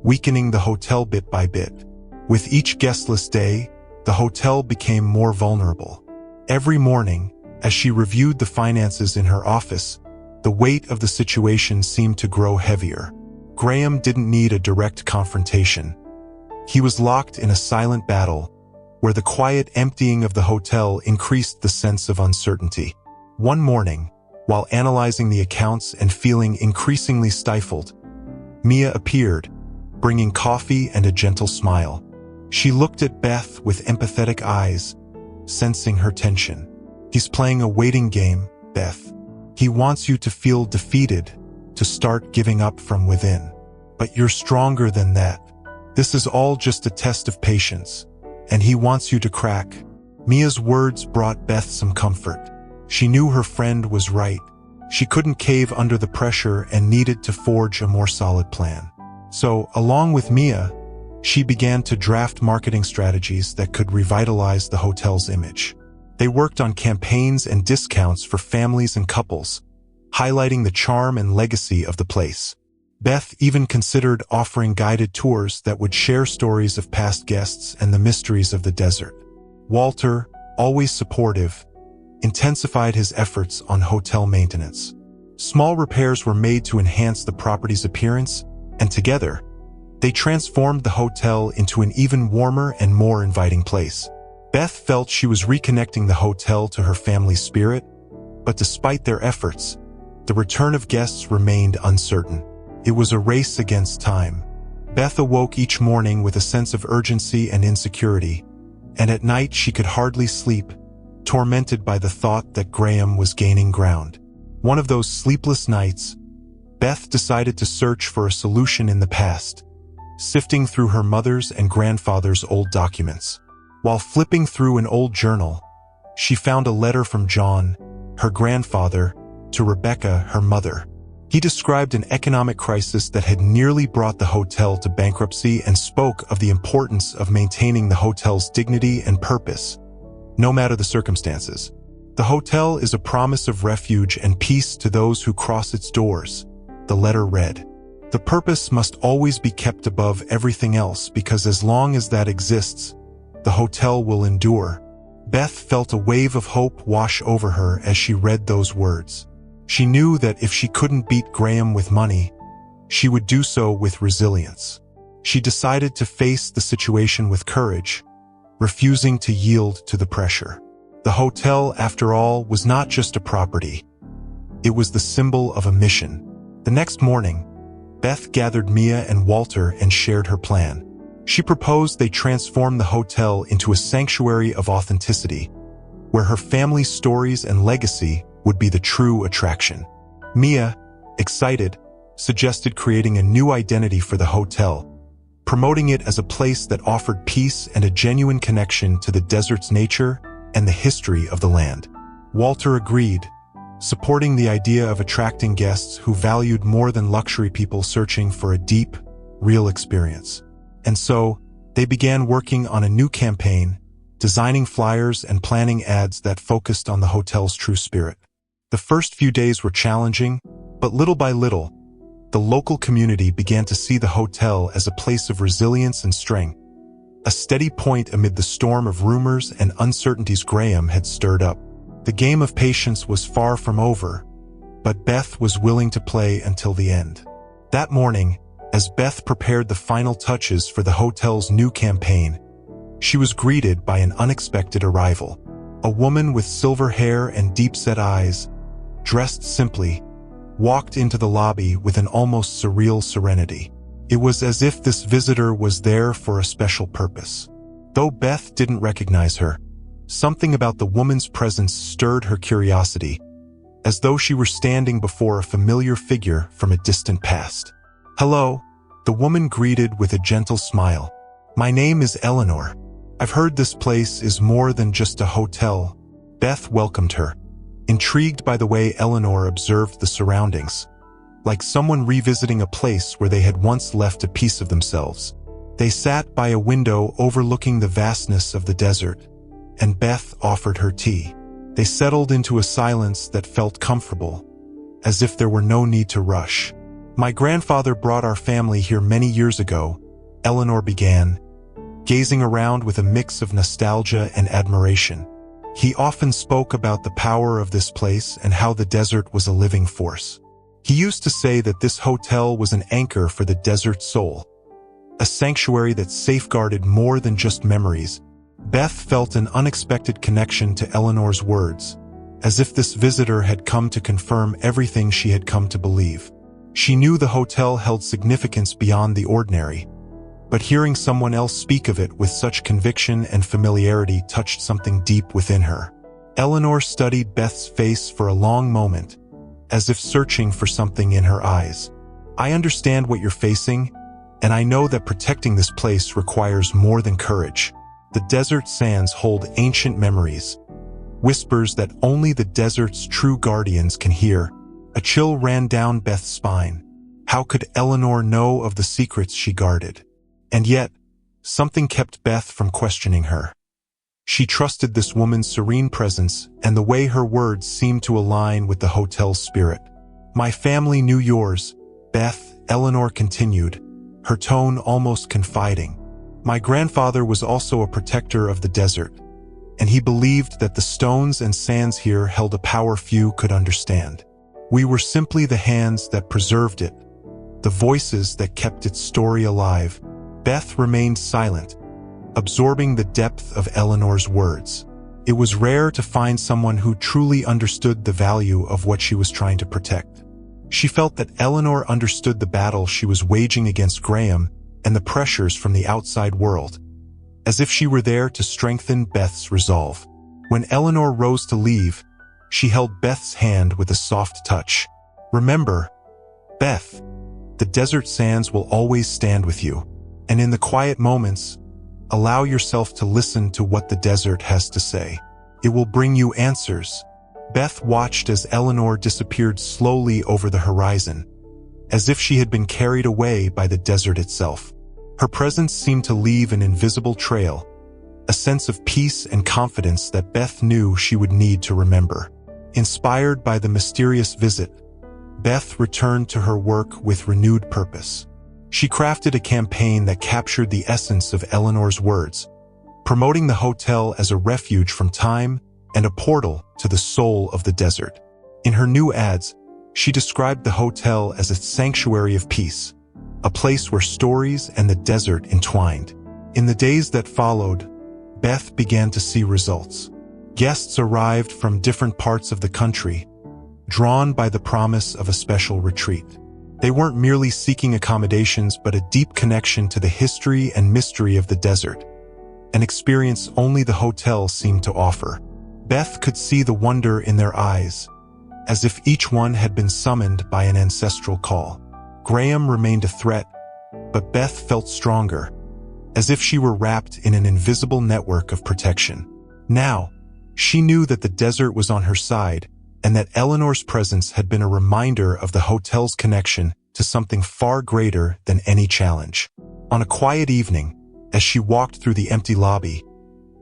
weakening the hotel bit by bit. With each guestless day, the hotel became more vulnerable. Every morning, as she reviewed the finances in her office, the weight of the situation seemed to grow heavier. Graham didn't need a direct confrontation. He was locked in a silent battle, where the quiet emptying of the hotel increased the sense of uncertainty. One morning, while analyzing the accounts and feeling increasingly stifled, Mia appeared, bringing coffee and a gentle smile. She looked at Beth with empathetic eyes, sensing her tension. "He's playing a waiting game, Beth. He wants you to feel defeated, to start giving up from within. But you're stronger than that. This is all just a test of patience, and he wants you to crack." Mia's words brought Beth some comfort. She knew her friend was right. She couldn't cave under the pressure and needed to forge a more solid plan. So, along with Mia, she began to draft marketing strategies that could revitalize the hotel's image. They worked on campaigns and discounts for families and couples, highlighting the charm and legacy of the place. Beth even considered offering guided tours that would share stories of past guests and the mysteries of the desert. Walter, always supportive, intensified his efforts on hotel maintenance. Small repairs were made to enhance the property's appearance, and together, they transformed the hotel into an even warmer and more inviting place. Beth felt she was reconnecting the hotel to her family's spirit, but despite their efforts, the return of guests remained uncertain. It was a race against time. Beth awoke each morning with a sense of urgency and insecurity, and at night she could hardly sleep, tormented by the thought that Graham was gaining ground. One of those sleepless nights, Beth decided to search for a solution in the past, sifting through her mother's and grandfather's old documents. While flipping through an old journal, she found a letter from John, her grandfather, to Rebecca, her mother. He described an economic crisis that had nearly brought the hotel to bankruptcy and spoke of the importance of maintaining the hotel's dignity and purpose, no matter the circumstances. "The hotel is a promise of refuge and peace to those who cross its doors," the letter read. "The purpose must always be kept above everything else because as long as that exists, the hotel will endure." Beth felt a wave of hope wash over her as she read those words. She knew that if she couldn't beat Graham with money, she would do so with resilience. She decided to face the situation with courage, refusing to yield to the pressure. The hotel, after all, was not just a property. It was the symbol of a mission. The next morning, Beth gathered Mia and Walter and shared her plan. She proposed they transform the hotel into a sanctuary of authenticity, where her family's stories and legacy would be the true attraction. Mia, excited, suggested creating a new identity for the hotel, promoting it as a place that offered peace and a genuine connection to the desert's nature and the history of the land. Walter agreed, supporting the idea of attracting guests who valued more than luxury people searching for a deep, real experience. And so, they began working on a new campaign, designing flyers and planning ads that focused on the hotel's true spirit. The first few days were challenging, but little by little, the local community began to see the hotel as a place of resilience and strength, a steady point amid the storm of rumors and uncertainties Graham had stirred up. The game of patience was far from over, but Beth was willing to play until the end. That morning, as Beth prepared the final touches for the hotel's new campaign, she was greeted by an unexpected arrival. A woman with silver hair and deep-set eyes, dressed simply, walked into the lobby with an almost surreal serenity. It was as if this visitor was there for a special purpose. Though Beth didn't recognize her, something about the woman's presence stirred her curiosity, as though she were standing before a familiar figure from a distant past. "Hello," the woman greeted with a gentle smile. "My name is Eleanor. I've heard this place is more than just a hotel." Beth welcomed her, intrigued by the way Eleanor observed the surroundings, like someone revisiting a place where they had once left a piece of themselves. They sat by a window overlooking the vastness of the desert, and Beth offered her tea. They settled into a silence that felt comfortable, as if there were no need to rush. "My grandfather brought our family here many years ago," Eleanor began, gazing around with a mix of nostalgia and admiration. "He often spoke about the power of this place and how the desert was a living force. He used to say that this hotel was an anchor for the desert soul, a sanctuary that safeguarded more than just memories. Beth felt an unexpected connection to Eleanor's words, as if this visitor had come to confirm everything she had come to believe. She knew the hotel held significance beyond the ordinary, but hearing someone else speak of it with such conviction and familiarity touched something deep within her. Eleanor studied Beth's face for a long moment, as if searching for something in her eyes. "I understand what you're facing, and I know that protecting this place requires more than courage. The desert sands hold ancient memories, whispers that only the desert's true guardians can hear." A chill ran down Beth's spine. How could Eleanor know of the secrets she guarded? And yet, something kept Beth from questioning her. She trusted this woman's serene presence and the way her words seemed to align with the hotel's spirit. "My family knew yours, Beth," Eleanor continued, her tone almost confiding. "My grandfather was also a protector of the desert, and he believed that the stones and sands here held a power few could understand. We were simply the hands that preserved it, the voices that kept its story alive." Beth remained silent, absorbing the depth of Eleanor's words. It was rare to find someone who truly understood the value of what she was trying to protect. She felt that Eleanor understood the battle she was waging against Graham and the pressures from the outside world, as if she were there to strengthen Beth's resolve. When Eleanor rose to leave, she held Beth's hand with a soft touch. "Remember, Beth, the desert sands will always stand with you, and in the quiet moments, allow yourself to listen to what the desert has to say. It will bring you answers." Beth watched as Eleanor disappeared slowly over the horizon, as if she had been carried away by the desert itself. Her presence seemed to leave an invisible trail, a sense of peace and confidence that Beth knew she would need to remember. Inspired by the mysterious visit, Beth returned to her work with renewed purpose. She crafted a campaign that captured the essence of Eleanor's words, promoting the hotel as a refuge from time and a portal to the soul of the desert. In her new ads, she described the hotel as a sanctuary of peace, a place where stories and the desert entwined. In the days that followed, Beth began to see results. Guests arrived from different parts of the country, drawn by the promise of a special retreat. They weren't merely seeking accommodations but a deep connection to the history and mystery of the desert, an experience only the hotel seemed to offer. Beth could see the wonder in their eyes, as if each one had been summoned by an ancestral call. Graham remained a threat, but Beth felt stronger, as if she were wrapped in an invisible network of protection. Now, she knew that the desert was on her side, and that Eleanor's presence had been a reminder of the hotel's connection to something far greater than any challenge. On a quiet evening, as she walked through the empty lobby,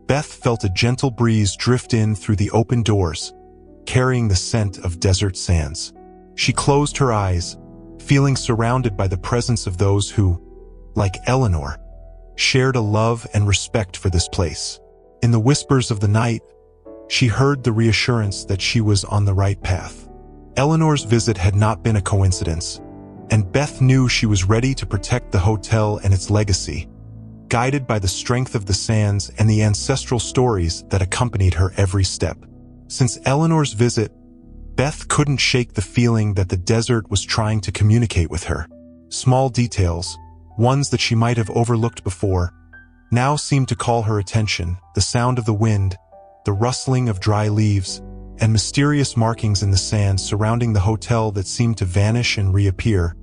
Beth felt a gentle breeze drift in through the open doors, carrying the scent of desert sands. She closed her eyes, feeling surrounded by the presence of those who, like Eleanor, shared a love and respect for this place. In the whispers of the night, she heard the reassurance that she was on the right path. Eleanor's visit had not been a coincidence, and Beth knew she was ready to protect the hotel and its legacy, guided by the strength of the sands and the ancestral stories that accompanied her every step. Since Eleanor's visit, Beth couldn't shake the feeling that the desert was trying to communicate with her. Small details, ones that she might have overlooked before, now seemed to call her attention: the sound of the wind, the rustling of dry leaves, and mysterious markings in the sand surrounding the hotel that seemed to vanish and reappear,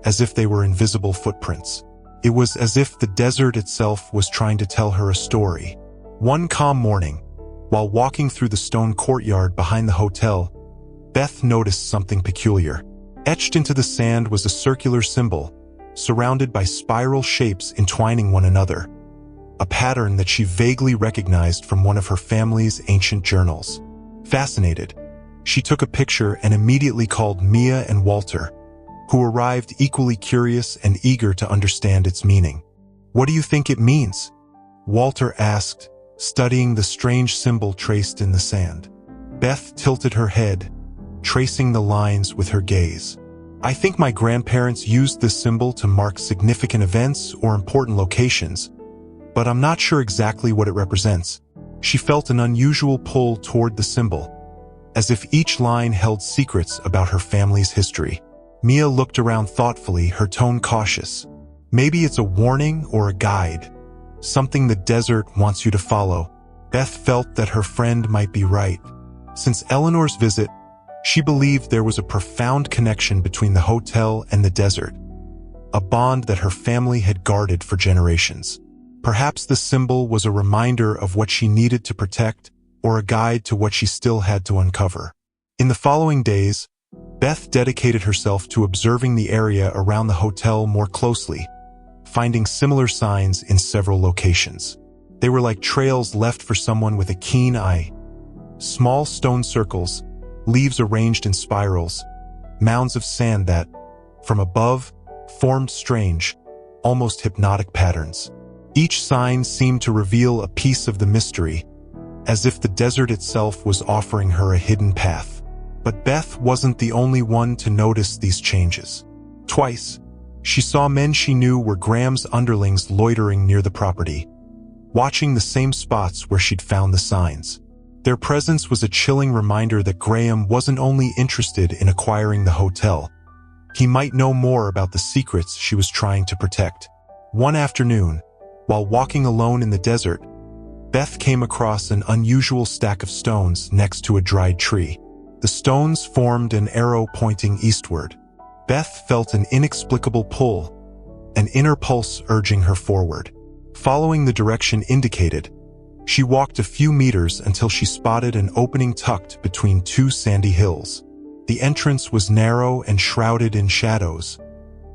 as if they were invisible footprints. It was as if the desert itself was trying to tell her a story. One calm morning, while walking through the stone courtyard behind the hotel, Beth noticed something peculiar. Etched into the sand was a circular symbol, surrounded by spiral shapes entwining one another, a pattern that she vaguely recognized from one of her family's ancient journals. Fascinated, she took a picture and immediately called Mia and Walter, who arrived equally curious and eager to understand its meaning. "What do you think it means?" Walter asked, studying the strange symbol traced in the sand. Beth tilted her head, tracing the lines with her gaze. I think my grandparents used this symbol to mark significant events or important locations, but I'm not sure exactly what it represents. She felt an unusual pull toward the symbol, as if each line held secrets about her family's history. Mia looked around thoughtfully, her tone cautious. Maybe it's a warning or a guide, something the desert wants you to follow. Beth felt that her friend might be right. Since Eleanor's visit, she believed there was a profound connection between the hotel and the desert, a bond that her family had guarded for generations. Perhaps the symbol was a reminder of what she needed to protect or a guide to what she still had to uncover. In the following days, Beth dedicated herself to observing the area around the hotel more closely, finding similar signs in several locations. They were like trails left for someone with a keen eye. Small stone circles, leaves arranged in spirals, mounds of sand that, from above, formed strange, almost hypnotic patterns. Each sign seemed to reveal a piece of the mystery, as if the desert itself was offering her a hidden path. But Beth wasn't the only one to notice these changes. Twice, she saw men she knew were Graham's underlings loitering near the property, watching the same spots where she'd found the signs. Their presence was a chilling reminder that Graham wasn't only interested in acquiring the hotel. He might know more about the secrets she was trying to protect. One afternoon, while walking alone in the desert, Beth came across an unusual stack of stones next to a dried tree. The stones formed an arrow pointing eastward. Beth felt an inexplicable pull, an inner pulse urging her forward. Following the direction indicated, she walked a few meters until she spotted an opening tucked between two sandy hills. The entrance was narrow and shrouded in shadows,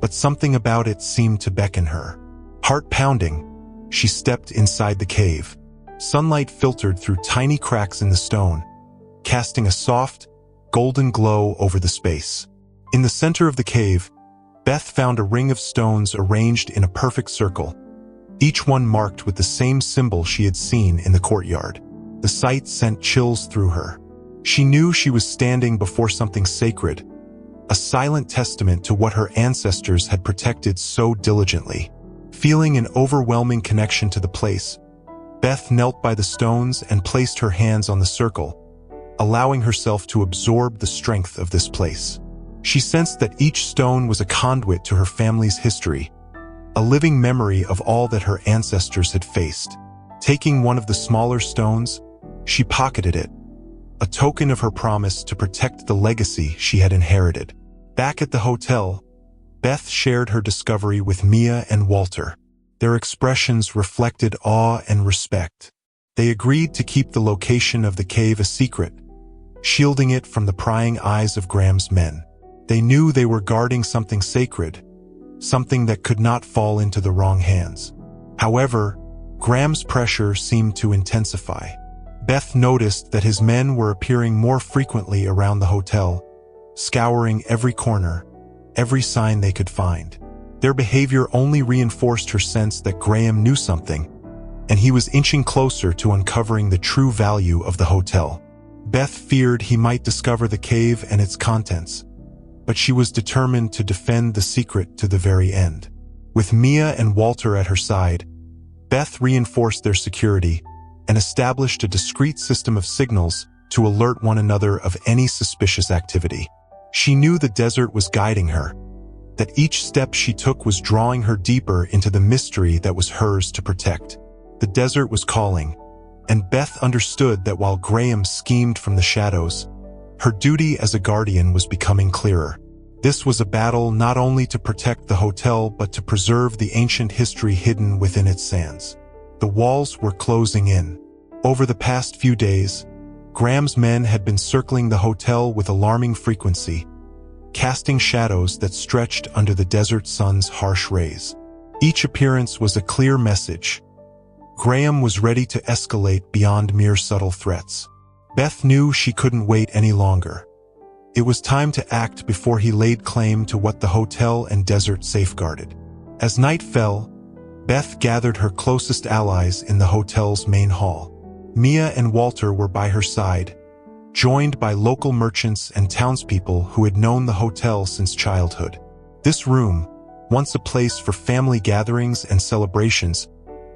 but something about it seemed to beckon her. Heart pounding, she stepped inside the cave. Sunlight filtered through tiny cracks in the stone, casting a soft, golden glow over the space. In the center of the cave, Beth found a ring of stones arranged in a perfect circle, each one marked with the same symbol she had seen in the courtyard. The sight sent chills through her. She knew she was standing before something sacred, a silent testament to what her ancestors had protected so diligently. Feeling an overwhelming connection to the place, Beth knelt by the stones and placed her hands on the circle, allowing herself to absorb the strength of this place. She sensed that each stone was a conduit to her family's history, a living memory of all that her ancestors had faced. Taking one of the smaller stones, she pocketed it, a token of her promise to protect the legacy she had inherited. Back at the hotel, Beth shared her discovery with Mia and Walter. Their expressions reflected awe and respect. They agreed to keep the location of the cave a secret, shielding it from the prying eyes of Graham's men. They knew they were guarding something sacred, something that could not fall into the wrong hands. However, Graham's pressure seemed to intensify. Beth noticed that his men were appearing more frequently around the hotel, scouring every corner, every sign they could find. Their behavior only reinforced her sense that Graham knew something, and he was inching closer to uncovering the true value of the hotel. Beth feared he might discover the cave and its contents, but she was determined to defend the secret to the very end. With Mia and Walter at her side, Beth reinforced their security and established a discreet system of signals to alert one another of any suspicious activity. She knew the desert was guiding her, that each step she took was drawing her deeper into the mystery that was hers to protect. The desert was calling, and Beth understood that while Graham schemed from the shadows, her duty as a guardian was becoming clearer. This was a battle not only to protect the hotel but to preserve the ancient history hidden within its sands. The walls were closing in. Over the past few days, Graham's men had been circling the hotel with alarming frequency, casting shadows that stretched under the desert sun's harsh rays. Each appearance was a clear message. Graham was ready to escalate beyond mere subtle threats. Beth knew she couldn't wait any longer. It was time to act before he laid claim to what the hotel and desert safeguarded. As night fell, Beth gathered her closest allies in the hotel's main hall. Mia and Walter were by her side, joined by local merchants and townspeople who had known the hotel since childhood. This room, once a place for family gatherings and celebrations,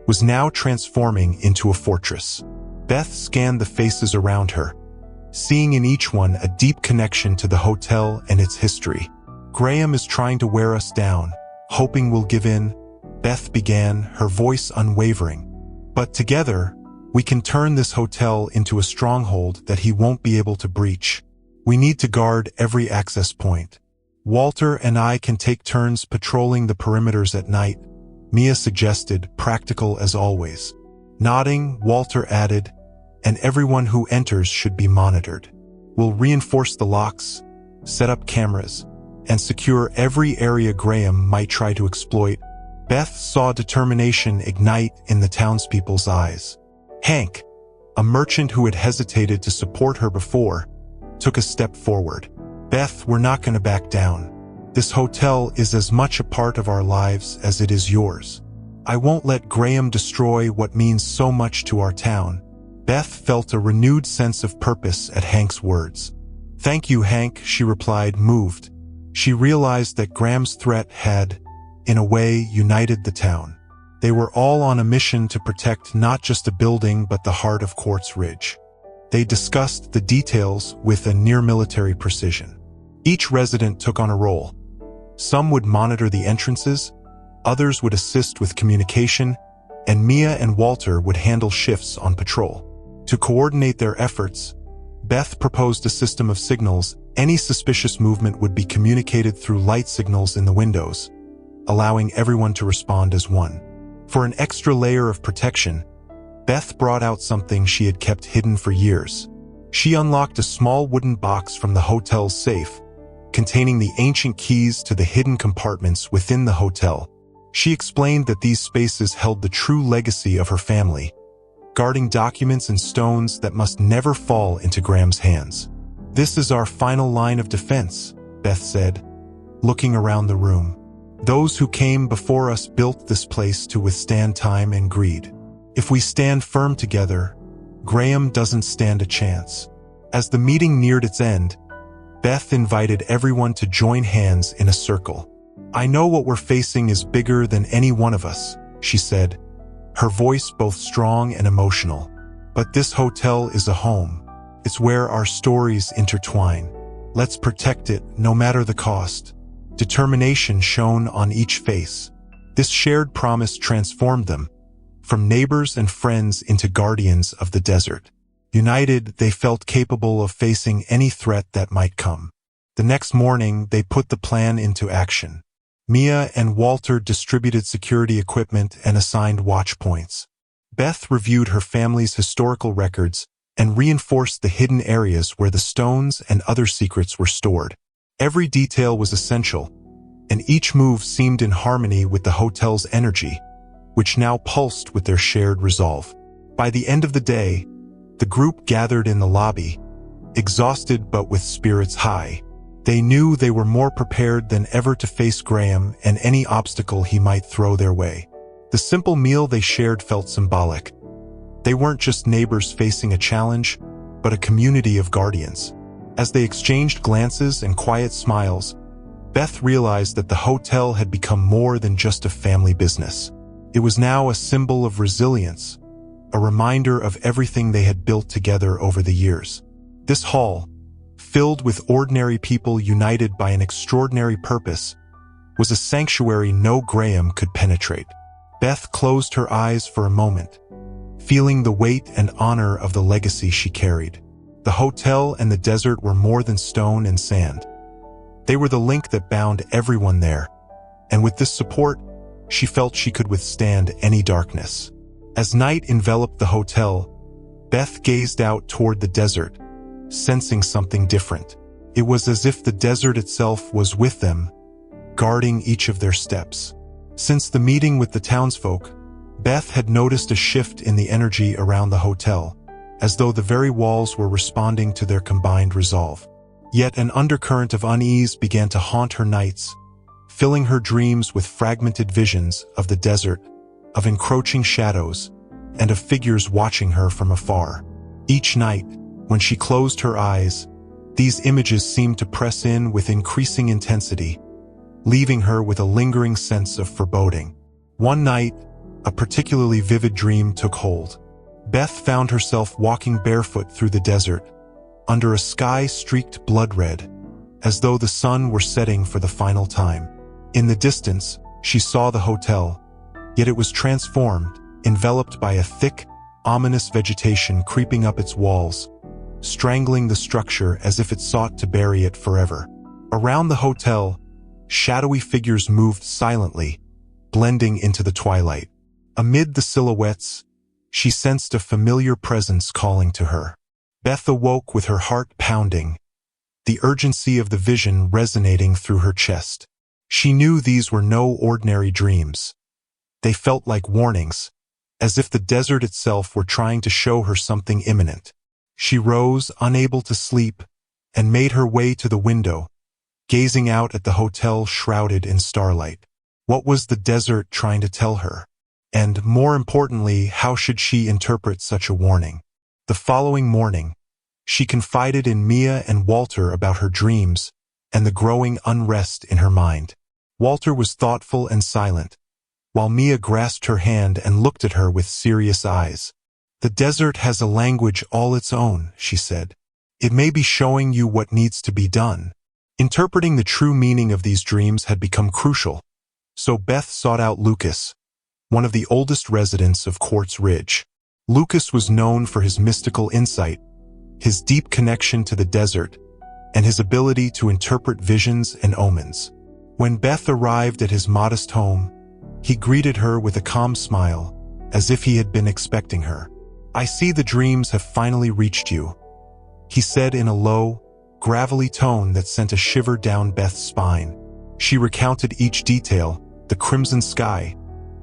was now transforming into a fortress. Beth scanned the faces around her, seeing in each one a deep connection to the hotel and its history. "Graham is trying to wear us down, hoping we'll give in," Beth began, her voice unwavering. "But together, we can turn this hotel into a stronghold that he won't be able to breach. We need to guard every access point. Walter and I can take turns patrolling the perimeters at night," Mia suggested, practical as always. Nodding, Walter added, "And everyone who enters should be monitored. We'll reinforce the locks, set up cameras, and secure every area Graham might try to exploit." Beth saw determination ignite in the townspeople's eyes. Hank, a merchant who had hesitated to support her before, took a step forward. "Beth, we're not going to back down. This hotel is as much a part of our lives as it is yours. I won't let Graham destroy what means so much to our town." Beth felt a renewed sense of purpose at Hank's words. "Thank you, Hank," she replied, moved. She realized that Graham's threat had, in a way, united the town. They were all on a mission to protect not just a building but the heart of Quartz Ridge. They discussed the details with a near-military precision. Each resident took on a role. Some would monitor the entrances, others would assist with communication, and Mia and Walter would handle shifts on patrol. To coordinate their efforts, Beth proposed a system of signals. Any suspicious movement would be communicated through light signals in the windows, allowing everyone to respond as one. For an extra layer of protection, Beth brought out something she had kept hidden for years. She unlocked a small wooden box from the hotel's safe, containing the ancient keys to the hidden compartments within the hotel. She explained that these spaces held the true legacy of her family, guarding documents and stones that must never fall into Graham's hands. "This is our final line of defense," Beth said, looking around the room. "Those who came before us built this place to withstand time and greed. If we stand firm together, Graham doesn't stand a chance." As the meeting neared its end, Beth invited everyone to join hands in a circle. "I know what we're facing is bigger than any one of us," she said, her voice both strong and emotional. "But this hotel is a home. It's where our stories intertwine. Let's protect it, no matter the cost." Determination shone on each face. This shared promise transformed them, from neighbors and friends into guardians of the desert. United, they felt capable of facing any threat that might come. The next morning, they put the plan into action. Mia and Walter distributed security equipment and assigned watch points. Beth reviewed her family's historical records and reinforced the hidden areas where the stones and other secrets were stored. Every detail was essential, and each move seemed in harmony with the hotel's energy, which now pulsed with their shared resolve. By the end of the day, the group gathered in the lobby, exhausted but with spirits high. They knew they were more prepared than ever to face Graham and any obstacle he might throw their way. The simple meal they shared felt symbolic. They weren't just neighbors facing a challenge, but a community of guardians. As they exchanged glances and quiet smiles, Beth realized that the hotel had become more than just a family business. It was now a symbol of resilience, a reminder of everything they had built together over the years. This hall, filled with ordinary people united by an extraordinary purpose, was a sanctuary no Graham could penetrate. Beth closed her eyes for a moment, feeling the weight and honor of the legacy she carried. The hotel and the desert were more than stone and sand. They were the link that bound everyone there, and with this support, she felt she could withstand any darkness. As night enveloped the hotel, Beth gazed out toward the desert, sensing something different. It was as if the desert itself was with them, guarding each of their steps. Since the meeting with the townsfolk, Beth had noticed a shift in the energy around the hotel, as though the very walls were responding to their combined resolve. Yet an undercurrent of unease began to haunt her nights, filling her dreams with fragmented visions of the desert, of encroaching shadows, and of figures watching her from afar. Each night, When she closed her eyes, these images seemed to press in with increasing intensity, leaving her with a lingering sense of foreboding. One night, a particularly vivid dream took hold. Beth found herself walking barefoot through the desert, under a sky streaked blood red, as though the sun were setting for the final time. In the distance, she saw the hotel, yet it was transformed, enveloped by a thick, ominous vegetation creeping up its walls, strangling the structure as if it sought to bury it forever. Around the hotel, shadowy figures moved silently, blending into the twilight. Amid the silhouettes, she sensed a familiar presence calling to her. Beth awoke with her heart pounding, the urgency of the vision resonating through her chest. She knew these were no ordinary dreams. They felt like warnings, as if the desert itself were trying to show her something imminent. She rose, unable to sleep, and made her way to the window, gazing out at the hotel shrouded in starlight. What was the desert trying to tell her? And, more importantly, how should she interpret such a warning? The following morning, she confided in Mia and Walter about her dreams and the growing unrest in her mind. Walter was thoughtful and silent, while Mia grasped her hand and looked at her with serious eyes. "The desert has a language all its own," she said. "It may be showing you what needs to be done." Interpreting the true meaning of these dreams had become crucial, so Beth sought out Lucas, one of the oldest residents of Quartz Ridge. Lucas was known for his mystical insight, his deep connection to the desert, and his ability to interpret visions and omens. When Beth arrived at his modest home, he greeted her with a calm smile, as if he had been expecting her. "I see the dreams have finally reached you," he said in a low, gravelly tone that sent a shiver down Beth's spine. She recounted each detail: the crimson sky,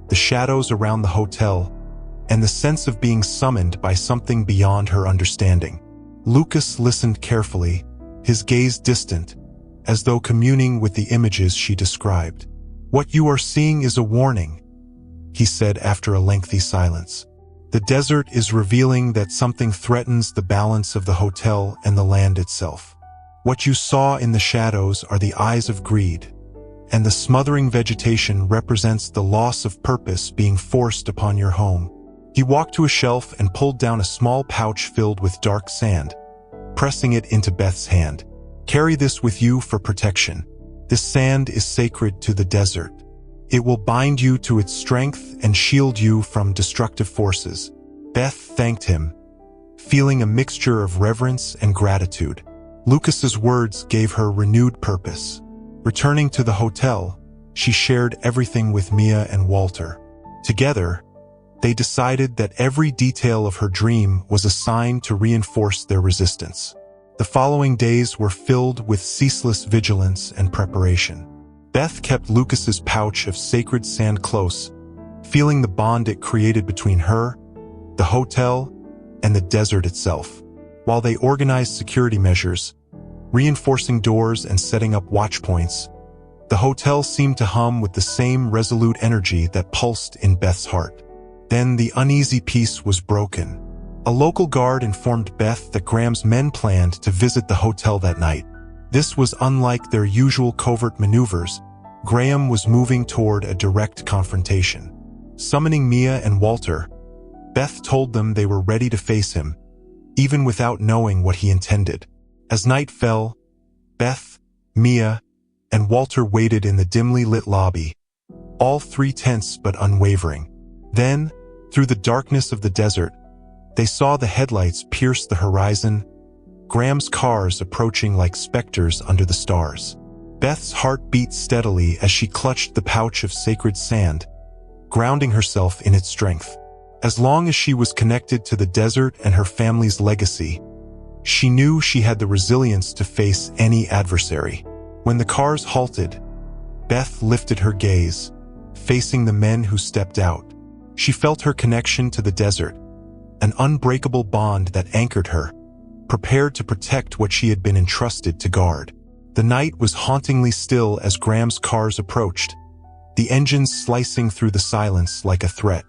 the shadows around the hotel, and the sense of being summoned by something beyond her understanding. Lucas listened carefully, his gaze distant, as though communing with the images she described. "What you are seeing is a warning," he said after a lengthy silence. "The desert is revealing that something threatens the balance of the hotel and the land itself. What you saw in the shadows are the eyes of greed, and the smothering vegetation represents the loss of purpose being forced upon your home." He walked to a shelf and pulled down a small pouch filled with dark sand, pressing it into Beth's hand. "Carry this with you for protection. This sand is sacred to the desert. It will bind you to its strength and shield you from destructive forces." Beth thanked him, feeling a mixture of reverence and gratitude. Lucas's words gave her renewed purpose. Returning to the hotel, she shared everything with Mia and Walter. Together, they decided that every detail of her dream was a sign to reinforce their resistance. The following days were filled with ceaseless vigilance and preparation. Beth kept Lucas's pouch of sacred sand close, feeling the bond it created between her, the hotel, and the desert itself. While they organized security measures, reinforcing doors and setting up watch points, the hotel seemed to hum with the same resolute energy that pulsed in Beth's heart. Then the uneasy peace was broken. A local guard informed Beth that Graham's men planned to visit the hotel that night. This was unlike their usual covert maneuvers. Graham was moving toward a direct confrontation. Summoning Mia and Walter, Beth told them they were ready to face him, even without knowing what he intended. As night fell, Beth, Mia, and Walter waited in the dimly lit lobby, all three tense but unwavering. Then, through the darkness of the desert, they saw the headlights pierce the horizon, Graham's cars approaching like specters under the stars. Beth's heart beat steadily as she clutched the pouch of sacred sand, grounding herself in its strength. As long as she was connected to the desert and her family's legacy, she knew she had the resilience to face any adversary. When the cars halted, Beth lifted her gaze, facing the men who stepped out. She felt her connection to the desert, an unbreakable bond that anchored her, prepared to protect what she had been entrusted to guard. The night was hauntingly still as Graham's cars approached, the engines slicing through the silence like a threat.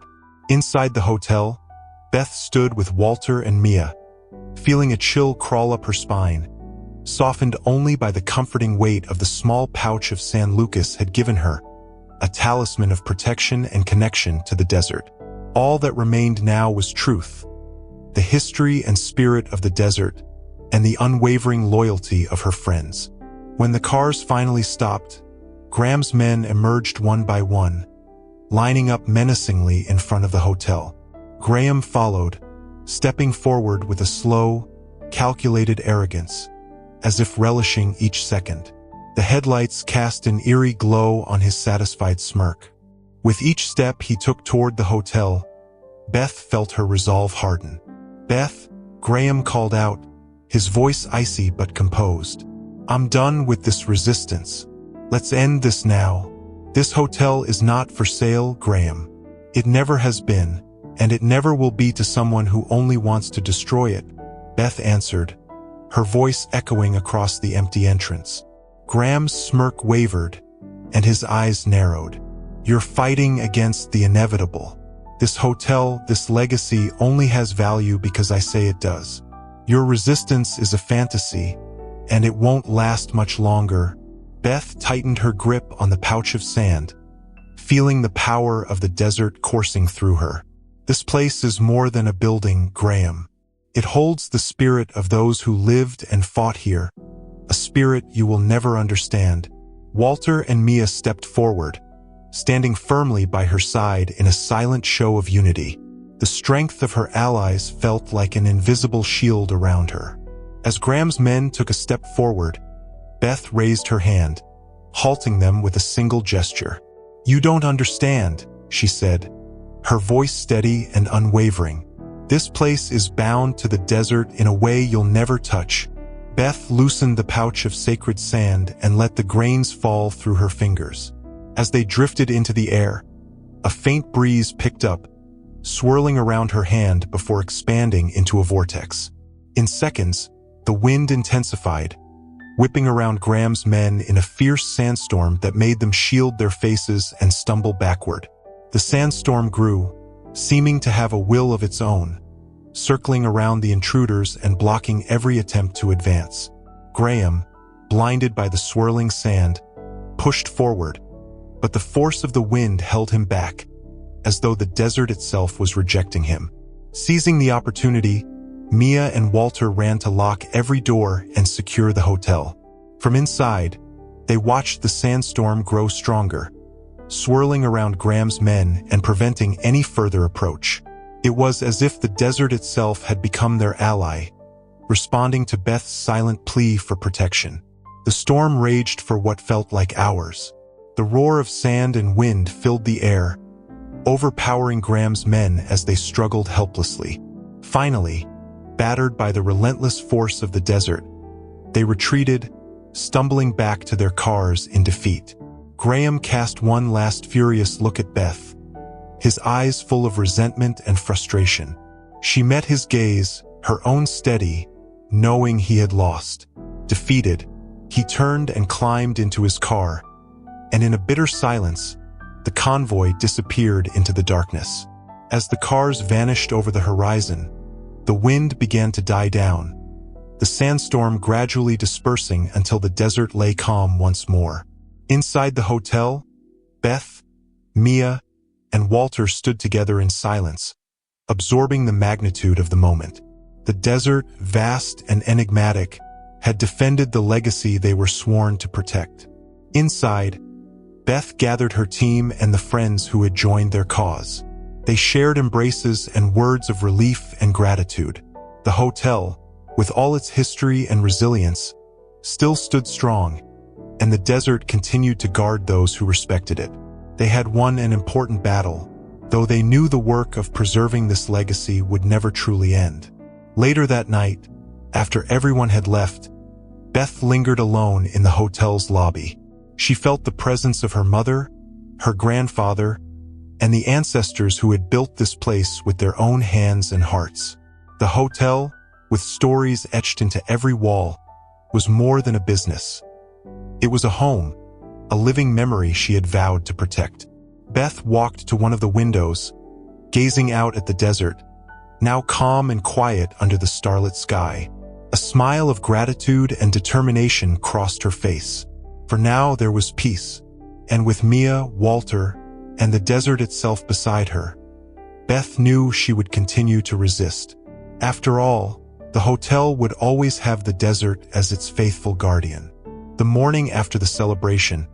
Inside the hotel, Beth stood with Walter and Mia, feeling a chill crawl up her spine, softened only by the comforting weight of the small pouch of San Lucas had given her, a talisman of protection and connection to the desert. All that remained now was truth, the history and spirit of the desert, and the unwavering loyalty of her friends. When the cars finally stopped, Graham's men emerged one by one, lining up menacingly in front of the hotel. Graham followed, stepping forward with a slow, calculated arrogance, as if relishing each second. The headlights cast an eerie glow on his satisfied smirk. With each step he took toward the hotel, Beth felt her resolve harden. "Beth," Graham called out, his voice icy but composed. "I'm done with this resistance. Let's end this now. This hotel is not for sale, Graham. It never has been, and it never will be to someone who only wants to destroy it," Beth answered, her voice echoing across the empty entrance. Graham's smirk wavered, and his eyes narrowed. "You're fighting against the inevitable. This hotel, this legacy only has value because I say it does. Your resistance is a fantasy, and it won't last much longer." Beth tightened her grip on the pouch of sand, feeling the power of the desert coursing through her. "This place is more than a building, Graham. It holds the spirit of those who lived and fought here, a spirit you will never understand." Walter and Mia stepped forward, standing firmly by her side in a silent show of unity. The strength of her allies felt like an invisible shield around her. As Graham's men took a step forward, Beth raised her hand, halting them with a single gesture. "You don't understand," she said, her voice steady and unwavering. "This place is bound to the desert in a way you'll never touch." Beth loosened the pouch of sacred sand and let the grains fall through her fingers. As they drifted into the air, a faint breeze picked up, swirling around her hand before expanding into a vortex. In seconds, the wind intensified, whipping around Graham's men in a fierce sandstorm that made them shield their faces and stumble backward. The sandstorm grew, seeming to have a will of its own, circling around the intruders and blocking every attempt to advance. Graham, blinded by the swirling sand, pushed forward, but the force of the wind held him back, as though the desert itself was rejecting him. Seizing the opportunity, Mia and Walter ran to lock every door and secure the hotel. From inside, they watched the sandstorm grow stronger, swirling around Graham's men and preventing any further approach. It was as if the desert itself had become their ally, responding to Beth's silent plea for protection. The storm raged for what felt like hours. The roar of sand and wind filled the air, overpowering Graham's men as they struggled helplessly. Finally, battered by the relentless force of the desert, they retreated, stumbling back to their cars in defeat. Graham cast one last furious look at Beth, his eyes full of resentment and frustration. She met his gaze, her own steady, knowing he had lost. Defeated, he turned and climbed into his car, and in a bitter silence, the convoy disappeared into the darkness. As the cars vanished over the horizon, the wind began to die down, the sandstorm gradually dispersing until the desert lay calm once more. Inside the hotel, Beth, Mia, and Walter stood together in silence, absorbing the magnitude of the moment. The desert, vast and enigmatic, had defended the legacy they were sworn to protect. Inside, Beth gathered her team and the friends who had joined their cause. They shared embraces and words of relief and gratitude. The hotel, with all its history and resilience, still stood strong, and the desert continued to guard those who respected it. They had won an important battle, though they knew the work of preserving this legacy would never truly end. Later that night, after everyone had left, Beth lingered alone in the hotel's lobby. She felt the presence of her mother, her grandfather, and the ancestors who had built this place with their own hands and hearts. The hotel, with stories etched into every wall, was more than a business. It was a home, a living memory she had vowed to protect. Beth walked to one of the windows, gazing out at the desert, now calm and quiet under the starlit sky. A smile of gratitude and determination crossed her face. For now there was peace, and with Mia, Walter, and the desert itself beside her, Beth knew she would continue to resist. After all, the hotel would always have the desert as its faithful guardian. The morning after the celebration,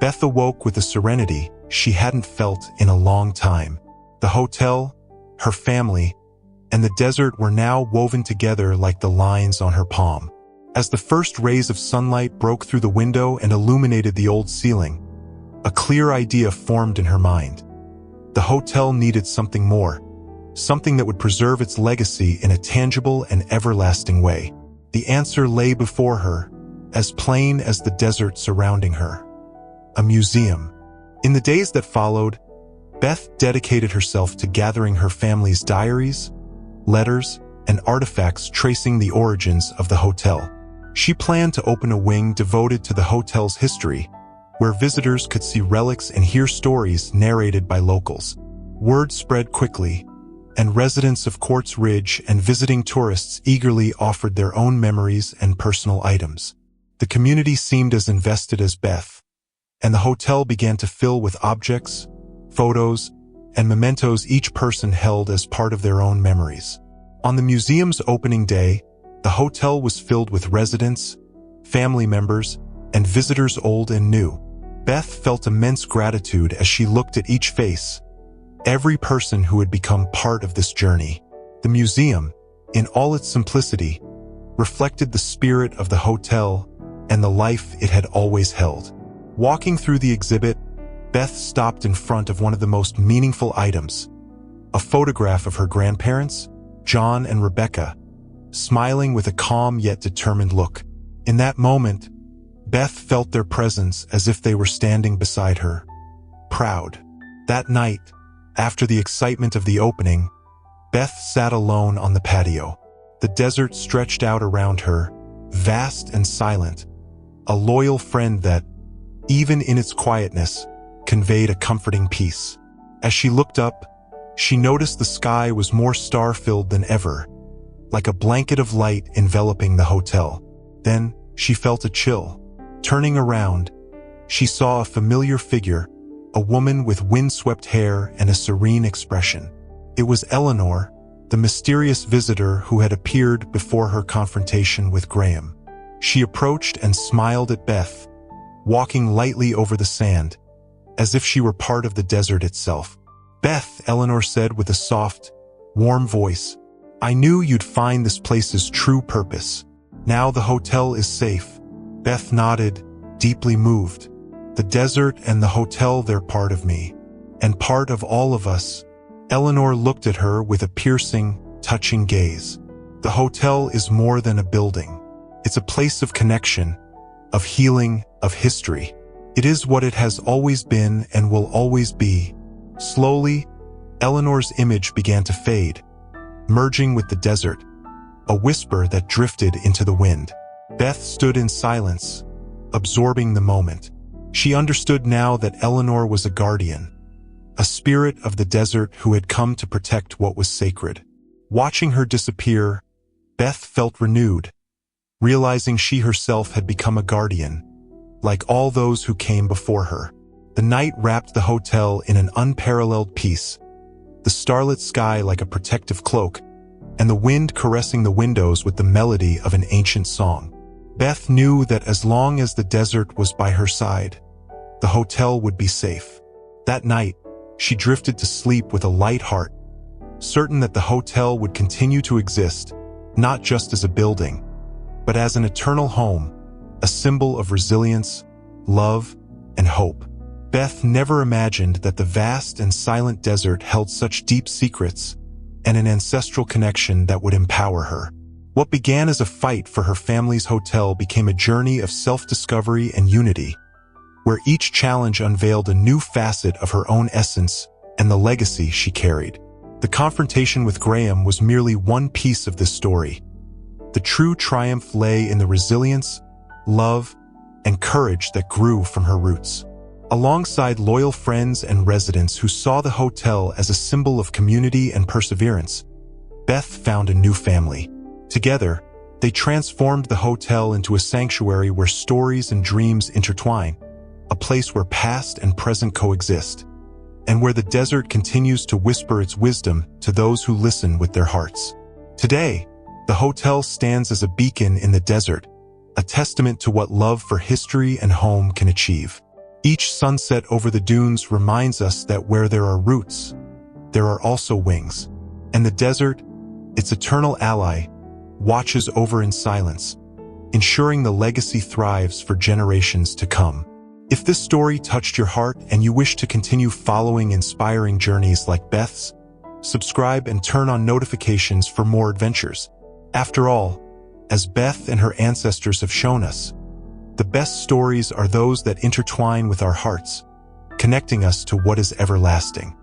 Beth awoke with a serenity she hadn't felt in a long time. The hotel, her family, and the desert were now woven together like the lines on her palm. As the first rays of sunlight broke through the window and illuminated the old ceiling, a clear idea formed in her mind. The hotel needed something more, something that would preserve its legacy in a tangible and everlasting way. The answer lay before her, as plain as the desert surrounding her. A museum. In the days that followed, Beth dedicated herself to gathering her family's diaries, letters, and artifacts tracing the origins of the hotel. She planned to open a wing devoted to the hotel's history, where visitors could see relics and hear stories narrated by locals. Word spread quickly, and residents of Quartz Ridge and visiting tourists eagerly offered their own memories and personal items. The community seemed as invested as Beth, and the hotel began to fill with objects, photos, and mementos each person held as part of their own memories. On the museum's opening day, the hotel was filled with residents, family members, and visitors old and new. Beth felt immense gratitude as she looked at each face, every person who had become part of this journey. The museum, in all its simplicity, reflected the spirit of the hotel and the life it had always held. Walking through the exhibit, Beth stopped in front of one of the most meaningful items, a photograph of her grandparents, John and Rebecca, smiling with a calm yet determined look. In that moment, Beth felt their presence as if they were standing beside her, proud. That night, after the excitement of the opening, Beth sat alone on the patio. The desert stretched out around her, vast and silent, a loyal friend that, even in its quietness, conveyed a comforting peace. As she looked up, she noticed the sky was more star-filled than ever, like a blanket of light enveloping the hotel. Then, she felt a chill. Turning around, she saw a familiar figure, a woman with windswept hair and a serene expression. It was Eleanor, the mysterious visitor who had appeared before her confrontation with Graham. She approached and smiled at Beth, walking lightly over the sand, as if she were part of the desert itself. "Beth," Eleanor said with a soft, warm voice, "I knew you'd find this place's true purpose. Now the hotel is safe." Beth nodded, deeply moved. "The desert and the hotel, they're part of me, and part of all of us." Eleanor looked at her with a piercing, touching gaze. "The hotel is more than a building. It's a place of connection, of healing, of history. It is what it has always been and will always be." Slowly, Eleanor's image began to fade, merging with the desert, a whisper that drifted into the wind. Beth stood in silence, absorbing the moment. She understood now that Eleanor was a guardian, a spirit of the desert who had come to protect what was sacred. Watching her disappear, Beth felt renewed, realizing she herself had become a guardian, like all those who came before her. The night wrapped the hotel in an unparalleled peace, the starlit sky like a protective cloak, and the wind caressing the windows with the melody of an ancient song. Beth knew that as long as the desert was by her side, the hotel would be safe. That night, she drifted to sleep with a light heart, certain that the hotel would continue to exist, not just as a building, but as an eternal home, a symbol of resilience, love, and hope. Beth never imagined that the vast and silent desert held such deep secrets and an ancestral connection that would empower her. What began as a fight for her family's hotel became a journey of self-discovery and unity, where each challenge unveiled a new facet of her own essence and the legacy she carried. The confrontation with Graham was merely one piece of this story. The true triumph lay in the resilience, love, and courage that grew from her roots. Alongside loyal friends and residents who saw the hotel as a symbol of community and perseverance, Beth found a new family. Together, they transformed the hotel into a sanctuary where stories and dreams intertwine, a place where past and present coexist, and where the desert continues to whisper its wisdom to those who listen with their hearts. Today, the hotel stands as a beacon in the desert, a testament to what love for history and home can achieve. Each sunset over the dunes reminds us that where there are roots, there are also wings. And the desert, its eternal ally, watches over in silence, ensuring the legacy thrives for generations to come. If this story touched your heart and you wish to continue following inspiring journeys like Beth's, subscribe and turn on notifications for more adventures. After all, as Beth and her ancestors have shown us, the best stories are those that intertwine with our hearts, connecting us to what is everlasting.